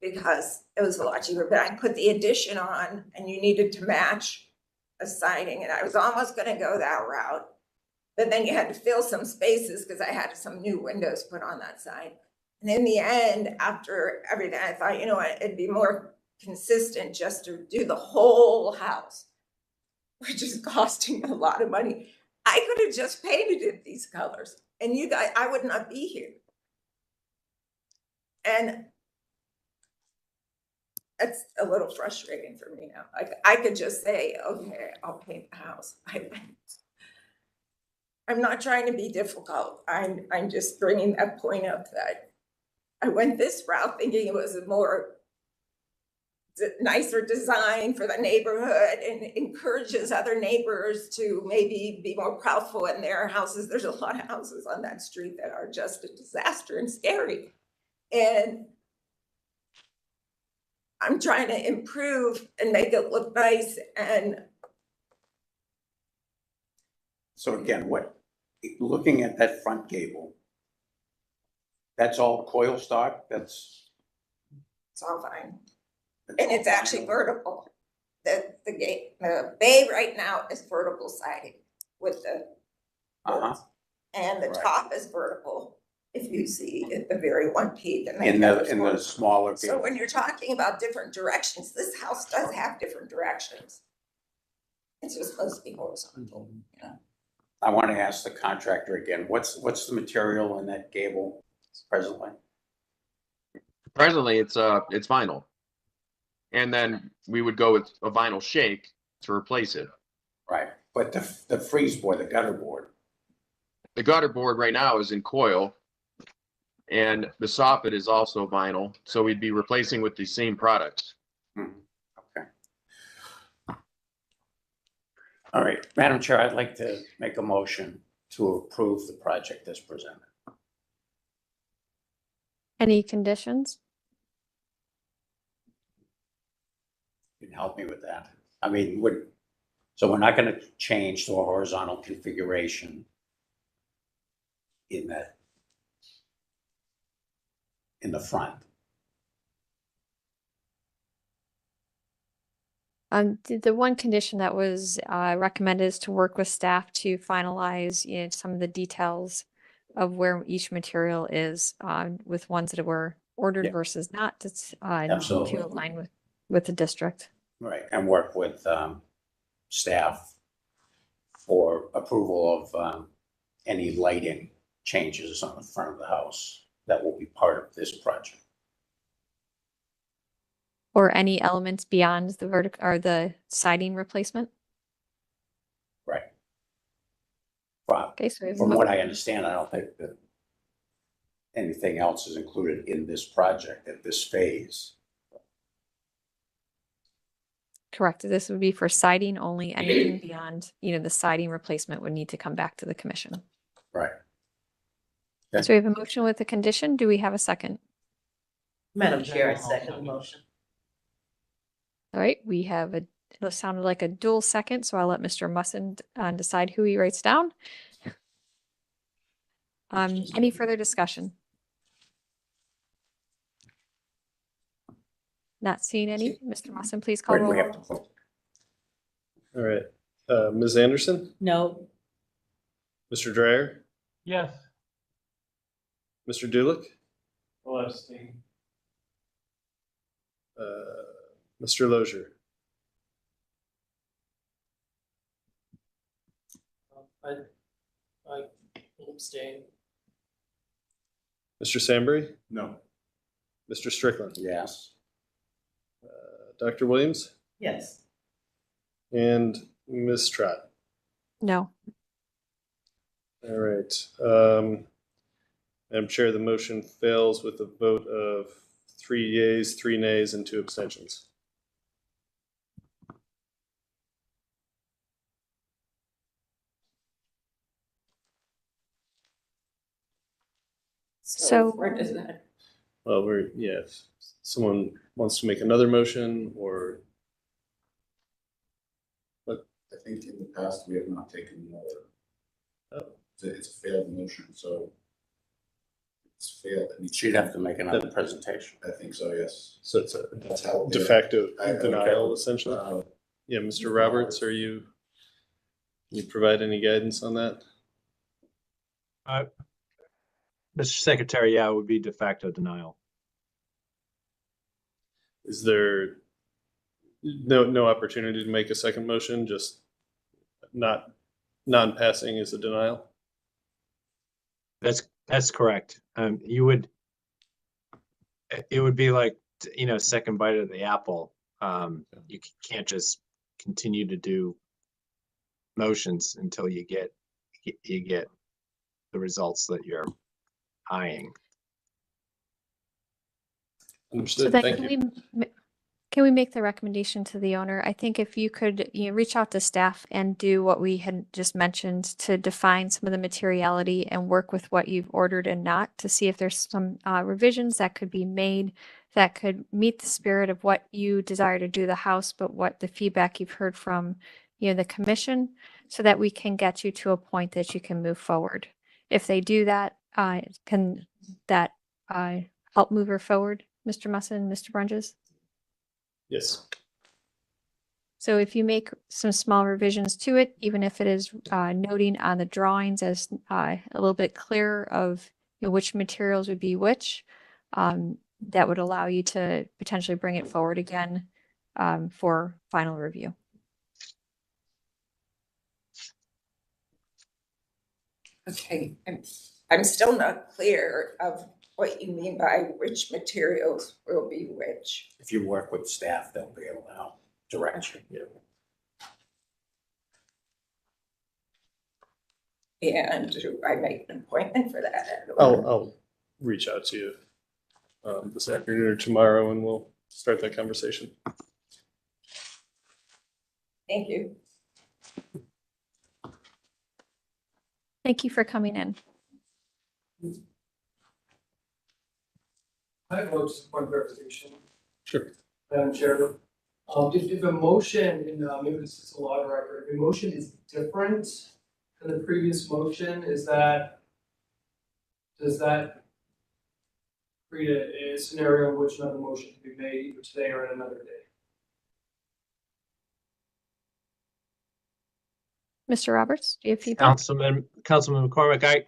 because it was a lot cheaper, but I put the addition on and you needed to match a siding, and I was almost gonna go that route. But then you had to fill some spaces because I had some new windows put on that side. And in the end, after everything, I thought, you know what, it'd be more consistent just to do the whole house, which is costing a lot of money. I could have just painted it these colors and you guys, I would not be here. And it's a little frustrating for me now. Like I could just say, okay, I'll paint the house. I'm not trying to be difficult. I'm just bringing that point up that I went this route thinking it was a more nicer design for the neighborhood and encourages other neighbors to maybe be more proudful in their houses. There's a lot of houses on that street that are just a disaster and scary. And I'm trying to improve and make it look nice. And So again, looking at that front gable, that's all coil stock, it's all fine. And it's actually vertical. The bay right now is vertical siding with the boards. And the Right. top is vertical. If you see at the very one peak. And in then the smaller So gable. when you're talking about different directions, this house does have different directions. It's just supposed to be horizontal, you know? I want to ask the contractor again, what's the material in that gable presently? Presently, it's vinyl, and then we would go with a vinyl shake to replace it. Right, but the freeze board, the gutter board. The gutter board right now is in coil, and the soffit is also vinyl, so we'd be replacing with the same products. Okay. All right, Madam Chair, I'd like to make a motion to approve the project as presented. Any conditions? You can help me with that. I mean, so we're not going to change to a horizontal configuration in the front. The one condition that was recommended is to work with staff to finalize, some of the details of where each material is, with ones that were ordered Yeah. versus not, Absolutely. to align with the district. Right, and work with staff for approval of any lighting changes on the front of the house that will be part of this project. Or any elements beyond the vertical or the siding replacement. Right. From, Okay, so we have a from mo- what I understand, I don't think that anything else is included in this project at this phase. Correct. This would be for siding only. Anything beyond, the siding replacement would need to come back to the commission. Right. So we have a motion with a condition. Do we have a second? Madam Chair, I second the motion. All right, we have it sounded like a dual second, so I'll let Mr. Musson decide who he writes down. Any further discussion? Not seeing any. Mr. Musson, please call Right, we have roll. to vote. All right, Ms. Anderson, No. Mr. Dreyer, Yes. Mr. Dulick, I'll abstain. Mr. Lozier. I will abstain. Mr. Sambry, No. Mr. Strickland, Yes. Dr. Williams, Yes. and Ms. Trot. No. All right. Madam Chair, the motion fails with a vote of 3 yeas, 3 nays, and 2 abstentions. So- Where does that? Well, if someone wants to make another motion or, I think in the past, we have not taken another. It's a failed motion, so it's failed. It needs She'd have to make another presentation. I think so, yes. so it's a That's how. de facto I- denial, essentially. Yeah, Mr. Roberts, can you provide any guidance on that? Mr. Secretary, yeah, it would be de facto denial. Is there no opportunity to make a second motion, just non-passing is a denial? That's correct. It would be like, second bite of the apple. You can't just continue to do motions until you get the results that you're eyeing. So Understood, then thank can you. can we make the recommendation to the owner? I think if you could, reach out to staff and do what we had just mentioned to define some of the materiality and work with what you've ordered and not to see if there's some revisions that could be made that could meet the spirit of what you desire to do to the house, but what the feedback you've heard from, the commission, so that we can get you to a point that you can move forward. If they do that, can that help move her forward, Mr. Musson, Mr. Brunges? Yes. So if you make some small revisions to it, even if it is noting on the drawings as a little bit clearer of which materials would be which, that would allow you to potentially bring it forward again for final review. Okay, I'm still not clear of what you mean by which materials will be which. If you work with staff, they'll be able to help direct you. And do I make an appointment for that? I'll reach out to you this afternoon or tomorrow, and we'll start that conversation. Thank you. Thank you for coming in. I have just one clarification. Sure. Madam Chair, if a motion, and maybe this is a law record, if a motion is different than the previous motion, does that create a scenario in which another motion can be made either today or at another day? Mr. Roberts, do you have feedback? Councilman McCormick,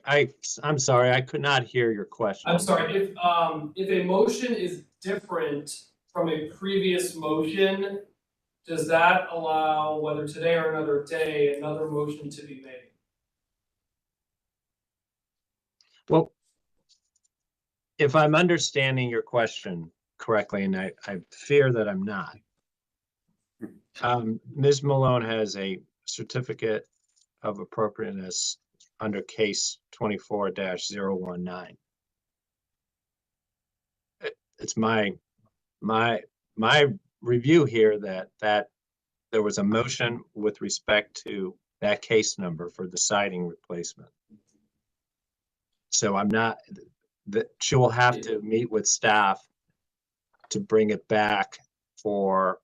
I'm sorry, I could not hear your question. I'm sorry, if a motion is different from a previous motion, does that allow, whether today or another day, another motion to be made? Well, if I'm understanding your question correctly, and I fear that I'm not, Ms. Malone has a certificate of appropriateness under case 24-019. It's my review here that there was a motion with respect to that case number for the siding replacement. So she will have to meet with staff to bring it back for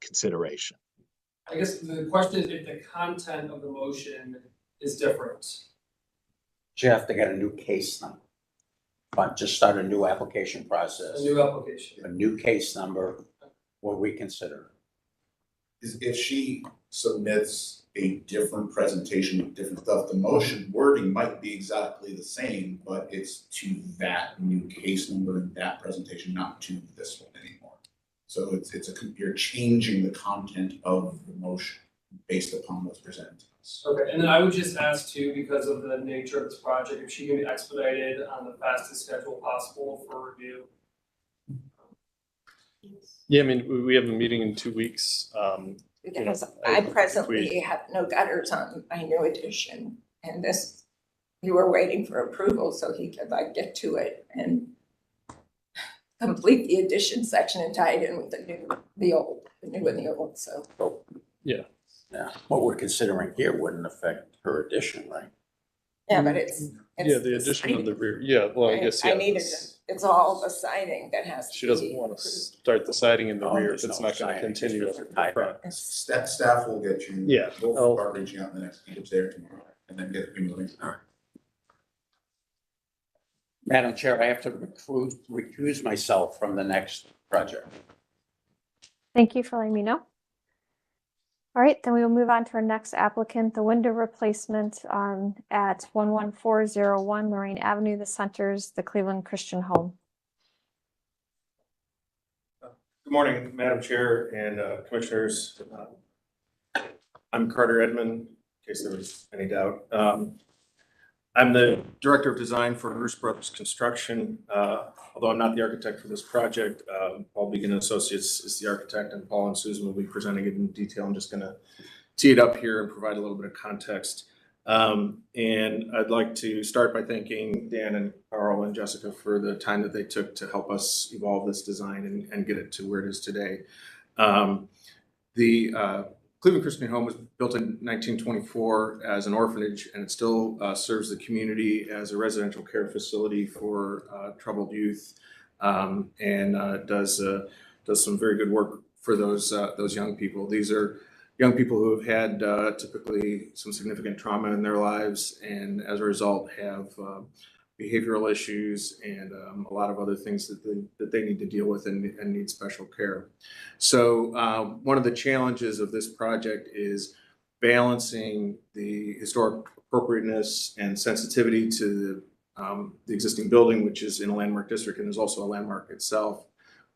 consideration. I guess the question is if the content of the motion is different. You have to get a new case number. But just start a new application process. A new application. A new case number will reconsider. If she submits a different presentation with different stuff, the motion wording might be exactly the same, but it's to that new case number in that presentation, not to this one anymore. So you're changing the content of the motion. based upon what's presented to us. Okay, and then I would just ask too, because of the nature of this project, if she can be expedited on the fastest schedule possible for review. Yeah, I mean, we have a meeting in 2 weeks. Because I I think presently have no gutters on my new addition, and this, you were waiting for approval so he could like get to it and complete the addition section and tie it in with the new and the old, so. Yeah. Yeah, what we're considering here wouldn't affect her addition, right? Yeah, but it's. Yeah, the addition of the rear, yeah, well, I guess, yeah. I needed, that's- it's all the siding that has to be. She doesn't want to start the siding in the Oh, rear there's if it's no not gonna siding, continue just up tie the it front. Staff will get you. Yeah, We'll I'll- start reaching out in the next meetings there tomorrow and then get you moving. All right. Madam Chair, I have to recuse myself from the next project. Thank you for letting me know. All right, then we will move on to our next applicant, the window replacement at 11401 Lorraine Avenue, the Centers, the Cleveland Christian Home. Good morning, Madam Chair and Commissioners. I'm Carter Edmond, in case there was any doubt. I'm the Director of Design for Hurst Brothers Construction. Although I'm not the architect for this project, Paul Beacon and Associates is the architect, and Paul and Susan will be presenting it in detail. I'm just going to tee it up here and provide a little bit of context. And I'd like to start by thanking Dan and Carl and Jessica for the time that they took to help us evolve this design and get it to where it is today. The Cleveland Christian Home was built in 1924 as an orphanage, and it still serves the community as a residential care facility for troubled youth, and does some very good work for those young people. These are young people who have had typically some significant trauma in their lives, and as a result have behavioral issues and a lot of other things that they need to deal with and need special care. So one of the challenges of this project is balancing the historic appropriateness and sensitivity to the existing building, which is in a landmark district and is also a landmark itself,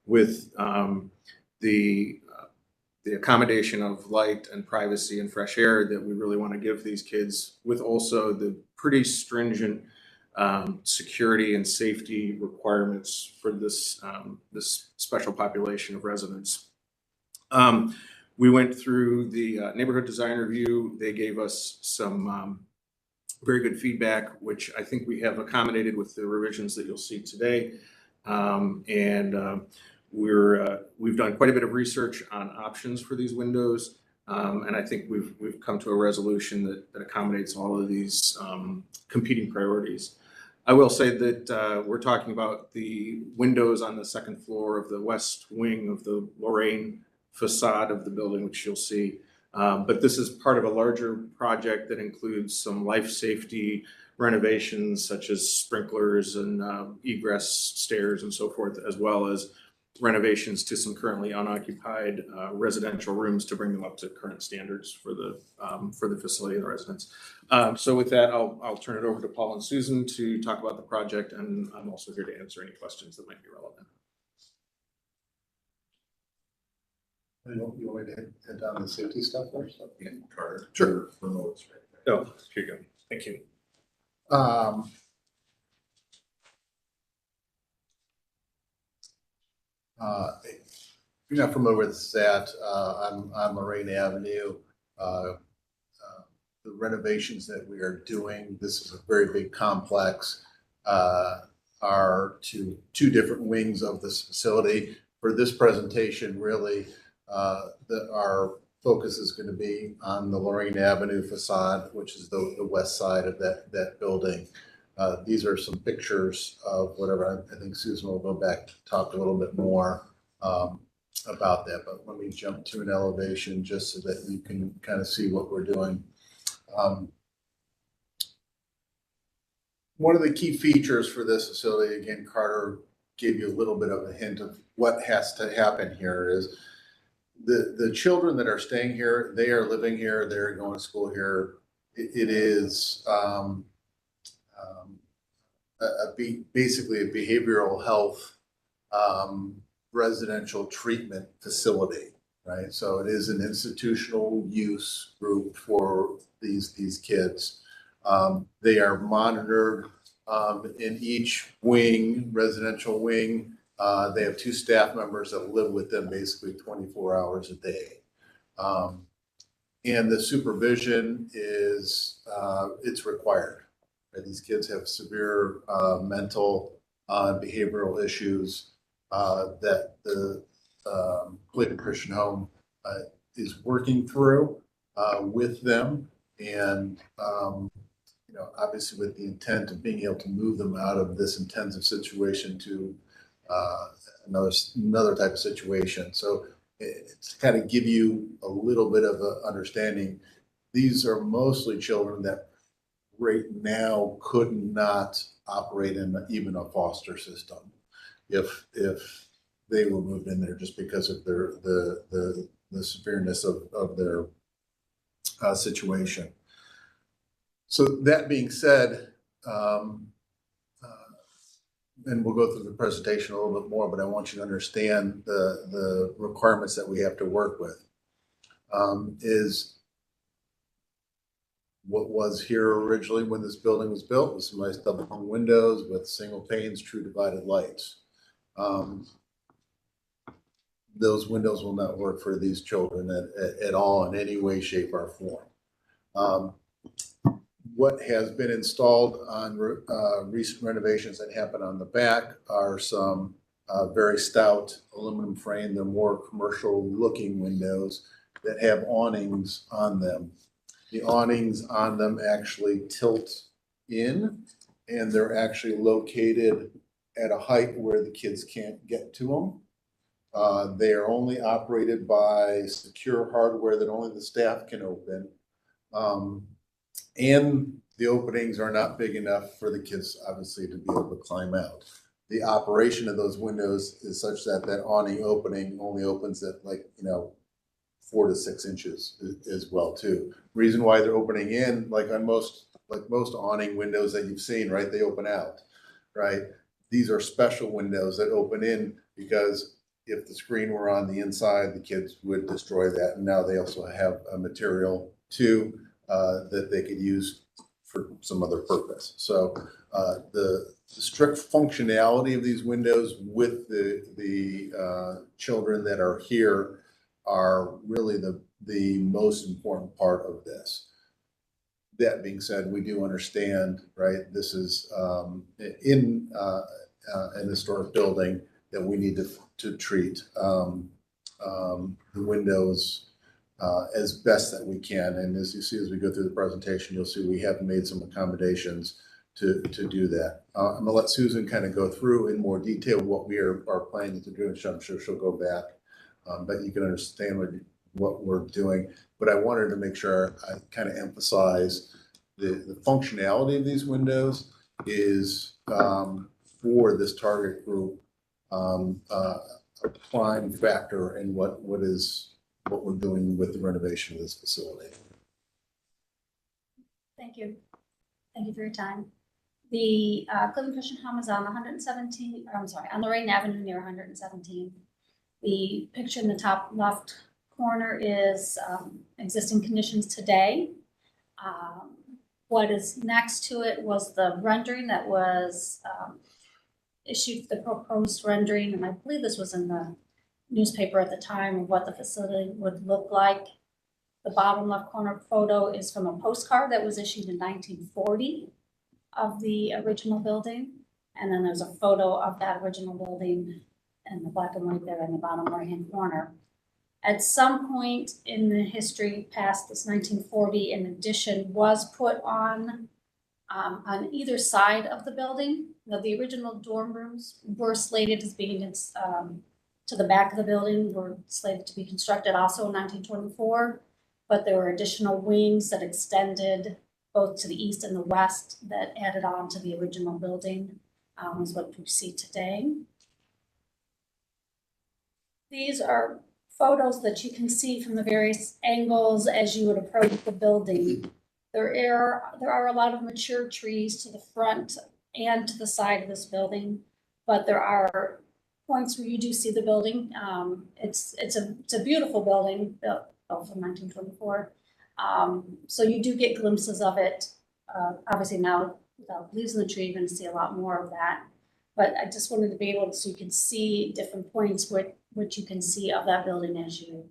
with the accommodation of light and privacy and fresh air that we really want to give these kids, with also the pretty stringent security and safety requirements for this special population of residents. We went through the neighborhood design review. They gave us some very good feedback, which I think we have accommodated with the revisions that you'll see today. We've done quite a bit of research on options for these windows. And I think we've come to a resolution that accommodates all of these competing priorities. I will say that we're talking about the windows on the second floor of the west wing of the Lorraine facade of the building, which you'll see. But this is part of a larger project that includes some life safety renovations, such as sprinklers and egress stairs and so forth, as well as renovations to some currently unoccupied residential rooms to bring them up to current standards for the facility and the residents. So with that, I'll turn it over to Paul and Susan to talk about the project, and I'm also here to answer any questions that might be relevant. You want me to head down the safety stuff first? Yeah, Carter. Sure. Remotes right there. Oh, here you go. Thank you. If you're not familiar with that, I'm on Lorraine Avenue. The renovations that we are doing, this is a very big complex, are to two different wings of this facility. For this presentation, really, our focus is going to be on the Lorraine Avenue facade, which is the west side of that building. These are some pictures of whatever. I think Susan will go back to talk a little bit more about that, but let me jump to an elevation just so that you can kind of see what we're doing. One of the key features for this facility, again, Carter gave you a little bit of a hint of what has to happen here, is the children that are staying here, they are living here, they're going to school here. It is basically a behavioral health residential treatment facility, right? So it is an institutional use group for these kids. They are monitored in each wing, residential wing. They have 2 staff members that live with them basically 24 hours a day. And the supervision is, it's required. Right? These kids have severe mental behavioral issues that the Clayton Christian Home is working through with them. And, you know, obviously with the intent of being able to move them out of this intensive situation to another type of situation. So it's kind of give you a little bit of an understanding. These are mostly children that right now could not operate in even a foster system if they were moved in there, just because of the severeness of their situation. So that being said, and we'll go through the presentation a little bit more, but I want you to understand the requirements that we have to work with. Is what was here originally when this building was built with some nice double hung windows with single panes, true divided lights. Those windows will not work for these children at all in any way, shape, or form. What has been installed on recent renovations that happened on the back are some very stout aluminum frame. They're more commercial looking windows that have awnings on them. The awnings on them actually tilt in, and they're actually located at a height where the kids can't get to them. They are only operated by secure hardware that only the staff can open. And the openings are not big enough for the kids, obviously, to be able to climb out. The operation of those windows is such that that awning opening only opens at 4 to 6 inches as well too. Reason why they're opening in, like most awning windows that you've seen, right? They open out, right? These are special windows that open in because if the screen were on the inside, the kids would destroy that. And now they also have a material too that they could use for some other purpose. So the strict functionality of these windows with the children that are here are really the most important part of this. That being said, we do understand, right? This is in an historic building that we need to treat the windows as best that we can. And as you see, as we go through the presentation, you'll see we have made some accommodations to do that. I'm gonna let Susan kind of go through in more detail what we are planning to do, and I'm sure she'll go back, but you can understand what we're doing. But I wanted to make sure I kind of emphasize the functionality of these windows is for this target group a prime factor in what we're doing with the renovation of this facility. Thank you. Thank you for your time. The Clayton Christian Home is on 117, or I'm sorry, on Lorraine Avenue near 117. The picture in the top left corner is existing conditions today. What is next to it was the rendering that was issued, the proposed rendering, and I believe this was in the newspaper at the time of what the facility would look like. The bottom left corner photo is from a postcard that was issued in 1940 of the original building. And then there's a photo of that original building in the black and white there in the bottom right-hand corner. At some point in the history past this 1940, an addition was put on either side of the building. Now, the original dorm rooms were slated as being to the back of the building, were slated to be constructed also in 1924, but there were additional wings that extended both to the east and the west that added on to the original building, is what we see today. These are photos that you can see from the various angles as you would approach the building. There are a lot of mature trees to the front and to the side of this building, but there are points where you do see the building. It's a beautiful building, built from 1924. So you do get glimpses of it. Obviously now, without leaves in the tree, you're gonna see a lot more of that. But I just wanted to be able to, so you can see different points, what you can see of that building as you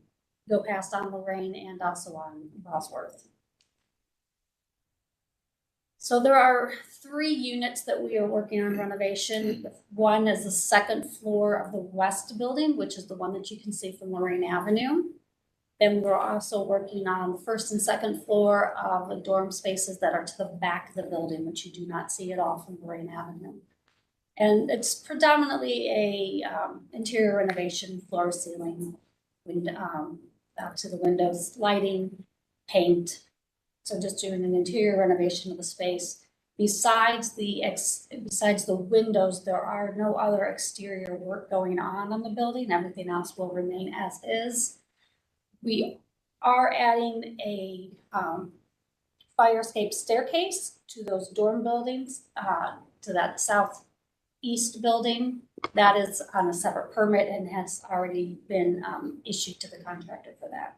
go past on Lorraine and also on Bosworth. So there are 3 units that we are working on renovation. One is the second floor of the west building, which is the one that you can see from Lorraine Avenue. Then we're also working on the first and second floor of the dorm spaces that are to the back of the building, which you do not see at all from Lorraine Avenue. And it's predominantly a interior renovation, floor, ceiling, out to the windows, lighting, paint. So just doing an interior renovation of the space. Besides the windows, there are no other exterior work going on the building. Everything else will remain as is. We are adding a fire escape staircase to those dorm buildings, to that southeast building. That is on a separate permit and has already been issued to the contractor for that.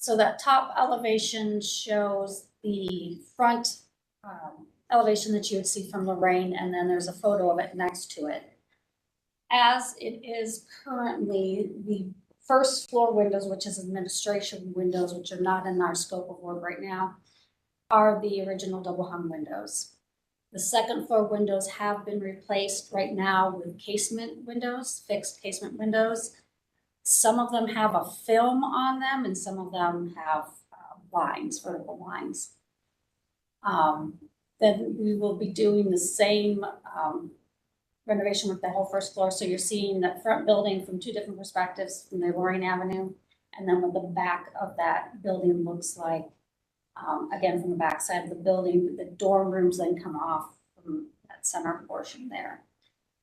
So that top elevation shows the front elevation that you would see from Lorraine, and then there's a photo of it next to it. As it is currently, the first floor windows, which is administration windows, which are not in our scope of work right now, are the original double hung windows. The second floor windows have been replaced right now with casement windows, fixed casement windows. Some of them have a film on them and some of them have lines, vertical lines. Then we will be doing the same renovation with the whole first floor. So you're seeing that front building from 2 different perspectives, from the Lorraine Avenue, and then what the back of that building looks like. Again, from the back side of the building, the dorm rooms then come off from that center portion there.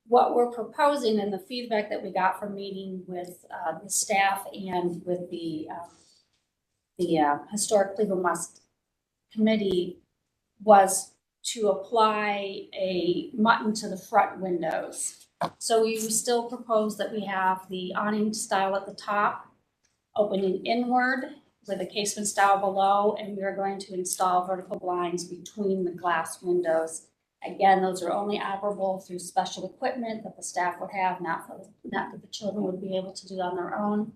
What we're proposing, and the feedback that we got from meeting with the staff and with the Historic Cleveland West Committee, was to apply a mutton to the front windows. So we still propose that we have the awning style at the top, opening inward with a casement style below, and we are going to install vertical blinds between the glass windows. Again, those are only operable through special equipment that the staff would have, not that the children would be able to do on their own.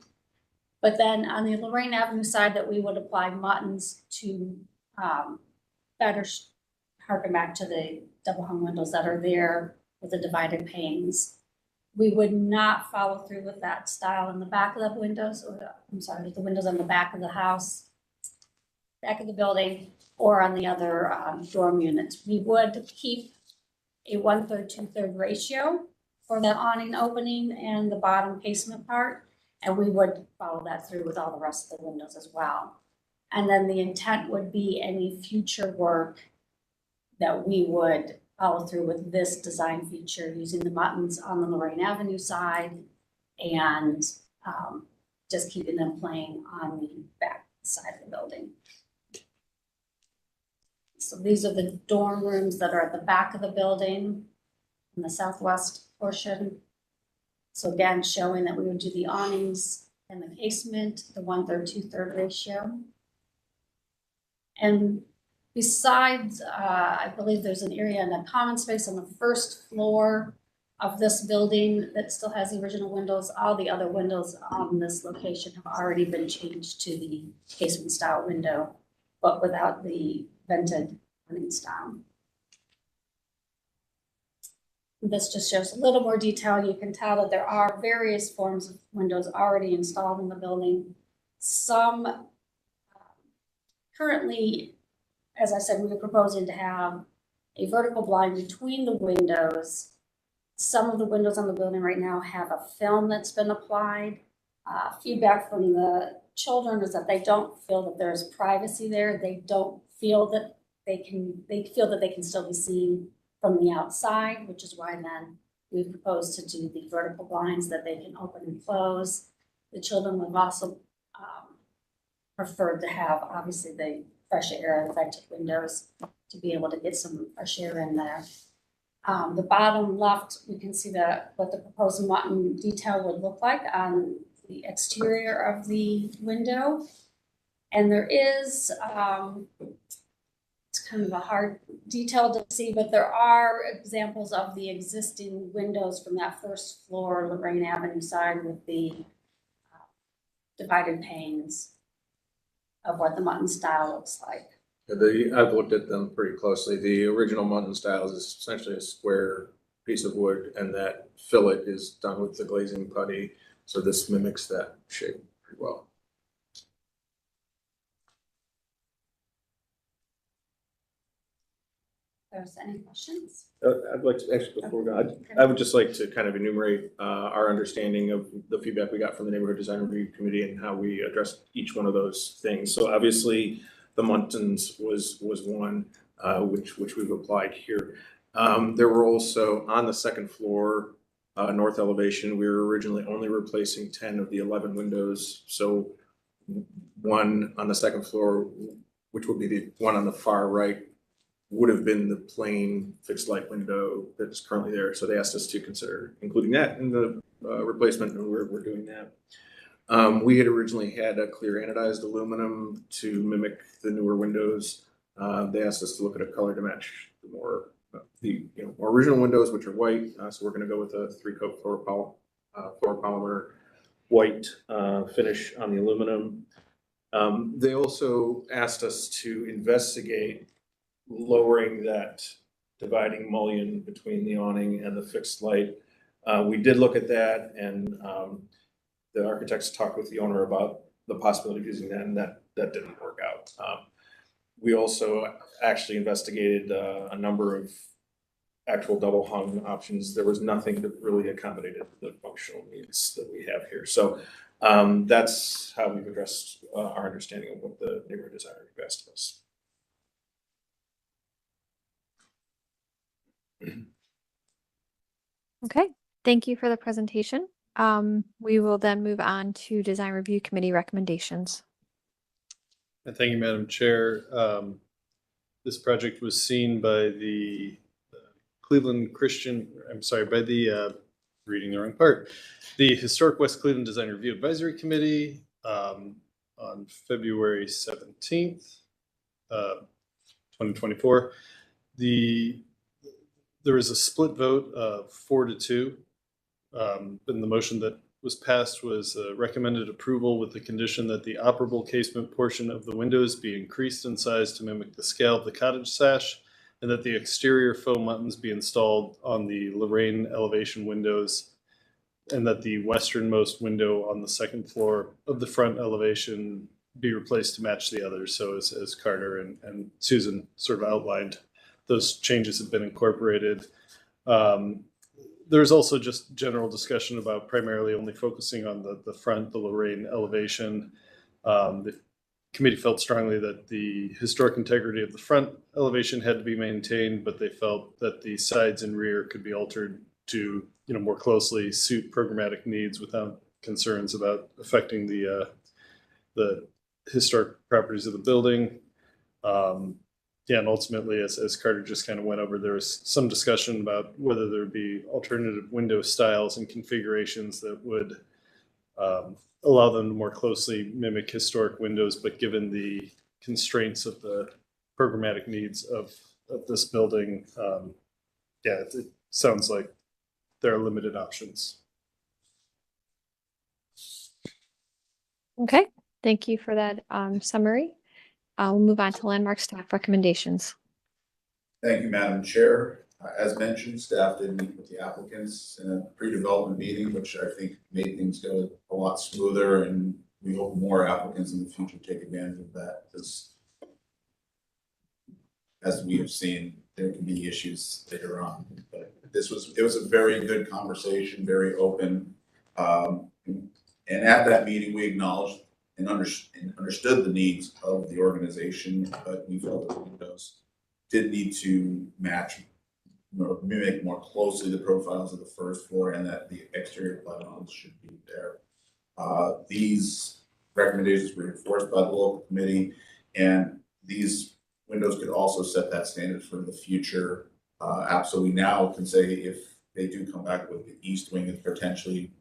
But then on the Lorraine Avenue side, that we would apply muttons to better harken back to the double hung windows that are there with the divided panes. We would not follow through with that style in the back of the windows, or the windows on the back of the house, back of the building, or on the other dorm units. We would keep a 1/3, 2/3 ratio for that awning opening and the bottom casement part, and we would follow that through with all the rest of the windows as well. And then the intent would be any future work that we would follow through with this design feature using the muttons on the Lorraine Avenue side and just keeping them playing on the back side of the building. So these are the dorm rooms that are at the back of the building in the southwest portion. So again, showing that we would do the awnings and the casement, the 1/3, 2/3 ratio. And besides, I believe there's an area in the common space on the first floor of this building that still has the original windows. All the other windows on this location have already been changed to the casement style window, but without the vented awning style. This just shows a little more detail. You can tell that there are various forms of windows already installed in the building. Some currently, as I said, we were proposing to have a vertical blind between the windows. Some of the windows on the building right now have a film that's been applied. Feedback from the children is that they don't feel that there's privacy there. They don't feel that they feel that they can still be seen from the outside, which is why then we proposed to do the vertical blinds that they can open and close. The children would also preferred to have, obviously, the fresh air and vented windows to be able to get some fresh air in there. The bottom left, you can see what the proposed mutton detail would look like on the exterior of the window. And there is, it's kind of a hard detail to see, but there are examples of the existing windows from that first floor Lorraine Avenue side with the divided panes of what the mutton style looks like. I've looked at them pretty closely. The original mutton style is essentially a square piece of wood, and that fillet is done with the glazing putty. So this mimics that shape pretty well. There's any questions? I'd like to, actually, before we go, I would just like to kind of enumerate our understanding of the feedback we got from the Neighborhood Design Review Committee and how we addressed each one of those things. So obviously, the muntins was one, which we've applied here. There were also, on the second floor, north elevation, we were originally only replacing 10 of the 11 windows. So one on the second floor, which would be the one on the far right, would have been the plain fixed light window that's currently there. So they asked us to consider including that in the replacement, and we're doing that. We had originally had a clear anodized aluminum to mimic the newer windows. They asked us to look at a color to match the more original windows, which are white. So we're going to go with a 3-coat fluoropolymer white finish on the aluminum. They also asked us to investigate lowering that dividing mullion between the awning and the fixed light. We did look at that, and the architects talked with the owner about the possibility of using that, and that didn't work out. We also actually investigated a number of actual double hung options. There was nothing that really accommodated the functional needs that we have here. So that's how we've addressed our understanding of what the neighborhood designer asked of us. Okay, thank you for the presentation. We will then move on to Design Review Committee recommendations. Thank you, Madam Chair. This project was seen by the Cleveland Christian, I'm sorry, by the, reading the wrong part, the Historic West Cleveland Design Review Advisory Committee on February 17th, 2024. There was a split vote of 4-2. And the motion that was passed was recommended approval with the condition that the operable casement portion of the windows be increased in size to mimic the scale of the cottage sash, and that the exterior faux muttons be installed on the Lorraine elevation windows, and that the westernmost window on the second floor of the front elevation be replaced to match the others. So as Carter and Susan sort of outlined, those changes have been incorporated. There's also just general discussion about primarily only focusing on the front, the Lorraine elevation. The committee felt strongly that the historic integrity of the front elevation had to be maintained, but they felt that the sides and rear could be altered to more closely suit programmatic needs without concerns about affecting the historic properties of the building. And ultimately, as Carter just kind of went over, there was some discussion about whether there would be alternative window styles and configurations that would allow them to more closely mimic historic windows, but given the constraints of the programmatic needs of this building, it sounds like there are limited options. Okay, thank you for that summary. I'll move on to landmark staff recommendations. Thank you, Madam Chair. As mentioned, staff did meet with the applicants in a pre-development meeting, which I think made things go a lot smoother, and we hope more applicants in the future take advantage of that, because as we have seen, there can be issues later on. But it was a very good conversation, very open. And at that meeting, we acknowledged and understood the needs of the organization, but we felt that the windows did need to mimic more closely the profiles of the first floor, and that the exterior plans should be there. These recommendations were enforced by the local committee, and these windows could also set that standard for the future So we now can say if they do come back with the east wing, and potentially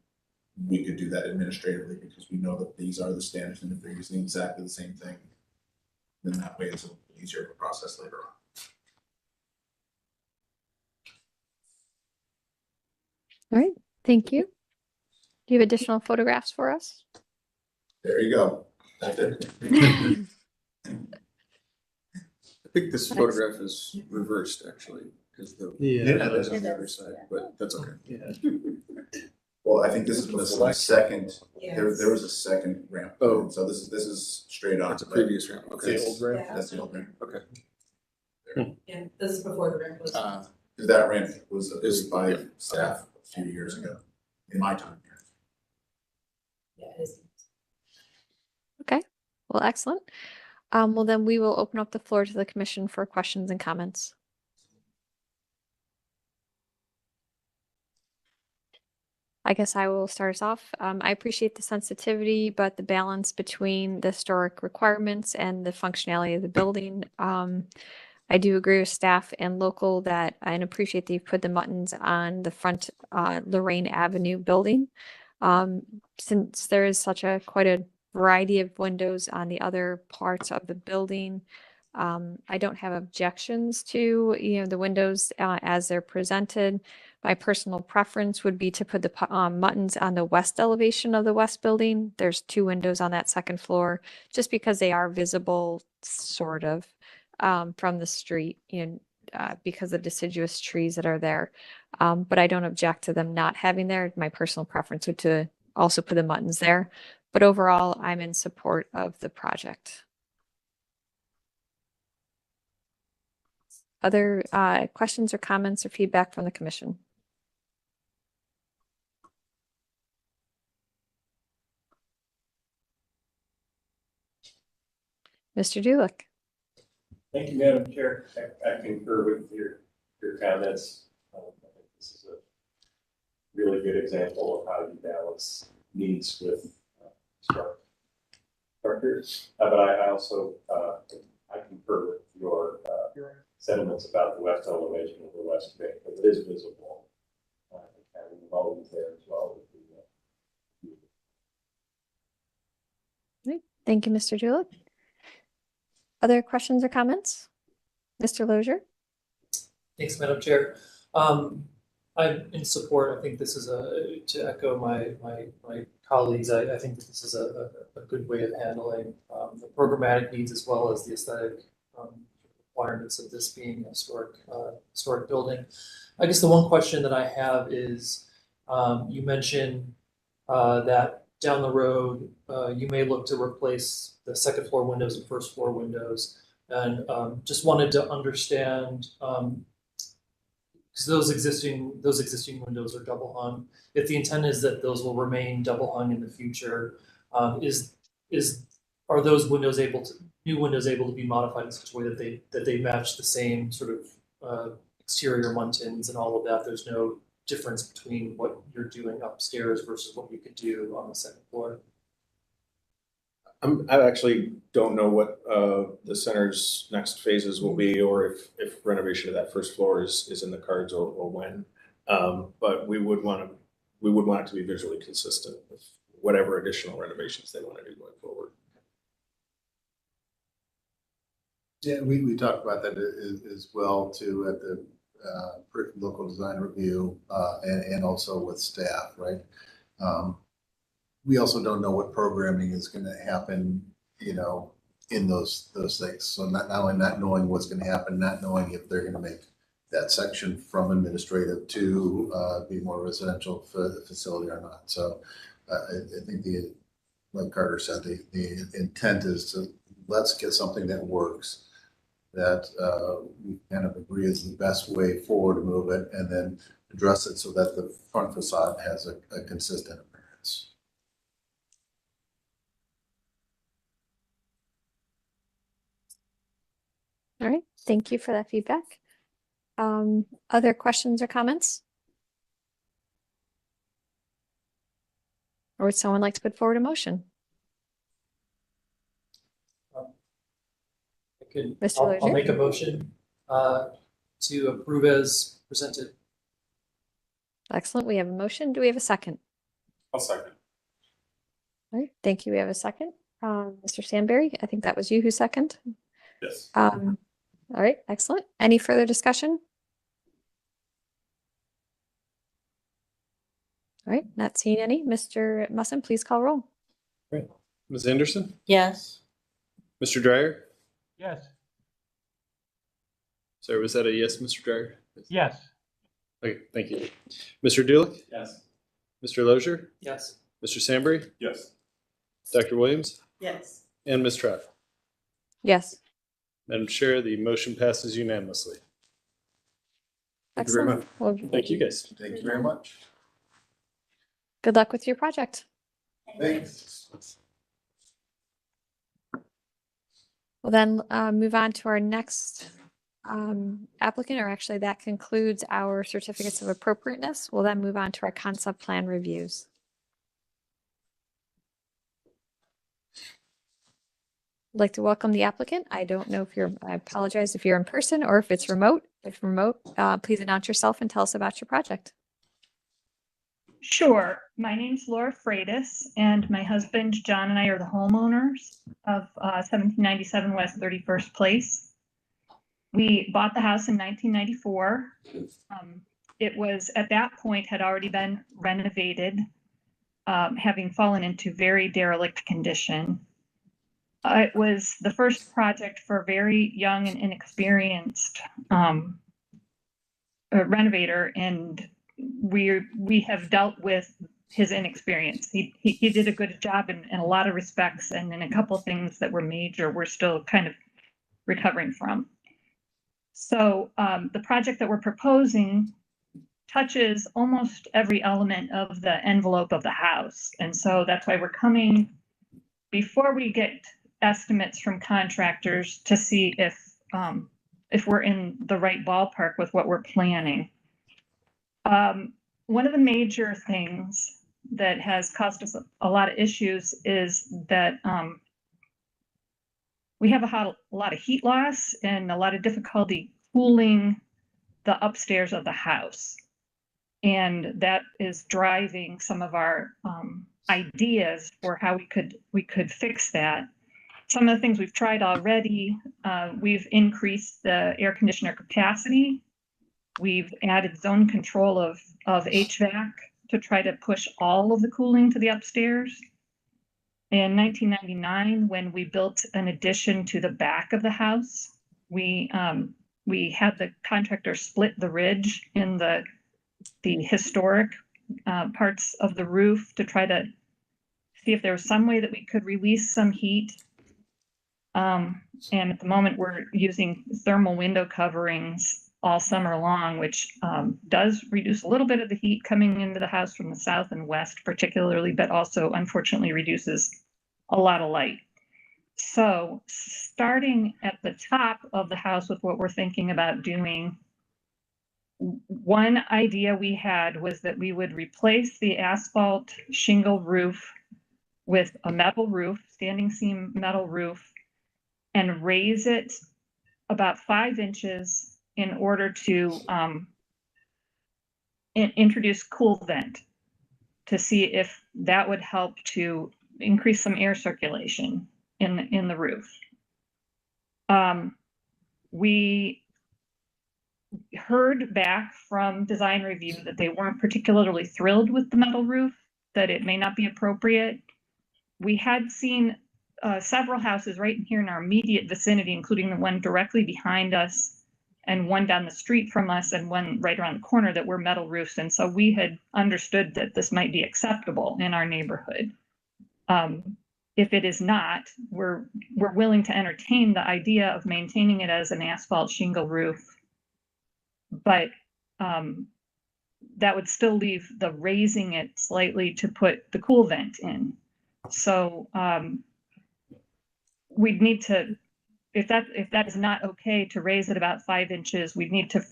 we could do that administratively because we know that these are the standards, and if they're using exactly the same thing, then that way it's a little easier to process later on. All right, thank you. Do you have additional photographs for us? There you go. That's it. I think this photograph is reversed, actually, because the Yeah. is on the other side, but that's okay. Yeah. Well, I think this is before the second, there Yes. was a second ramp. Oh. So this is straight on. That's a previous ramp, okay. The old ramp? Yeah. That's the old ramp. Okay. Yeah, this is before the ramp was. That ramp was approved by staff a few years ago, in my time here. Yeah, it is. Okay, well, excellent. Well, then we will open up the floor to the commission for questions and comments. I guess I will start us off. I appreciate the sensitivity, but the balance between the historic requirements and the functionality of the building. I do agree with staff and local that and appreciate that you've put the buttons on the front Lorraine Avenue building. Since there is such a quite a variety of windows on the other parts of the building, I don't have objections to, the windows as they're presented. My personal preference would be to put the buttons on the west elevation of the west building. There's 2 windows on that second floor, just because they are visible, sort of, from the street, because of deciduous trees that are there. But I don't object to them not having there. My personal preference would to also put the buttons there. But overall, I'm in support of the project. Other questions or comments or feedback from the commission? Mr. Dulick. Thank you, Madam Chair. I concur with your comments. I think this is a really good example of how you balance needs with structures. But I also I concur with your sentiments about the west elevation of the west wing, because it is visible. And the mountains there as well. Thank you, Mr. Dulick. Other questions or comments? Mr. Lozier? Thanks, Madam Chair. I'm in support. I think this is to echo my colleagues, I think that this is a good way of handling the programmatic needs as well as the aesthetic requirements of this being a historic building. I guess the one question that I have is, you mentioned that down the road, you may look to replace the second floor windows and first floor windows. And just wanted to understand, because those existing windows are double hung. If the intent is that those will remain double hung in the future, are those windows new windows able to be modified in such a way that they match the same sort of exterior muntins and all of that? There's no difference between what you're doing upstairs versus what you could do on the second floor? I actually don't know what the center's next phases will be, or if renovation of that first floor is in the cards or when. But we would want it to be visually consistent with whatever additional renovations they want to do going forward. Yeah, we talked about that as well too at the local design review and also with staff, right? We also don't know what programming is going to happen, in those things. So not only not knowing what's going to happen, not knowing if they're going to make that section from administrative to be more residential facility or not. So I think like Carter said, the intent is to let's get something that works, that we kind of agree is the best way forward to move it, and then address it so that the front facade has a consistent appearance. All right, thank you for that feedback. Other questions or comments? Or would someone like to put forward a motion? Mr. I'll Lozier? make a motion to approve as presented. Excellent. We have a motion. Do we have a second? I'll second. All right, thank you. We have a second. Mr. Sandberry, I think that was you who seconded. Yes. All right, excellent. Any further discussion? All right, not seeing any. Mr. Musson, please call roll. Right. Ms. Anderson? Yes. Mr. Dryer? Yes. Sorry, was that a yes, Mr. Dryer? Yes. Okay, thank you. Mr. Dulick? Yes. Mr. Lozier? Yes. Mr. Sandberry? Yes. Dr. Williams? Yes. And Ms. Trout? Yes. Madam Chair, the motion passes unanimously. Thank you very Excellent. much. Well, Thank you, guys. Thank you very much. good luck with your project. Thanks. We'll then move on to our next applicant, or actually that concludes our certificates of appropriateness. We'll then move on to our concept plan reviews. I'd like to welcome the applicant. I don't know if I apologize if you're in person or if it's remote. If remote, please announce yourself and tell us about your project. Sure. My name's Laura Freitas, and my husband, John, and I are the homeowners of 1797 West 31st Place. We bought the house in 1994. It was, at that point, had already been renovated, having fallen into very derelict condition. It was the first project for a very young and inexperienced renovator, and we have dealt with his inexperience. He did a good job in a lot of respects, and in a couple of things that were major, we're still kind of recovering from. So the project that we're proposing touches almost every element of the envelope of the house. And so that's why we're coming before we get estimates from contractors to see if we're in the right ballpark with what we're planning. One of the major things that has caused us a lot of issues is that we have a lot of heat loss and a lot of difficulty cooling the upstairs of the house. And that is driving some of our ideas for how we could fix that. Some of the things we've tried already, we've increased the air conditioner capacity. We've added zone control of HVAC to try to push all of the cooling to the upstairs. In 1999, when we built an addition to the back of the house, we had the contractor split the ridge in the historic parts of the roof to try to see if there was some way that we could release some heat. And at the moment, we're using thermal window coverings all summer long, which does reduce a little bit of the heat coming into the house from the south and west particularly, but also unfortunately reduces a lot of light. So starting at the top of the house with what we're thinking about doing, one idea we had was that we would replace the asphalt shingle roof with a metal roof, standing seam metal roof, and raise it about 5 inches in order to introduce cool vent to see if that would help to increase some air circulation in the roof. We heard back from design review that they weren't particularly thrilled with the metal roof, that it may not be appropriate. We had seen several houses right here in our immediate vicinity, including the one directly behind us and one down the street from us and one right around the corner that were metal roofs. And so we had understood that this might be acceptable in our neighborhood. If it is not, we're willing to entertain the idea of maintaining it as an asphalt shingle roof. But that would still leave the raising it slightly to put the cool vent in. So we'd need to, if that is not okay to raise it about 5 inches, we'd need to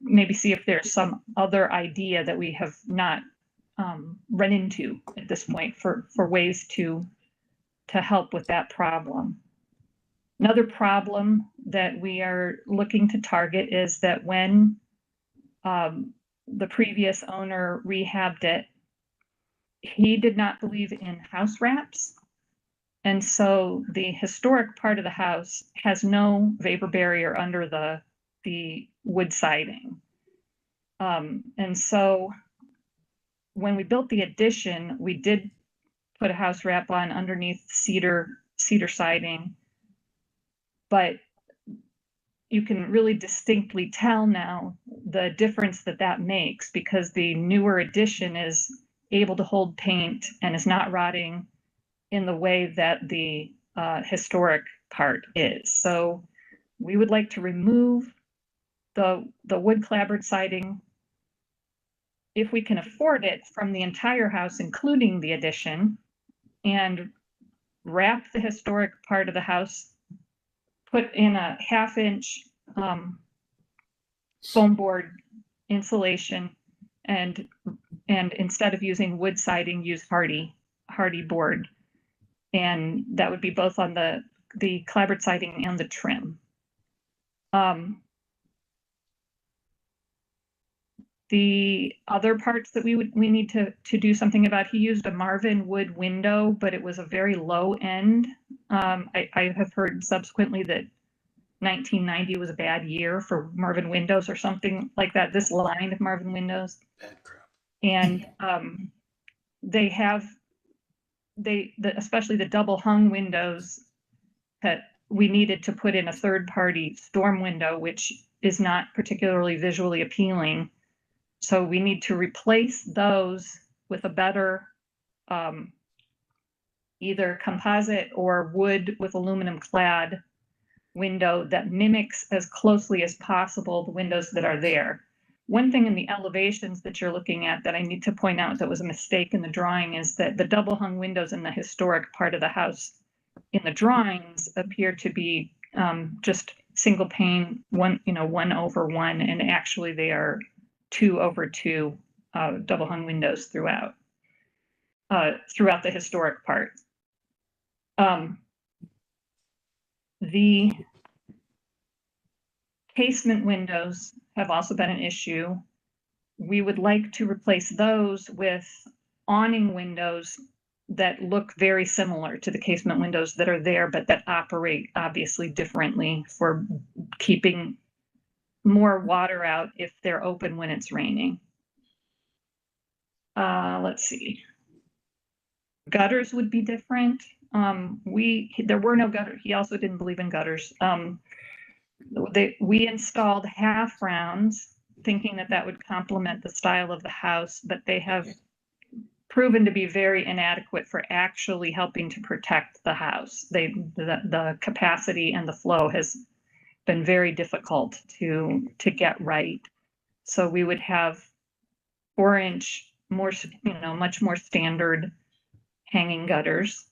maybe see if there's some other idea that we have not run into at this point for ways to help with that problem. Another problem that we are looking to target is that when the previous owner rehabbed it, he did not believe in house wraps. And so the historic part of the house has no vapor barrier under the wood siding. And so when we built the addition, we did put a house wrap on underneath cedar siding, but you can really distinctly tell now the difference that makes, because the newer addition is able to hold paint and is not rotting in the way that the historic part is. So we would like to remove the wood clapboard siding, if we can afford it, from the entire house, including the addition, and wrap the historic part of the house, put in a 1/2-inch foam board insulation, and instead of using wood siding, use hardy board. And that would be both on the clapboard siding and the trim. The other parts that we need to do something about, he used a Marvin wood window, but it was a very low end. I have heard subsequently that 1990 was a bad year for Marvin windows or something like that. This line of Marvin windows. Bad crap. And especially the double hung windows, that we needed to put in a third-party storm window, which is not particularly visually appealing. So we need to replace those with a better either composite or wood with aluminum clad window that mimics as closely as possible the windows that are there. One thing in the elevations that you're looking at that I need to point out that was a mistake in the drawing is that the double hung windows in the historic part of the house in the drawings appear to be just single pane, 1/1, and actually they are 2/2 double hung windows throughout the historic part. The casement windows have also been an issue. We would like to replace those with awning windows that look very similar to the casement windows that are there, but that operate obviously differently for keeping more water out if they're open when it's raining. Let's see. Gutters would be different. There were no gutters. He also didn't believe in gutters. We installed half rounds thinking that would complement the style of the house, but they have proven to be very inadequate for actually helping to protect the house. The capacity and the flow has been very difficult to get right. So we would have 4-inch, much more standard hanging gutters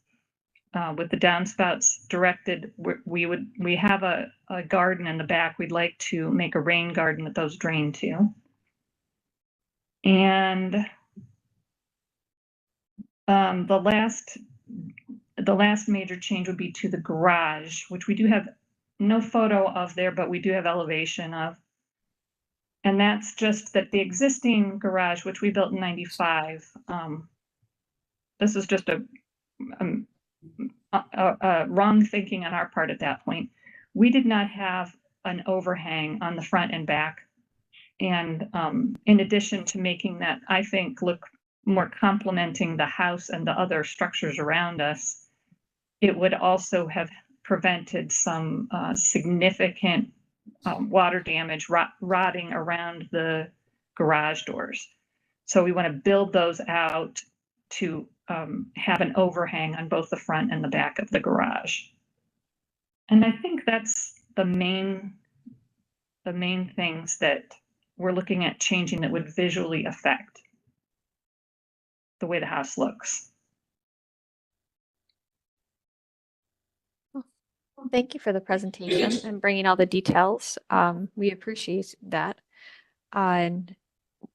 with the downspouts directed. We have a garden in the back. We'd like to make a rain garden that those drain to. And the last major change would be to the garage, which we do have no photo of there, but we do have elevation of. And that's just that the existing garage, which we built in 95, this is just a wrong thinking on our part at that point. We did not have an overhang on the front and back. And in addition to making that, I think, look more complementing the house and the other structures around us, it would also have prevented some significant water damage, rotting around the garage doors. So we want to build those out to have an overhang on both the front and the back of the garage. And I think that's the main things that we're looking at changing that would visually affect the way the house looks. Thank you for the presentation and bringing all the details. We appreciate that. And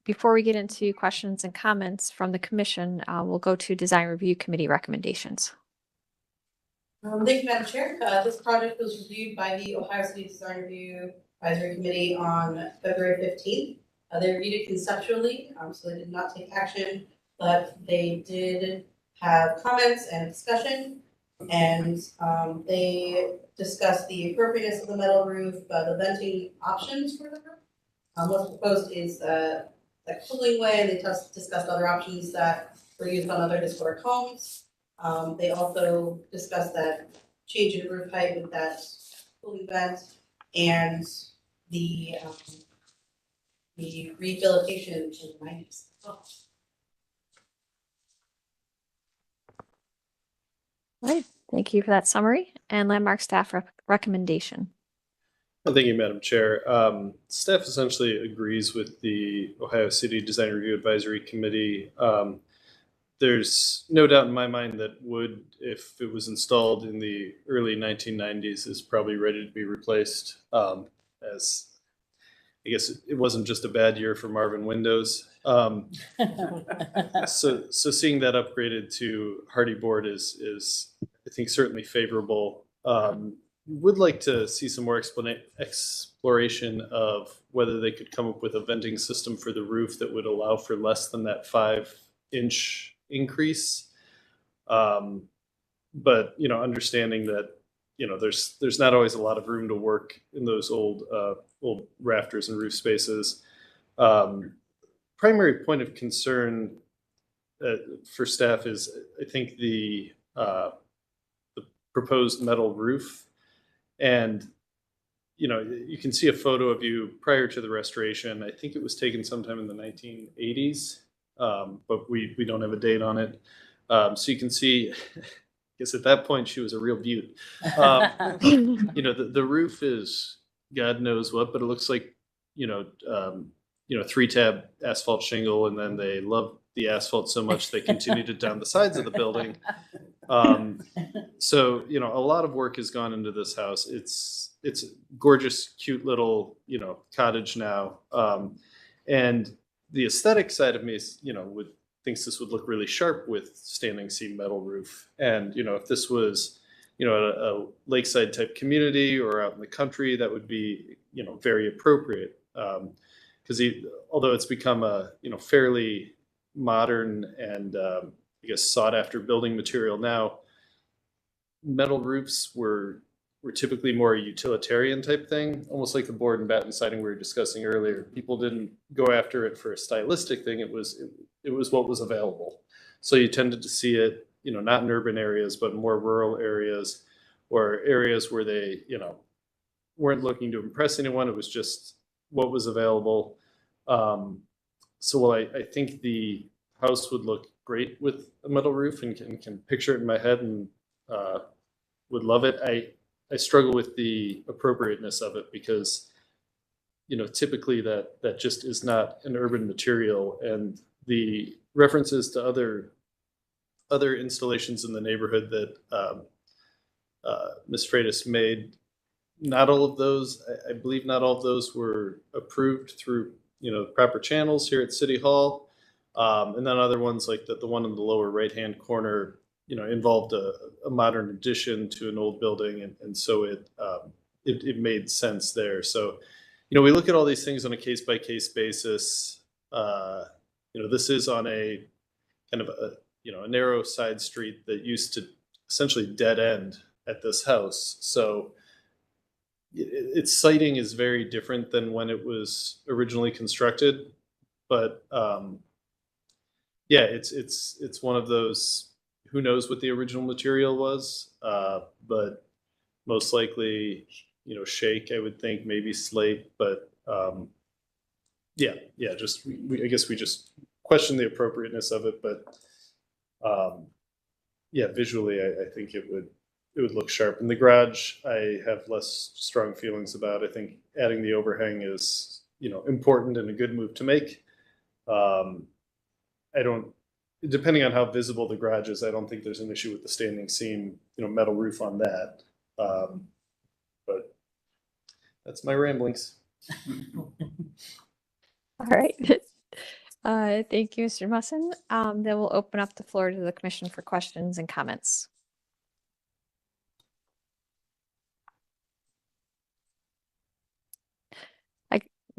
before we get into questions and comments from the commission, we'll go to Design Review Committee recommendations. Thank you, Madam Chair. This project was reviewed by the Ohio City Design Review Advisory Committee on February 15th. They reviewed it conceptually, so they did not take action, but they did have comments and discussion. And they discussed the appropriateness of the metal roof, the venting options for the roof. What's proposed is a cooling way, and they discussed other options that were used on other historic homes. They also discussed that change in roof height with that cooling vent and the rehabilitation in the 90s. All right, thank you for that summary and landmark staff recommendation. Well, thank you, Madam Chair. Staff essentially agrees with the Ohio City Design Review Advisory Committee. There's no doubt in my mind that wood, if it was installed in the early 1990s, is probably ready to be replaced. As I guess it wasn't just a bad year for Marvin Windows. So seeing that upgraded to hardy board is I think certainly favorable. Would like to see some more exploration of whether they could come up with a venting system for the roof that would allow for less than that 5-inch increase. But understanding that there's not always a lot of room to work in those old rafters and roof spaces. Primary point of concern for staff is I think the proposed metal roof, and you can see a photo of you prior to the restoration. I think it was taken sometime in the 1980s. But we don't have a date on it. So you can see, I guess at that point she was a real beaut. The roof is God knows what, but it looks like 3-tab asphalt shingle, and then they love the asphalt so much they continued it down the sides of the building. So a lot of work has gone into this house. It's a gorgeous, cute little cottage now, and the aesthetic side of me is, thinks this would look really sharp with standing seam metal roof. And, if this was, a lakeside type community or out in the country, that would be, very appropriate. Because although it's become a, fairly modern and, I guess, sought after building material now, metal roofs were typically more a utilitarian type thing, almost like the board and batten siding we were discussing earlier. People didn't go after it for a stylistic thing. It was what was available. So you tended to see it, not in urban areas, but more rural areas or areas where they, weren't looking to impress anyone. It was just what was available. So while I think the house would look great with a metal roof and can picture it in my head and would love it, I struggle with the appropriateness of it because, typically that just is not an urban material. And the references to other installations in the neighborhood that Ms. Freitas made, not all of those, I believe not all of those were approved through, proper channels here at City Hall. And then other ones like the one in the lower right-hand corner, involved a modern addition to an old building. And so it made sense there. So, we look at all these things on a case-by-case basis. This is on a kind of a narrow side street that used to essentially dead end at this house. So its siting is very different than when it was originally constructed. But it's one of those, who knows what the original material was, but most likely, shake, I would think, maybe slate, but just I guess we just question the appropriateness of it, but visually I think it would look sharp. And the garage I have less strong feelings about. I think adding the overhang is important and a good move to make. Depending on how visible the garage is, I don't think there's an issue with the standing seam, metal roof on that. But that's my ramblings. All right. Thank you, Mr. Musson. Then we'll open up the floor to the commission for questions and comments.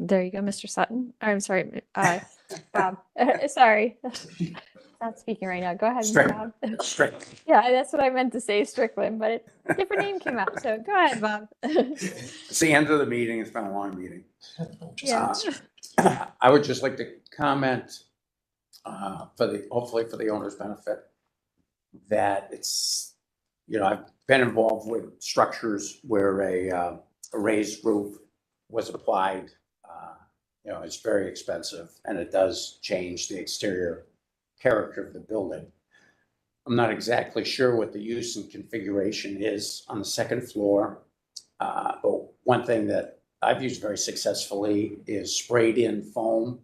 There you go, Mr. Sutton. I'm sorry, Bob. Sorry. Not speaking right now. Go ahead, Bob. Strickland. Yeah, that's what I meant to say, Strickland, but a different name came out. So go ahead, Bob. It's the end of the meeting. It's been a long meeting. Yeah. I would just like to comment hopefully for the owner's benefit, that it's, I've been involved with structures where a raised roof was applied. It's very expensive and it does change the exterior character of the building. I'm not exactly sure what the use and configuration is on the second floor. But one thing that I've used very successfully is sprayed in foam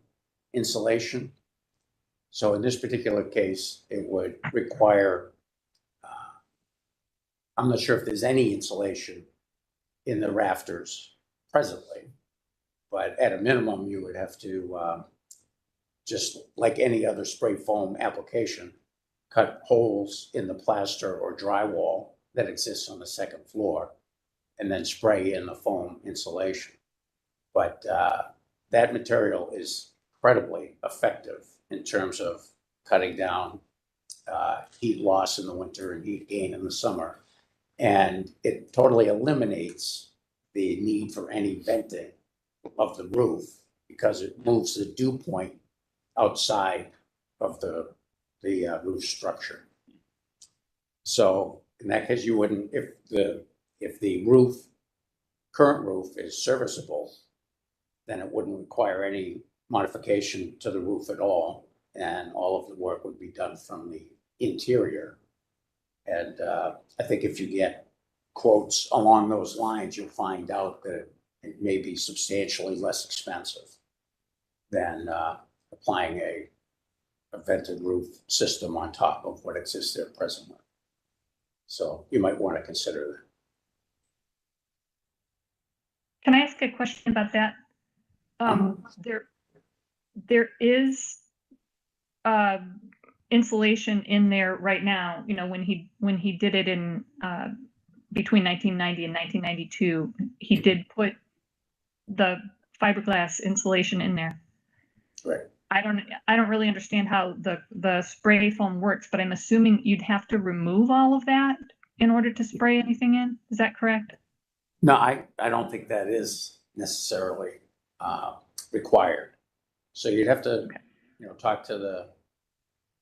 insulation. So in this particular case, it would require, I'm not sure if there's any insulation in the rafters presently, but at a minimum, you would have to, just like any other spray foam application, cut holes in the plaster or drywall that exists on the second floor, and then spray in the foam insulation. But that material is incredibly effective in terms of cutting down heat loss in the winter and heat gain in the summer. And it totally eliminates the need for any venting of the roof because it moves the dew point outside of the roof structure. So in that case, you wouldn't, if the current roof is serviceable, then it wouldn't require any modification to the roof at all. And all of the work would be done from the interior. And I think if you get quotes along those lines, you'll find out that it may be substantially less expensive than applying a vented roof system on top of what exists there presently. So you might want to consider that. Can I ask a question about that? There is insulation in there right now. When he did it in between 1990 and 1992, he did put the fiberglass insulation in there. Right. I don't really understand how the spray foam works, but I'm assuming you'd have to remove all of that in order to spray anything in. Is that correct? No, I don't think that is necessarily required. So you'd have to, talk to the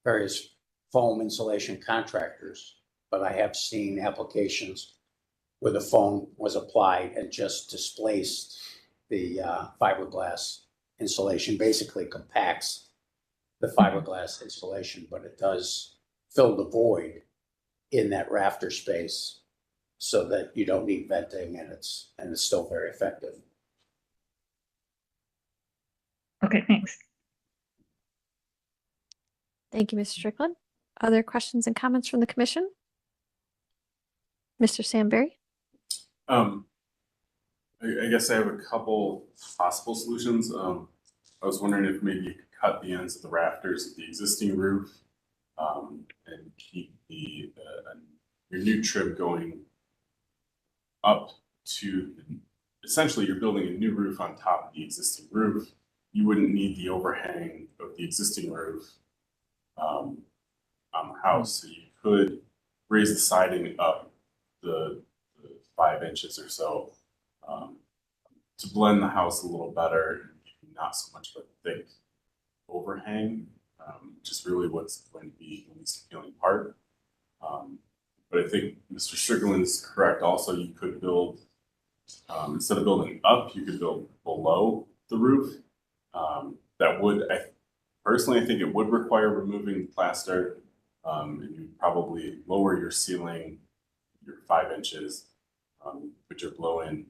various foam insulation contractors, but I have seen applications where the foam was applied and just displaced the fiberglass insulation, basically compacts the fiberglass insulation, but it does fill the void in that rafter space so that you don't need venting and it's still very effective. Okay, thanks. Thank you, Ms. Strickland. Other questions and comments from the commission? Mr. Samberry? I guess I have a couple possible solutions. I was wondering if maybe you could cut the ends of the rafters of the existing roof and keep your new trim going up to, essentially you're building a new roof on top of the existing roof. You wouldn't need the overhang of the existing roof on the house. So you could raise the siding up the 5 inches or so to blend the house a little better, not so much of a thick overhang, which is really what's going to be the least appealing part. But I think Mr. Strickland's correct. Also, you could build, instead of building up, you could build below the roof. That would, personally, I think it would require removing the plaster, and you'd probably lower your ceiling, your 5 inches, put your blow-in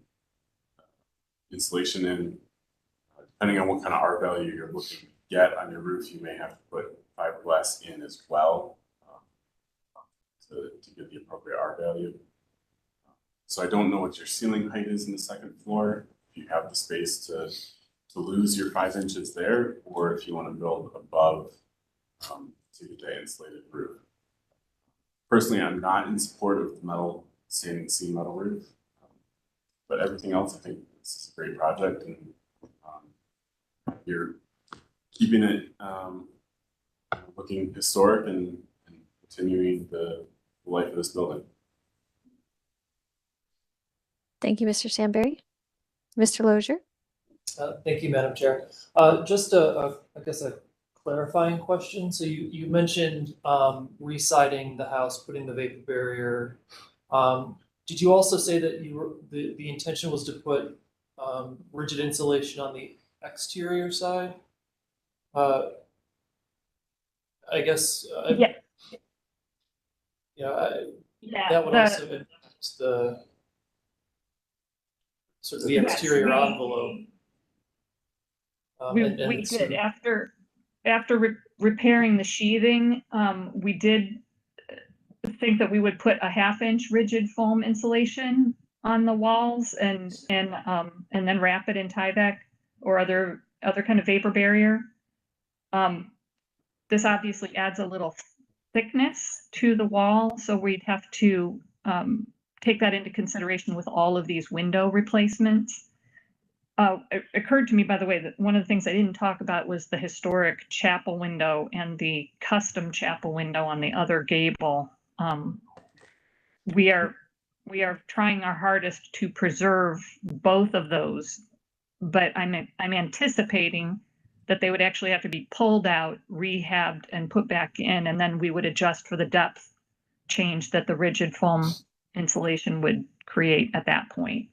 insulation in. Depending on what kind of R value you're looking to get on your roof, you may have to put fiberglass in as well to get the appropriate R value. So I don't know what your ceiling height is in the second floor, if you have the space to lose your 5 inches there, or if you want to build above to get the insulated roof. Personally, I'm not in support of the metal standing seam metal roof, but everything else, I think this is a great project, and you're keeping it looking historic and continuing the life of this building. Thank you, Mr. Sandberry. Mr. Lozier? Thank you, Madam Chair. Just I guess a clarifying question. So you mentioned re-siding the house, putting the vapor barrier. Did you also say that the intention was to put rigid insulation on the exterior side? I guess. Yeah. That would also impact the sort of the exterior envelope. We did after repairing the sheathing. We did think that we would put a 1/2-inch rigid foam insulation on the walls and then wrap it in Tyvek or other kind of vapor barrier. This obviously adds a little thickness to the wall, so we'd have to take that into consideration with all of these window replacements. It occurred to me, by the way, that one of the things I didn't talk about was the historic chapel window and the custom chapel window on the other gable. We are trying our hardest to preserve both of those, but I'm anticipating that they would actually have to be pulled out, rehabbed, and put back in, and then we would adjust for the depth change that the rigid foam insulation would create at that point.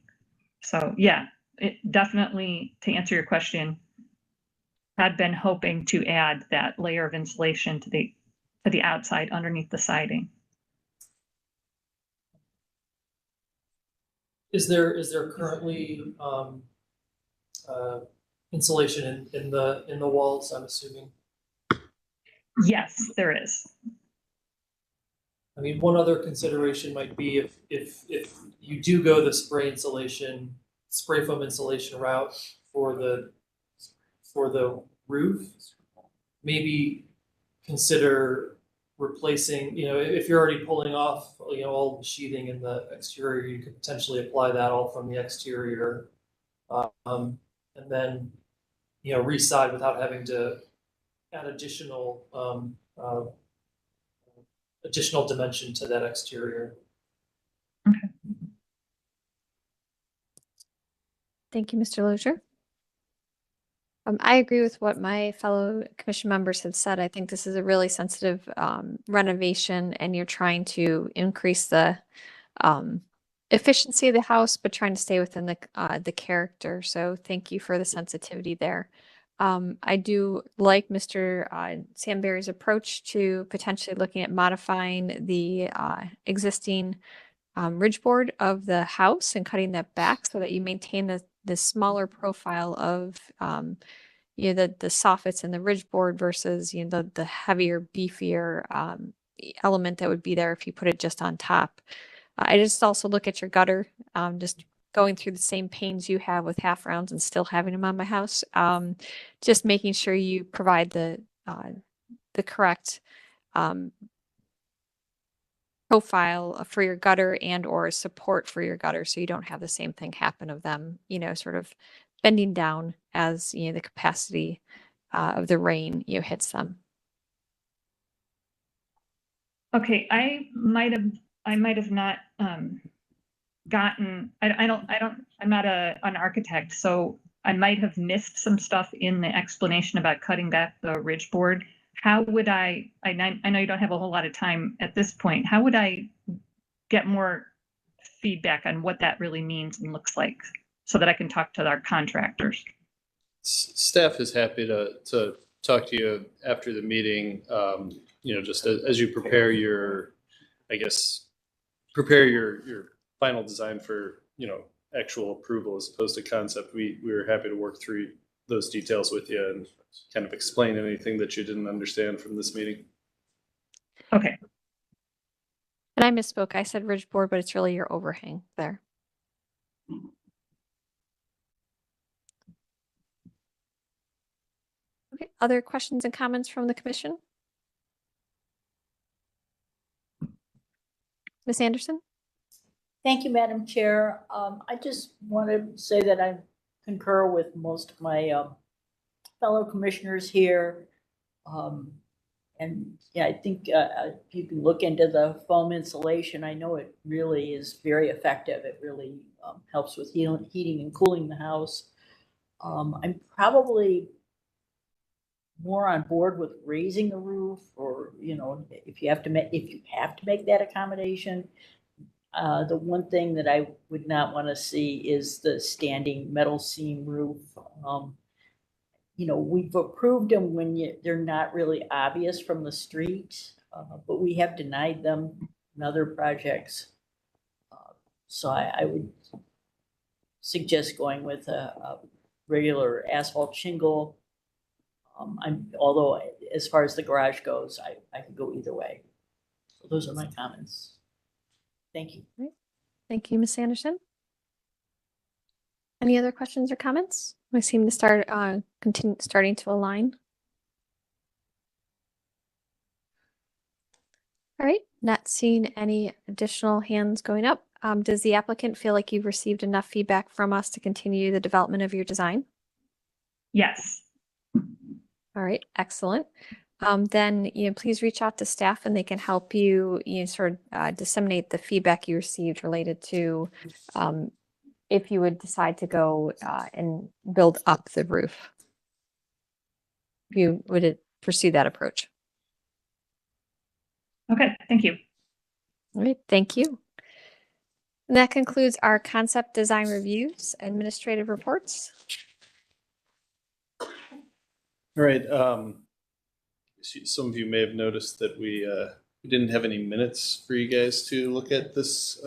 So yeah, it definitely, to answer your question, had been hoping to add that layer of insulation to the outside underneath the siding. Is there currently insulation in the walls, I'm assuming? Yes, there is. I mean, one other consideration might be if you do go the spray foam insulation route for the roof, maybe consider replacing, if you're already pulling off, all the sheathing in the exterior, you could potentially apply that all from the exterior. And then, re-side without having to add additional dimension to that exterior. Okay. Thank you, Mr. Lozier. I agree with what my fellow commission members have said. I think this is a really sensitive renovation, and you're trying to increase the efficiency of the house, but trying to stay within the character. So thank you for the sensitivity there. I do like Mr. Sandberry's approach to potentially looking at modifying the existing ridge board of the house and cutting that back so that you maintain the smaller profile of the soffits and the ridge board versus the heavier, beefier element that would be there if you put it just on top. I just also look at your gutter, just going through the same pains you have with half rounds and still having them on my house. Just making sure you provide the correct profile for your gutter and or support for your gutter, so you don't have the same thing happen of them, sort of bending down as the capacity of the rain hits them. Okay, I might have not gotten. I'm not an architect, so I might have missed some stuff in the explanation about cutting back the ridge board. How would I know you don't have a whole lot of time at this point. How would I get more feedback on what that really means and looks like so that I can talk to our contractors? Staff is happy to talk to you after the meeting, just as you prepare your final design for, actual approval as opposed to concept. We were happy to work through those details with you and kind of explain anything that you didn't understand from this meeting. Okay. And I misspoke. I said ridge board, but it's really your overhang there. Okay. Other questions and comments from the commission? Ms. Anderson? Thank you, Madam Chair. I just want to say that I concur with most of my fellow commissioners here. And yeah, I think if you can look into the foam insulation, I know it really is very effective. It really helps with heating and cooling the house. I'm probably more on board with raising the roof, or, you know, if you have to make that accommodation. The one thing that I would not want to see is the standing metal seam roof. You know, we've approved them when they're not really obvious from the street, but we have denied them in other projects. So I would suggest going with a regular asphalt shingle. Although as far as the garage goes, I could go either way. So those are my comments. Thank you. Thank you, Ms. Anderson. Any other questions or comments? We seem to starting to align. All right, not seeing any additional hands going up. Does the applicant feel like you've received enough feedback from us to continue the development of your design? Yes. All right, excellent. Then, please reach out to staff and they can help you, sort of disseminate the feedback you received related to if you would decide to go and build up the roof. If you would pursue that approach. Okay, thank you. All right, thank you. And that concludes our concept design reviews, administrative reports. All right. Some of you may have noticed that we didn't have any minutes for you guys to look at this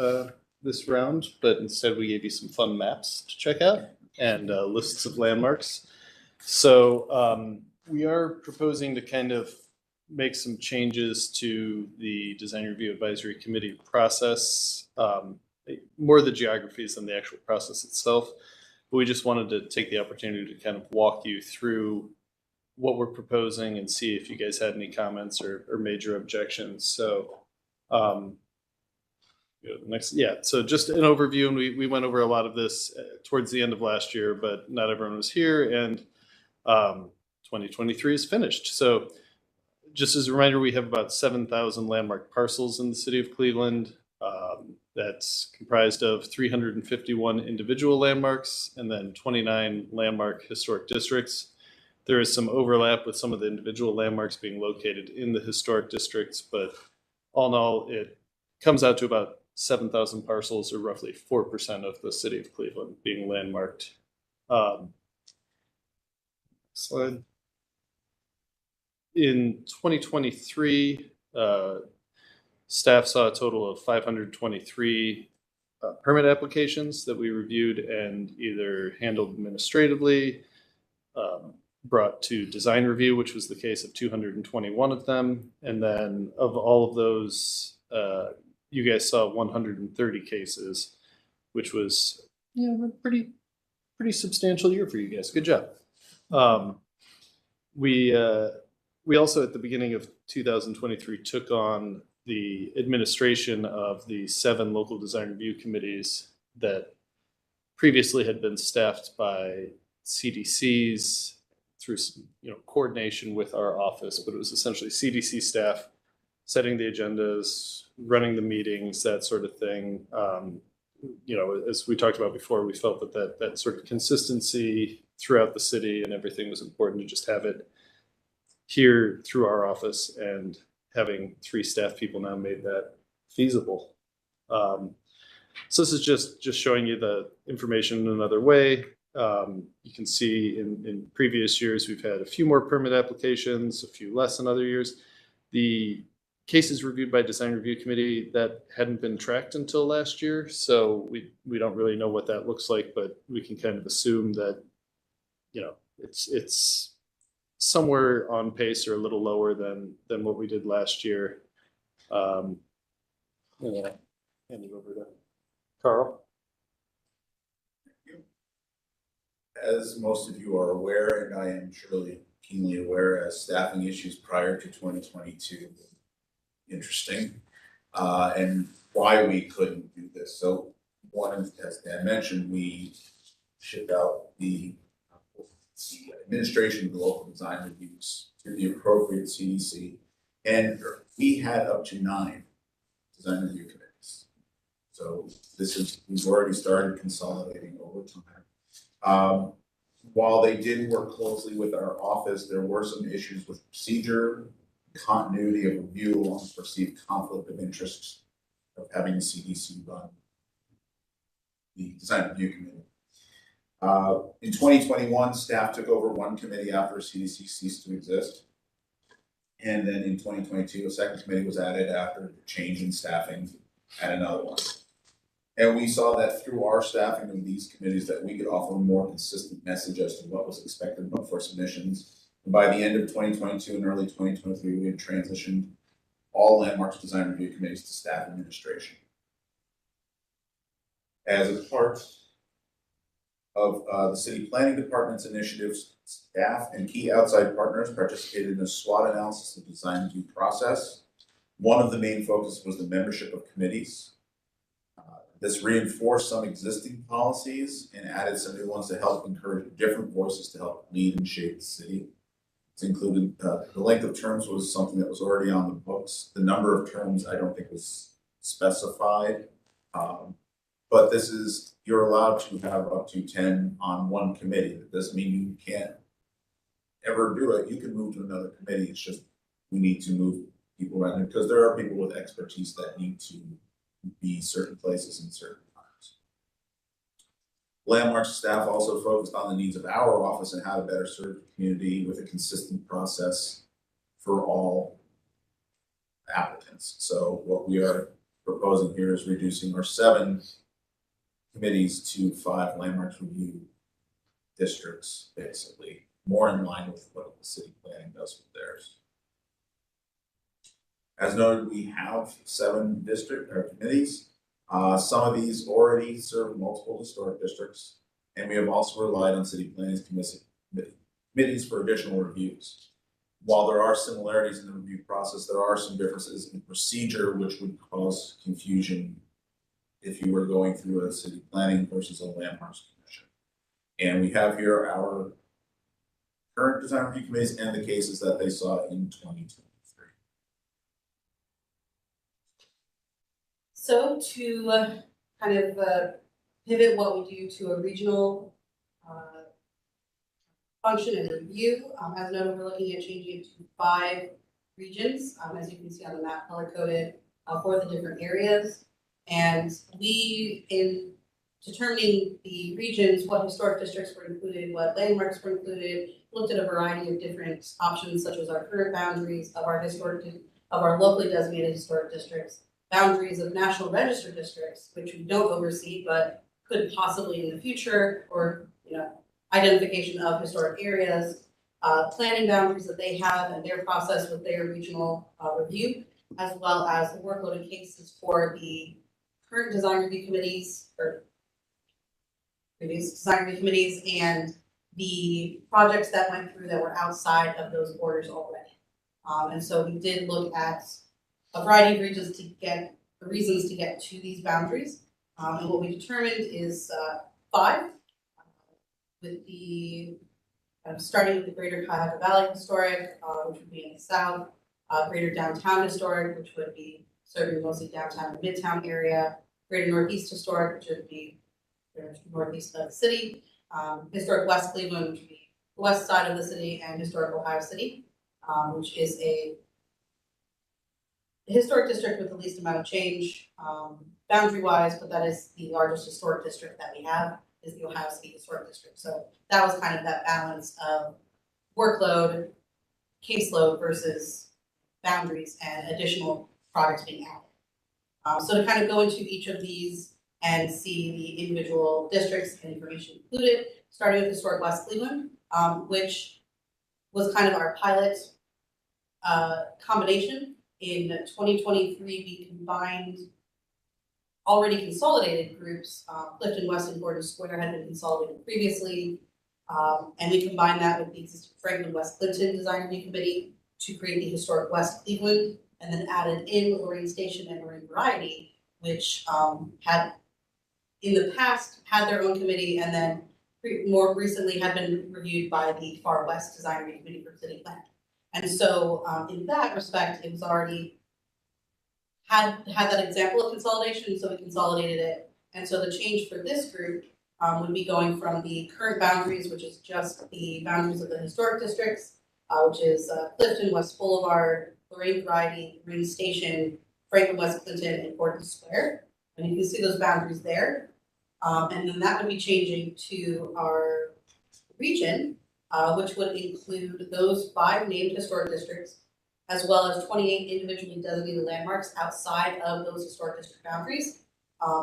this round, but instead we gave you some fun maps to check out and lists of landmarks. So we are proposing to kind of make some changes to the Design Review Advisory Committee process, more the geographies than the actual process itself. But we just wanted to take the opportunity to kind of walk you through what we're proposing and see if you guys had any comments or major objections. So so just an overview, and we went over a lot of this towards the end of last year, but not everyone was here, and 2023 is finished. So just as a reminder, we have about 7,000 landmark parcels in the city of Cleveland. That's comprised of 351 individual landmarks and then 29 landmark historic districts. There is some overlap with some of the individual landmarks being located in the historic districts, but all in all, it comes out to about 7,000 parcels, or roughly 4% of the city of Cleveland being landmarked. Slide. In 2023, staff saw a total of 523 permit applications that we reviewed and either handled administratively, brought to design review, which was the case of 221 of them. And then of all of those, you guys saw 130 cases, which was a pretty substantial year for you guys. Good job. We also at the beginning of 2023 took on the administration of the 7 local design review committees that previously had been staffed by CDCs through coordination with our office, but it was essentially CDC staff setting the agendas, running the meetings, that sort of thing. As we talked about before, we felt that sort of consistency throughout the city and everything was important to just have it here through our office, and having 3 staff people now made that feasible. So this is just showing you the information in another way. You can see in previous years, we've had a few more permit applications, a few less in other years. The cases reviewed by Design Review Committee, that hadn't been tracked until last year. So we don't really know what that looks like, but we can kind of assume that, it's somewhere on pace or a little lower than what we did last year. Hand it over to Carl. As most of you are aware, and I am surely keenly aware, as staffing issues prior to 2022 interesting, and why we couldn't do this. So one, as Dan mentioned, we shipped out the the administration of the local design reviews to the appropriate CDC. And we had up to 9 design review committees. So we've already started consolidating over time. While they did work closely with our office, there were some issues with procedure, continuity of review, along with perceived conflict of interest of having the CDC run the design review committee. In 2021, staff took over one committee after CDC ceased to exist. And then in 2022, a second committee was added after the change in staffing and another one. And we saw that through our staffing of these committees that we could offer a more consistent message as to what was expected for submissions. And by the end of 2022 and early 2023, we had transitioned all Landmarks design review committees to staff administration. As a part of the city planning department's initiatives, staff and key outside partners participated in a SWOT analysis of the design review process. One of the main focus was the membership of committees. This reinforced some existing policies and added some new ones to help encourage different voices to help lead and shape the city. It's included, the length of terms was something that was already on the books. The number of terms I don't think was specified. But this is, you're allowed to have up to 10 on one committee. That doesn't mean you can't ever do it. You can move to another committee. It's just, we need to move people around because there are people with expertise that need to be certain places in certain times. Landmark staff also focused on the needs of our office and how to better serve the community with a consistent process for all applicants. So what we are proposing here is reducing our 7 committees to 5 landmarks review districts, basically, more in line with what the city planning does with theirs. As noted, we have 7 committees. Some of these already serve multiple historic districts, and we have also relied on city planning committees for additional reviews. While there are similarities in the review process, there are some differences in procedure which would cause confusion if you were going through a city planning versus a landmarks commission. And we have here our current design review committees and the cases that they saw in 2023. So to kind of pivot what we do to a regional function and review, as noted, we're looking at changing it to 5 regions, as you can see on the map, color-coded for the different areas. And we, in determining the regions, what historic districts were included, what landmarks were included, looked at a variety of different options, such as our current boundaries of our locally designated historic districts, boundaries of National Register districts, which we don't oversee, but could possibly in the future, or identification of historic areas, planning boundaries that they have and their process with their regional review, as well as the workload and cases for the current design review committees or previous design review committees and the projects that went through that were outside of those borders already. And so we did look at a variety of regions to get the reasons to get to these boundaries. And what we determined is 5, with the starting with the Greater Cuyahoga Valley Historic, which would be in the south, Greater Downtown Historic, which would be serving mostly downtown and midtown area, Greater Northeast Historic, which would be northeast of the city, Historic West Cleveland, which would be the west side of the city, and Historic Ohio City, which is a historic district with the least amount of change boundary-wise, but that is the largest historic district that we have, is the Ohio City Historic District. So that was kind of that balance of workload, caseload versus boundaries and additional projects being added. So to kind of go into each of these and see the individual districts and information included, starting with Historic West Cleveland, which was kind of our pilot combination. In 2023, we combined already consolidated groups. Clifton West and Gordon Square had been consolidated previously, and we combined that with the existing Franklin West Clinton Design Review Committee to create the Historic West Cleveland, and then added in Lorraine Station and Lorraine Variety, which had in the past had their own committee and then more recently had been reviewed by the Far West Design Review Committee for City Plan. And so in that respect, it was already had that example of consolidation, so we consolidated it. And so the change for this group would be going from the current boundaries, which is just the boundaries of the historic districts, which is Clifton, West Boulevard, Lorraine Variety, Green Station, Franklin, West Clinton, and Gordon Square. And you can see those boundaries there. And then that would be changing to our region, which would include those 5 named historic districts, as well as 28 individually designated landmarks outside of those historic district boundaries.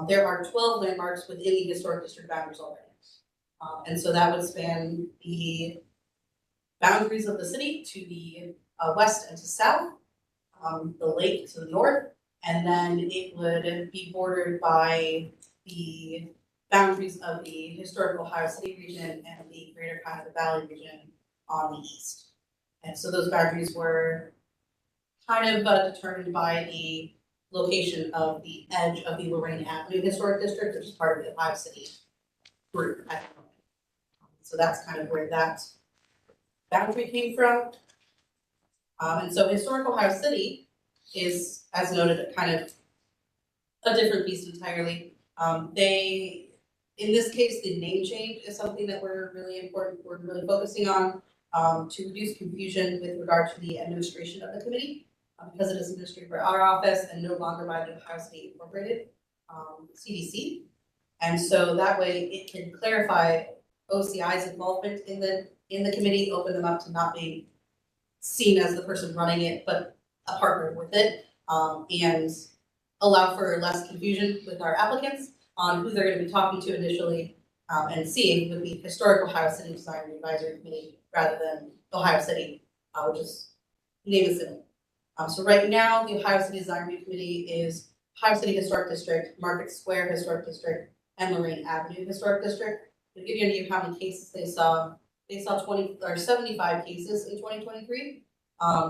There are 12 landmarks within the historic district boundaries already. And so that would span the boundaries of the city to the west and to south, the lake to the north, and then it would be bordered by the boundaries of the historic Ohio City region and the greater Cuyahoga Valley region on the east. And so those boundaries were kind of determined by the location of the edge of the Lorraine Avenue Historic District, which is part of the Ohio City group at the moment. So that's kind of where that boundary came from. And so Historic Ohio City is, as noted, kind of a different beast entirely. In this case, the name change is something that we're really focusing on to reduce confusion with regard to the administration of the committee, because it is administered by our office and no longer by the Ohio State Incorporated, CDC. And so that way it can clarify OCI's involvement in the committee, open them up to not being seen as the person running it, but a partner with it, and allow for less confusion with our applicants on who they're going to be talking to initially, and seeing with the Historic Ohio City Design Advisory Committee rather than Ohio City, which is name is similar. So right now, the Ohio City Design Review Committee is Ohio City Historic District, Market Square Historic District, and Lorraine Avenue Historic District. To give you an idea of how many cases they saw 75 cases in 2023.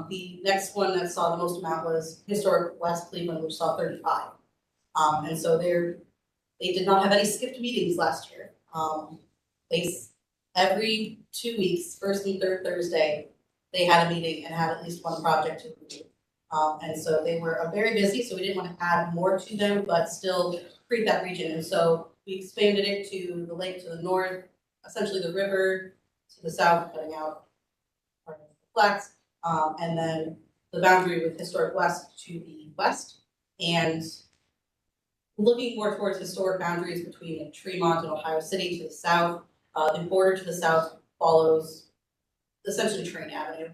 The next one that saw the most amount was Historic West Cleveland, which saw 35. And so they did not have any skipped meetings last year. Every 2 weeks, first and third Thursday, they had a meeting and had at least one project to review. And so they were very busy, so we didn't want to add more to them, but still create that region. And so we expanded it to the lake to the north, essentially the river to the south, cutting out part of the flats, and then the boundary with Historic West to the west, and looking more towards historic boundaries between Tremont and Ohio City to the south. The border to the south follows essentially Train Avenue,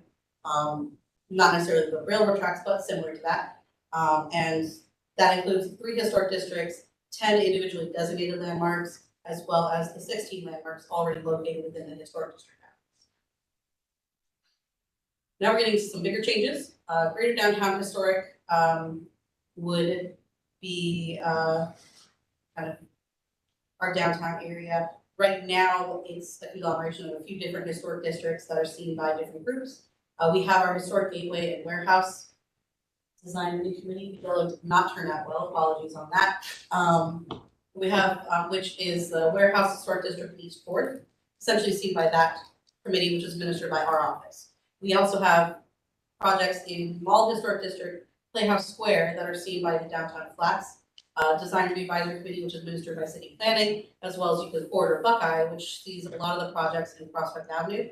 not necessarily the railroad tracks, but similar to that. And that includes 3 historic districts, 10 individually designated landmarks, as well as the 16 landmarks already located within the historic district boundaries. Now we're getting to some bigger changes. Greater Downtown Historic would be kind of our downtown area. Right now, it's a conglomeration of a few different historic districts that are seen by different groups. We have our Historic Gateway and Warehouse Design Review Committee. It did not turn out well, apologies on that. We have, which is the Warehouse Historic District East 4th, essentially seen by that committee, which is administered by our office. We also have projects in Mall Historic District, Playhouse Square, that are seen by the Downtown Flats Design Review Advisory Committee, which is administered by City Planning, as well as Euclid Corridor Buckeye, which sees a lot of the projects in Prospect Avenue.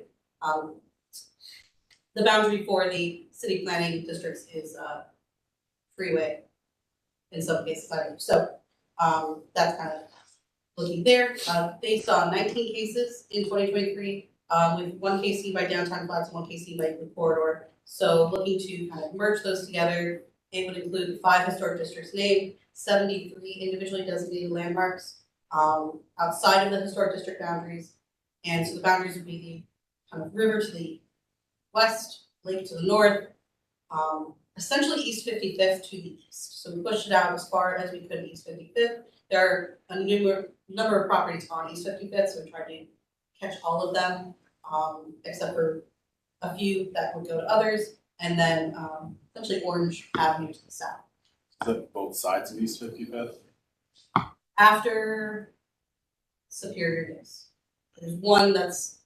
The boundary for the city planning districts is freeway in some cases. So that's kind of looking there. They saw 19 cases in 2023, with 1 case seen by Downtown Flats and 1 case seen by Euclid Corridor. So looking to kind of merge those together, it would include 5 historic districts named, 73 individually designated landmarks outside of the historic district boundaries. And so the boundaries would be the kind of river to the west, lake to the north, essentially East 55th to the east. So we pushed it out as far as we could East 55th. There are a number of properties on East 55th, so we tried to catch all of them, except for a few that would go to others, and then essentially Orange Avenue to the south. Is that both sides of East 55th? After Superior, yes. There's one that's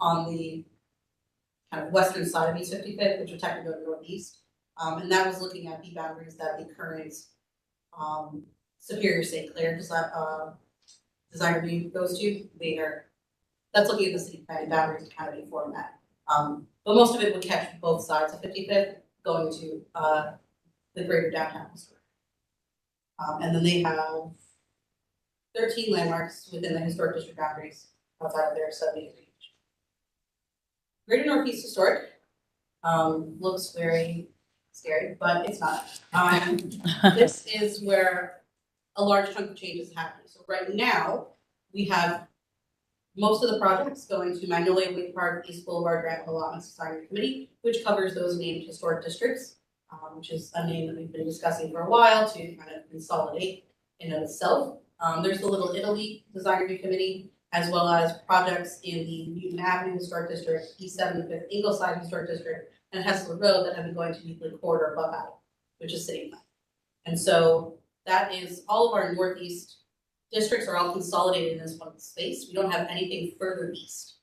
on the kind of western side of East 55th, which would technically go northeast. And that was looking at the boundaries that the current Superior St. Clair design review goes to. That's looking at the city planning boundaries to kind of inform that. But most of it would catch both sides of 55th going to the greater downtown historic. And then they have 13 landmarks within the historic district boundaries outside of their subdivision. Greater Northeast Historic looks very scary, but it's not. This is where a large chunk of change is happening. So right now, we have most of the projects going to Magnolia Wake Park, East Boulevard, Grant Allotment Society Committee, which covers those named historic districts, which is a name that we've been discussing for a while to kind of consolidate in of itself. There's the Little Italy Design Review Committee, as well as projects in the Newton Avenue Historic District, East 75th Ingleside Historic District, and Hessler Road that have been going to Euclid Corridor Buckeye, which is city plan. And so that is all of our northeast districts are all consolidated in this one space. We don't have anything further east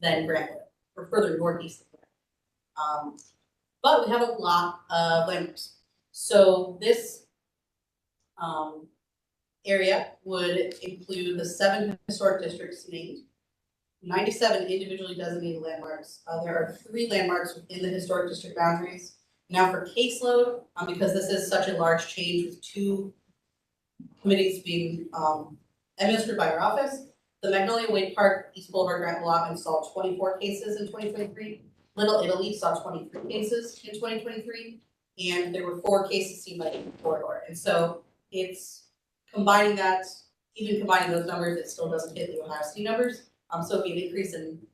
than Grantwood, or further northeast than Grantwood. But we have a lot of landmarks. So this area would include the 7 historic districts named, 97 individually designated landmarks. There are 3 landmarks within the historic district boundaries. Now for caseload, because this is such a large change with 2 committees being administered by our office, the Magnolia Wake Park, East Boulevard, Grant Allotment saw 24 cases in 2023. Little Italy saw 23 cases in 2023, and there were 4 cases seen by the corridor. And so it's combining that, even combining those numbers, it still doesn't hit the Ohio City numbers. So it'd be an increase in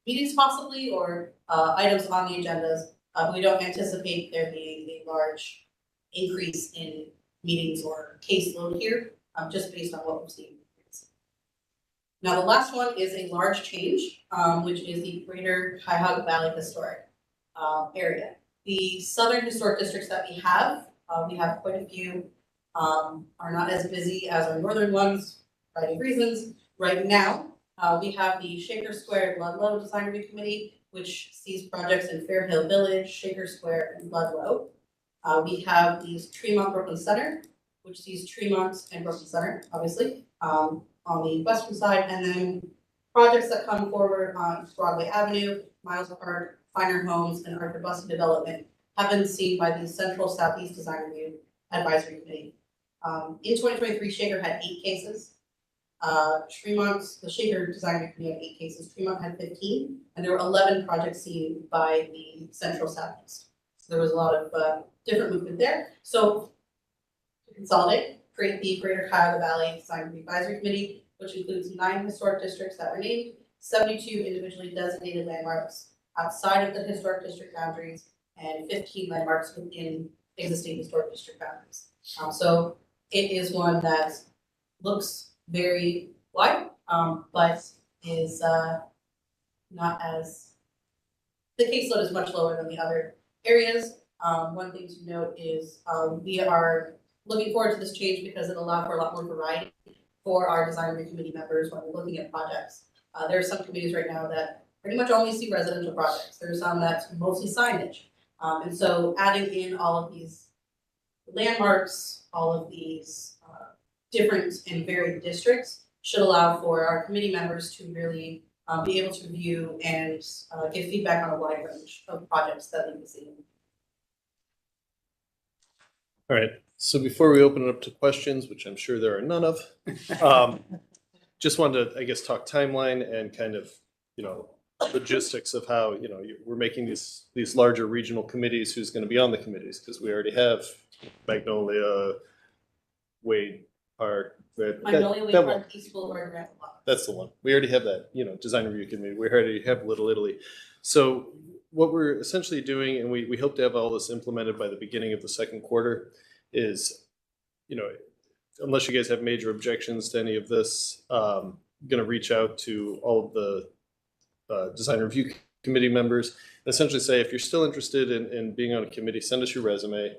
meetings possibly, or items on the agendas. We don't anticipate there being a large increase in meetings or caseload here, just based on what we've seen. Now, the last one is a large change, which is the Greater Cuyahoga Valley Historic area. The southern historic districts that we have quite a few, are not as busy as our northern ones, for variety of reasons. Right now, we have the Shaker Square Ludlow Design Review Committee, which sees projects in Fair Hill Village, Shaker Square, and Ludlow. We have the Tremont Brooklyn Center, which sees Tremont and Brooklyn Center, obviously, on the western side, and then projects that come forward on Broadway Avenue, Miles Park, Finer Homes, and Arthur Bussey Development have been seen by the Central Southeast Design Review Advisory Committee. In 2023, Shaker had 8 cases. Tremont, the Shaker Design Review Committee had 8 cases. Tremont had 15, and there were 11 projects seen by the Central Southeast. So there was a lot of different movement there. So to consolidate, create the Greater Cuyahoga Valley Design Review Advisory Committee, which includes 9 historic districts that were named, 72 individually designated landmarks outside of the historic district boundaries, and 15 landmarks within existing historic district boundaries. So it is one that looks very wide, but is not as, the caseload is much lower than the other areas. One thing to note is we are looking forward to this change because it'll allow for a lot more variety for our design review committee members when we're looking at projects. There are some committees right now that pretty much only see residential projects. There are some that's mostly signage. And so adding in all of these landmarks, all of these different and varied districts should allow for our committee members to really be able to review and give feedback on a wide range of projects that we can see. All right, so before we open it up to questions, which I'm sure there are none of, just wanted to, I guess, talk timeline and kind of, logistics of how, we're making these larger regional committees, who's going to be on the committees, because we already have Magnolia, Wade Park. Magnolia, Wade Park, East Boulevard, Grant Allotment. That's the one. We already have that, design review committee. We already have Little Italy. So what we're essentially doing, and we hope to have all this implemented by the beginning of the second quarter, is, unless you guys have major objections to any of this, going to reach out to all of the design review committee members and essentially say, if you're still interested in being on a committee, send us your resume.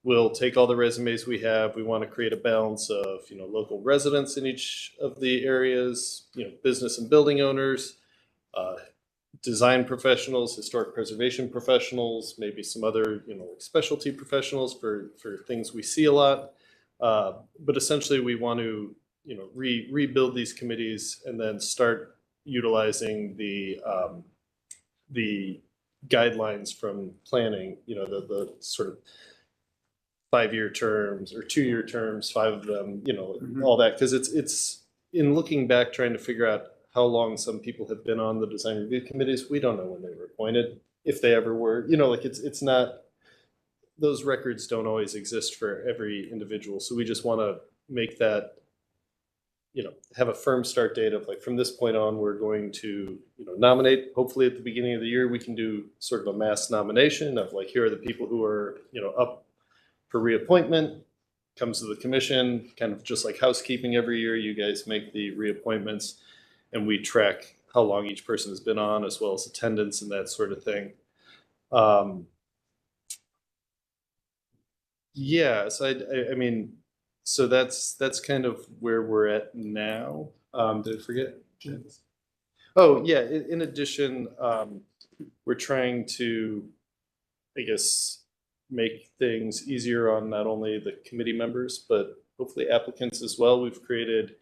we'll take all the resumes we have. We want to create a balance of, local residents in each of the areas, business and building owners, design professionals, historic preservation professionals, maybe some other, specialty professionals for things we see a lot. But essentially we want to, rebuild these committees and then start utilizing the guidelines from planning, the sort of 5-year terms or 2-year terms, 5 of them, all that. Because it's in looking back, trying to figure out how long some people have been on the design review committees. We don't know when they were appointed, if they ever were. It's not, those records don't always exist for every individual. So we just want to make that, have a firm start date of like, from this point on, we're going to, nominate. Hopefully at the beginning of the year, we can do sort of a mass nomination of like, here are the people who are, up for reappointment, comes to the commission, kind of just like housekeeping every year. You guys make the reappointments and we track how long each person has been on, as well as attendance and that sort of thing. Yeah, so I mean, so that's kind of where we're at now. Did I forget? Oh, yeah, in addition, we're trying to, I guess, make things easier on not only the committee members, but hopefully applicants as well. We've created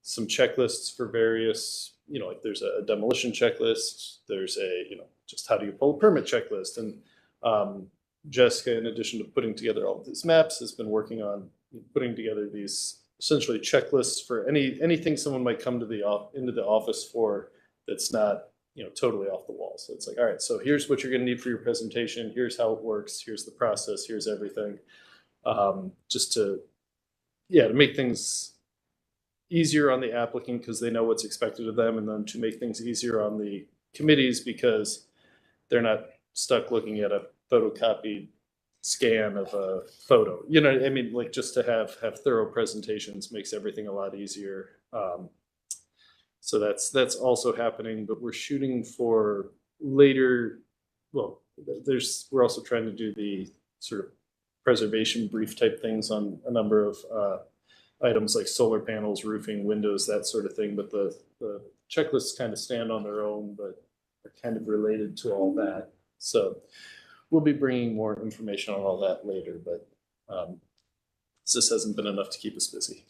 some checklists for various, like there's a demolition checklist, there's a, just how do you pull a permit checklist. And Jessica, in addition to putting together all of these maps, has been working on putting together these essentially checklists for anything someone might come to into the office for that's not, totally off the wall. So it's like, all right, so here's what you're going to need for your presentation. Here's how it works. Here's the process. Here's everything. Just to make things easier on the applicant because they know what's expected of them, and then to make things easier on the committees because they're not stuck looking at a photocopied scan of a photo. I mean, like just to have thorough presentations makes everything a lot easier. So that's also happening, but we're shooting for later. Well, we're also trying to do the sort of preservation brief type things on a number of items like solar panels, roofing, windows, that sort of thing. But the checklists kind of stand on their own, but are kind of related to all that. So we'll be bringing more information on all that later, but this hasn't been enough to keep us busy.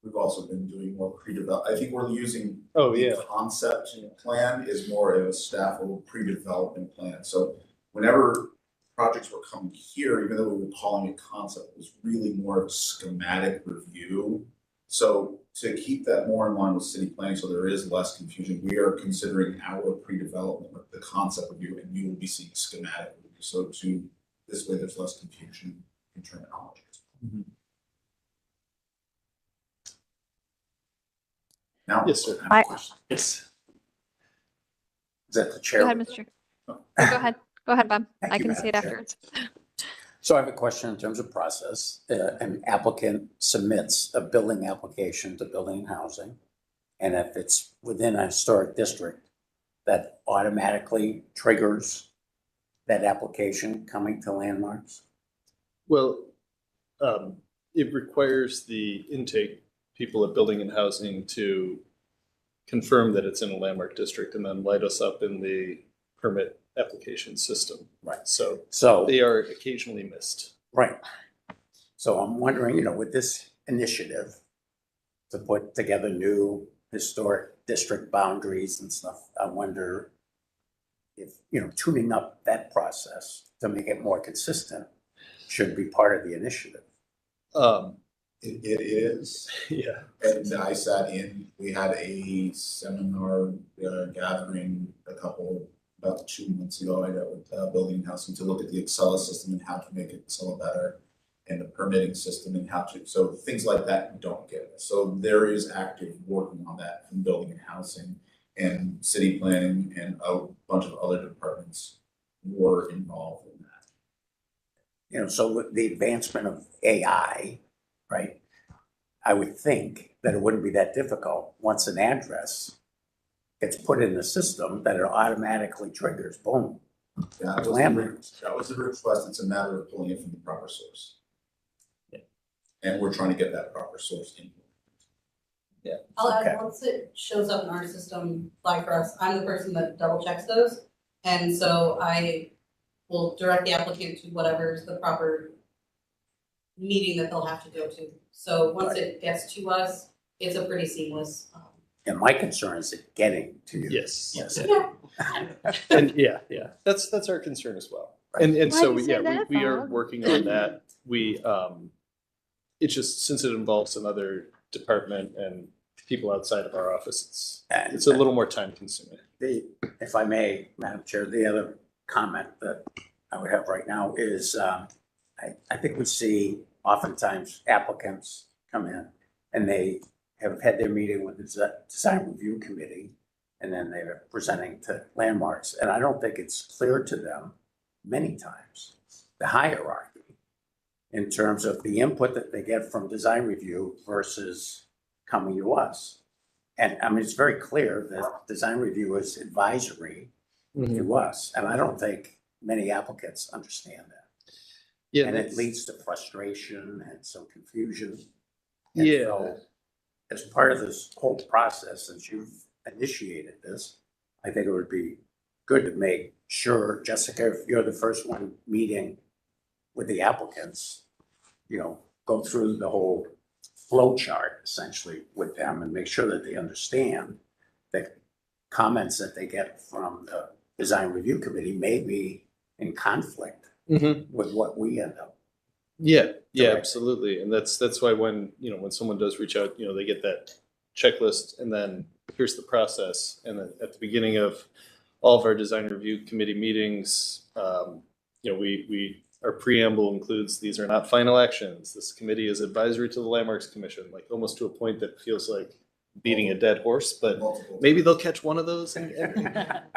We've also been doing more pre-develop. I think we're using the concept plan is more of a staff or pre-development plan. So whenever projects were coming here, even though we were calling it concept, it was really more of a schematic review. So to keep that more in line with city planning, so there is less confusion, we are considering our pre-development with the concept review, and you will be seeing schematic review. So this way, there's less confusion in terminology. Mm-hmm. Now, yes, sir. Yes. Is that the chair? Go ahead, Mr. Go ahead. Go ahead, Bob. I can say it afterwards. So I have a question in terms of process. An applicant submits a building application to Building and Housing, and if it's within a historic district, that automatically triggers that application coming to Landmarks? Well, it requires the intake people at Building and Housing to confirm that it's in a landmark district and then light us up in the permit application system. Right. So they are occasionally missed. Right. So I'm wondering, with this initiative to put together new historic district boundaries and stuff, I wonder if, tuning up that process to make it more consistent should be part of the initiative. It is. Yeah. And I sat in, we had a seminar gathering about 2 months ago. I got with Building and Housing to look at the Excel system and how to make Excel better, and the permitting system and how to, so things like that you don't get. So there is active working on that from Building and Housing, and city planning and a bunch of other departments were involved in that. So with the advancement of AI, right, I would think that it wouldn't be that difficult once an address gets put in the system that it automatically triggers, boom, That was the Landmarks. that was the request. It's a matter of pulling it from the proper source. And we're trying to get that proper source in. I'll Okay. add, once it shows up in our system, like for us, I'm the person that double checks those. And so I will direct the applicant to whatever's the proper meeting that they'll have to go to. So once it gets to us, it's a pretty seamless. And my concern is it getting to you. Yes. Yes. Yeah. And yeah, that's our concern as well. And Why so, do you say yeah, that, we are Bob? working on that. We, it's just, since it involves another department and people outside of our office, it's a little more time consuming. If I may, Madam Chair, the other comment that I would have right now is, I think we see oftentimes applicants come in and they have had their meeting with the design review committee, and then they're presenting to Landmarks. And I don't think it's clear to them many times, the hierarchy in terms of the input that they get from design review versus coming to us. And I mean, it's very clear that design review is advisory to us. And I don't think many applicants understand that. Yeah, And it that's- leads to frustration and some confusion. Yeah. So, as part of this whole process, since you've initiated this, I think it would be good to make sure, Jessica, if you're the first one meeting with the applicants, you know, go through the whole flow chart essentially with them and make sure that they understand that comments that they get from the design review committee may be in conflict with what we end up. Yeah, Correct. absolutely. And that's why when, when someone does reach out, they get that checklist and then here's the process. And then at the beginning of all of our design review committee meetings, our preamble includes, these are not final actions. This committee is advisory to the Landmarks Commission, like almost to a point that feels like beating a dead horse, but maybe they'll catch one of those and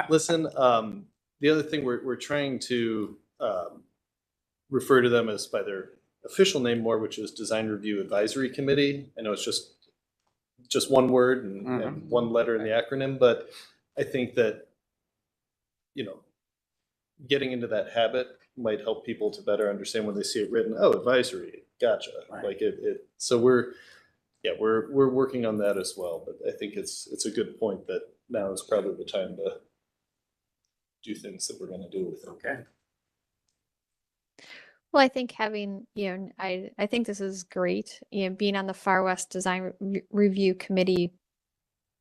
listen. The other thing we're trying to refer to them as by their official name more, which is Design Review Advisory Committee. I know it's just one word and one letter in the acronym, but I think that, getting into that habit might help people to better understand when they see it written, oh, advisory, gotcha. Right. Like so we're working on that as well, but I think it's a good point that now is probably the time to do things that we're going to do with it. Okay. Well, I think having, I think this is great, being on the Far West Design Review Committee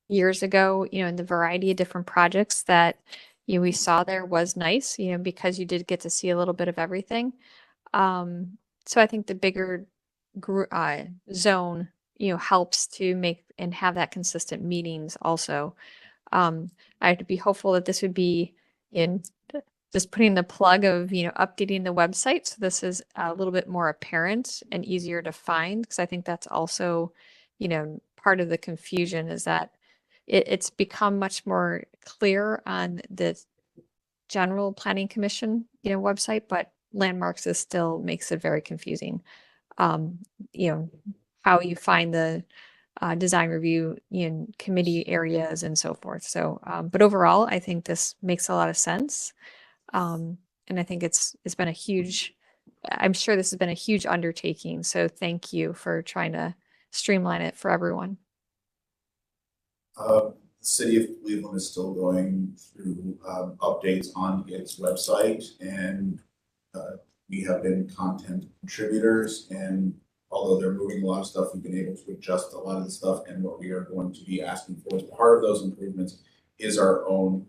years ago, and the variety of different projects that, we saw there was nice, because you did get to see a little bit of everything. So I think the bigger zone, helps to make and have that consistent meetings also. I'd be hopeful that this would be in just putting the plug of, updating the website. So this is a little bit more apparent and easier to find. Because I think that's also, part of the confusion is that it's become much more clear on the general planning commission, website, but Landmarks still makes it very confusing. How you find the design review in committee areas and so forth. So, but overall, I think this makes a lot of sense. And I think it's been I'm sure this has been a huge undertaking. So thank you for trying to streamline it for everyone. The city of Cleveland is still going through updates on its website, and we have been content contributors, and although they're moving a lot of stuff, we've been able to adjust a lot of the stuff, and what we are going to be asking for as part of those improvements is our own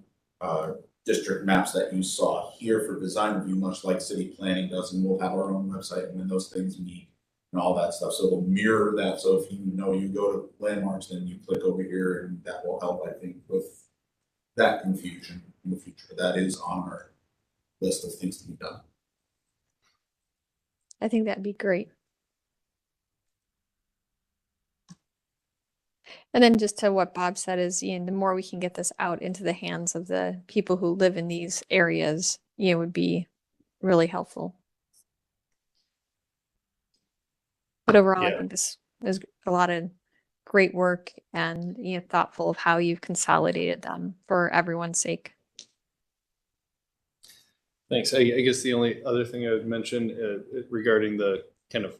district maps that you saw here for design review, much like city planning does, and we'll have our own website and when those things meet and all that stuff. So it'll mirror that. So if you go to Landmarks, then you click over here, and that will help, I think, with that confusion in the future. That is on our list of things to be done. I think that'd be great. And then just to what Bob said is, the more we can get this out into the hands of the people who live in these areas, would be really helpful. But overall, I think this is a lot of great work and, thoughtful of how you've consolidated them for everyone's sake. Thanks. I guess the only other thing I would mention regarding the kind of,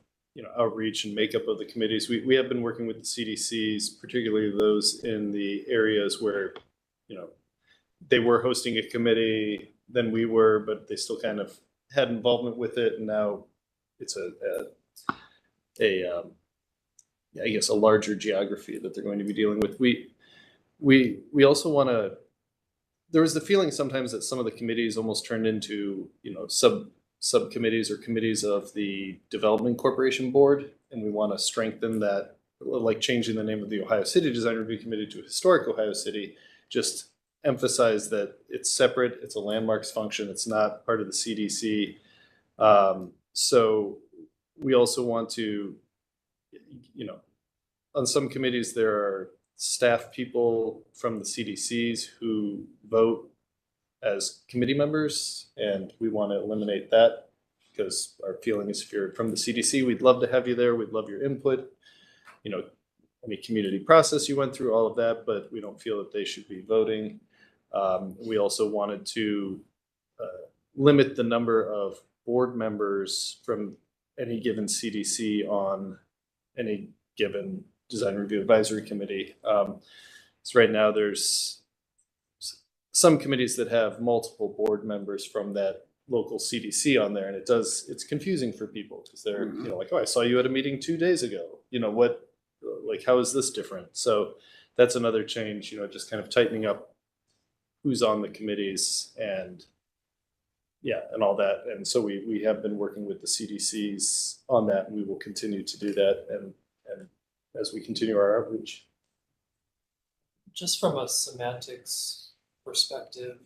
outreach and makeup of the committees, we have been working with the CDCs, particularly those in the areas where, they were hosting a committee, then we were, but they still kind of had involvement with it. And now it's I guess a larger geography that they're going to be dealing with. We also want to, there was the feeling sometimes that some of the committees almost turned into, subcommittees or committees of the Development Corporation Board. And we want to strengthen that, like changing the name of the Ohio City Design Review Committee to Historic Ohio City, just emphasize that it's separate, it's a landmarks function, it's not part of the CDC. So we also want to, on some committees, there are staff people from the CDCs who vote as committee members, and we want to eliminate that because our feeling is if you're from the CDC, we'd love to have you there. We'd love your input, any community process you went through, all of that, but we don't feel that they should be voting. We also wanted to limit the number of board members from any given CDC on any given design review advisory committee. So right now there's some committees that have multiple board members from that local CDC on there, and it's confusing for people because they're like, oh, I saw you at a meeting 2 days ago. How is this different? So that's another change. Just kind of tightening up who's on the committees and all that. And so we have been working with the CDCs on that, and we will continue to do that and as we continue our outreach. Just from a semantics perspective,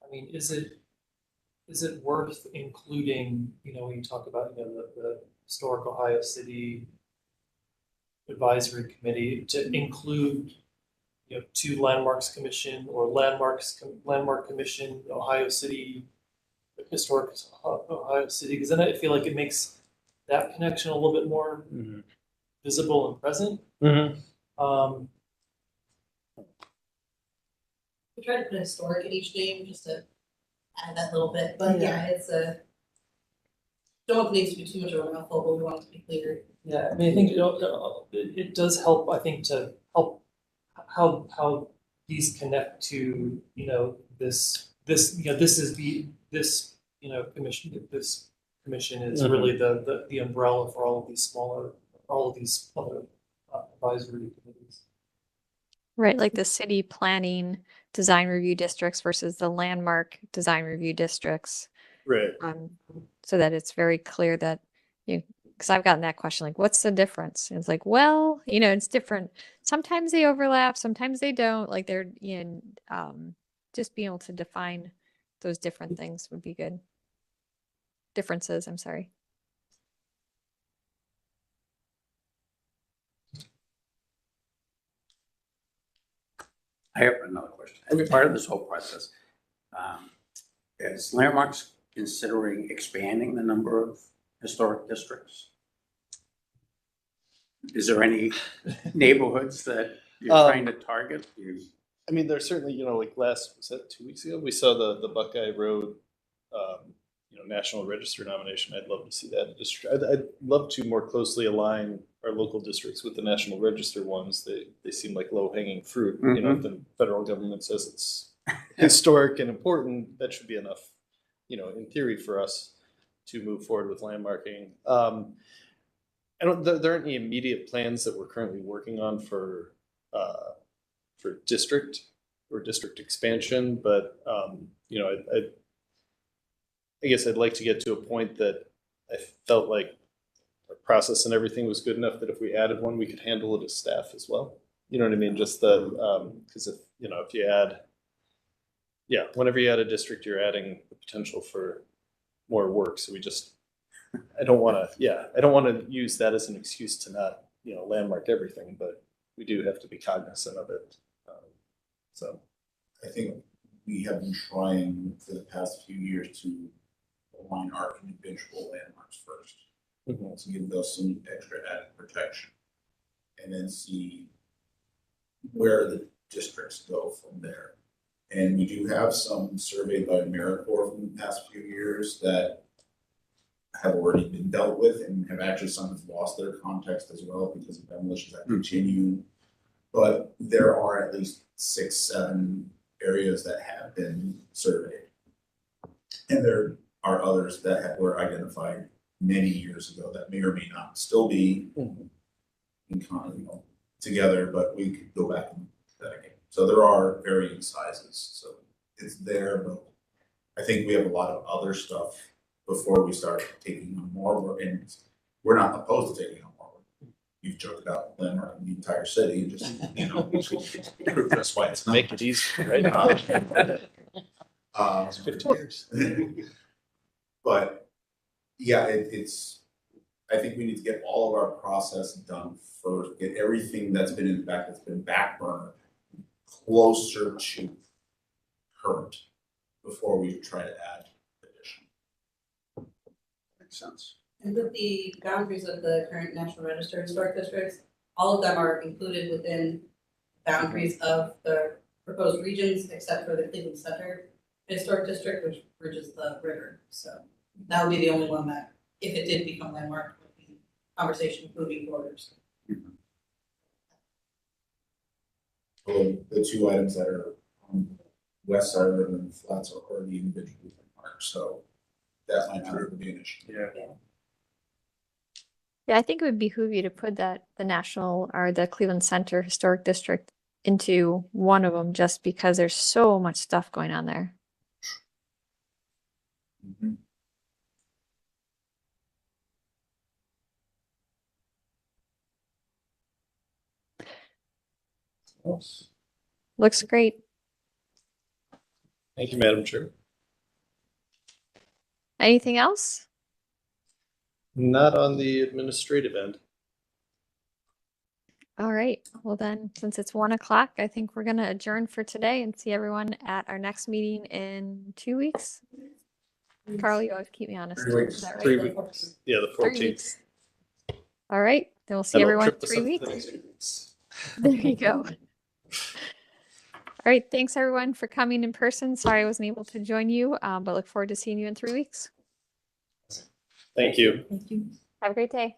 I mean, is it worth including, when you talk about, the Historic Ohio City Advisory Committee, to include, to Landmarks Commission or Landmark Commission, Ohio City, Historic Ohio City? Because then I feel like it makes that connection a little bit more visible and present. We try to put historic in each name just to add that little bit, but yeah, it's don't want the names to be too much of a mouthful, but we want it to be clear. Yeah, I mean, I think it does help. I think to help how these connect to this commission. This commission is really the umbrella for all of these other advisory committees. Right, like the city planning design review districts versus the landmark design review districts. Right. So that it's very clear that because I've gotten that question, like, what's the difference? And it's like, well, it's different. Sometimes they overlap, sometimes they don't. Like they're just being able to define those different things would be good. Differences, I'm sorry. I have another question. As part of this whole process, is Landmarks considering expanding the number of historic districts? Is there any neighborhoods that you're trying to target? I mean, there's certainly, like was that 2 weeks ago? We saw the Buckeye Road, National Register nomination. I'd love to see that district. I'd love to more closely align our local districts with the National Register ones. They seem like low-hanging fruit. If the federal government says it's historic and important, that should be enough, in theory, for us to move forward with landmarking. There aren't any immediate plans that we're currently working on for district or district expansion, but I guess I'd like to get to a point that I felt like our process and everything was good enough that if we added one, we could handle it as staff as well. You know what I mean? Just because if you add, whenever you add a district, you're adding the potential for more work. So I don't want to use that as an excuse to not, landmark everything, but we do have to be cognizant of it. I think we have been trying for the past few years to align our individual landmarks first. To give those some extra added protection, and then see where the districts go from there. And we do have some surveyed by AmeriCorps from the past few years that have already been dealt with and have actually some have lost their context as well because of demolitions that continue. But there are at least 6, 7 areas that have been surveyed. And there are others that were identified many years ago that may or may not still be together, but we could go back and do that again. So there are varying sizes, so it's there, but I think we have a lot of other stuff before we start taking on more work, and we're not opposed to taking on more work. You've joked about landmarking the entire city, and just, that's why it's not. Make it easy, right? 15 years. But yeah, it's, I think we need to get all of our process done first, get everything that's been in the back, that's been backburner, closer to current before we try to add additional. Makes sense. And with the boundaries of the current National Register historic districts, all of them are included within boundaries of the proposed regions, except for the Cleveland Center Historic District, which bridges the river. So that would be the only one that, if it did become landmark, would be conversation of moving borders. The 2 items that are on the west side of the river and the flats are already individually marked, so that might not even be an issue. Yeah, I think it would behoove you to put the National or the Cleveland Center Historic District into one of them, just because there's so much stuff going on there. Looks great. Thank you, Madam Chair. Anything else? Not on the administrative end. All right. Well then, since it's 1 o'clock, I think we're gonna adjourn for today and see everyone at our next meeting in 2 weeks. Carl, you always keep me honest. 3 weeks. Is that right? 3 weeks. Yeah, the 14th. 3 weeks. All right. Then we'll see That'll everyone in trip us 3 up to the weeks. next 2 weeks. There you go. All right. Thanks everyone for coming in person. Sorry I wasn't able to join you, but look forward to seeing you in 3 weeks. Thank you. Have a great day.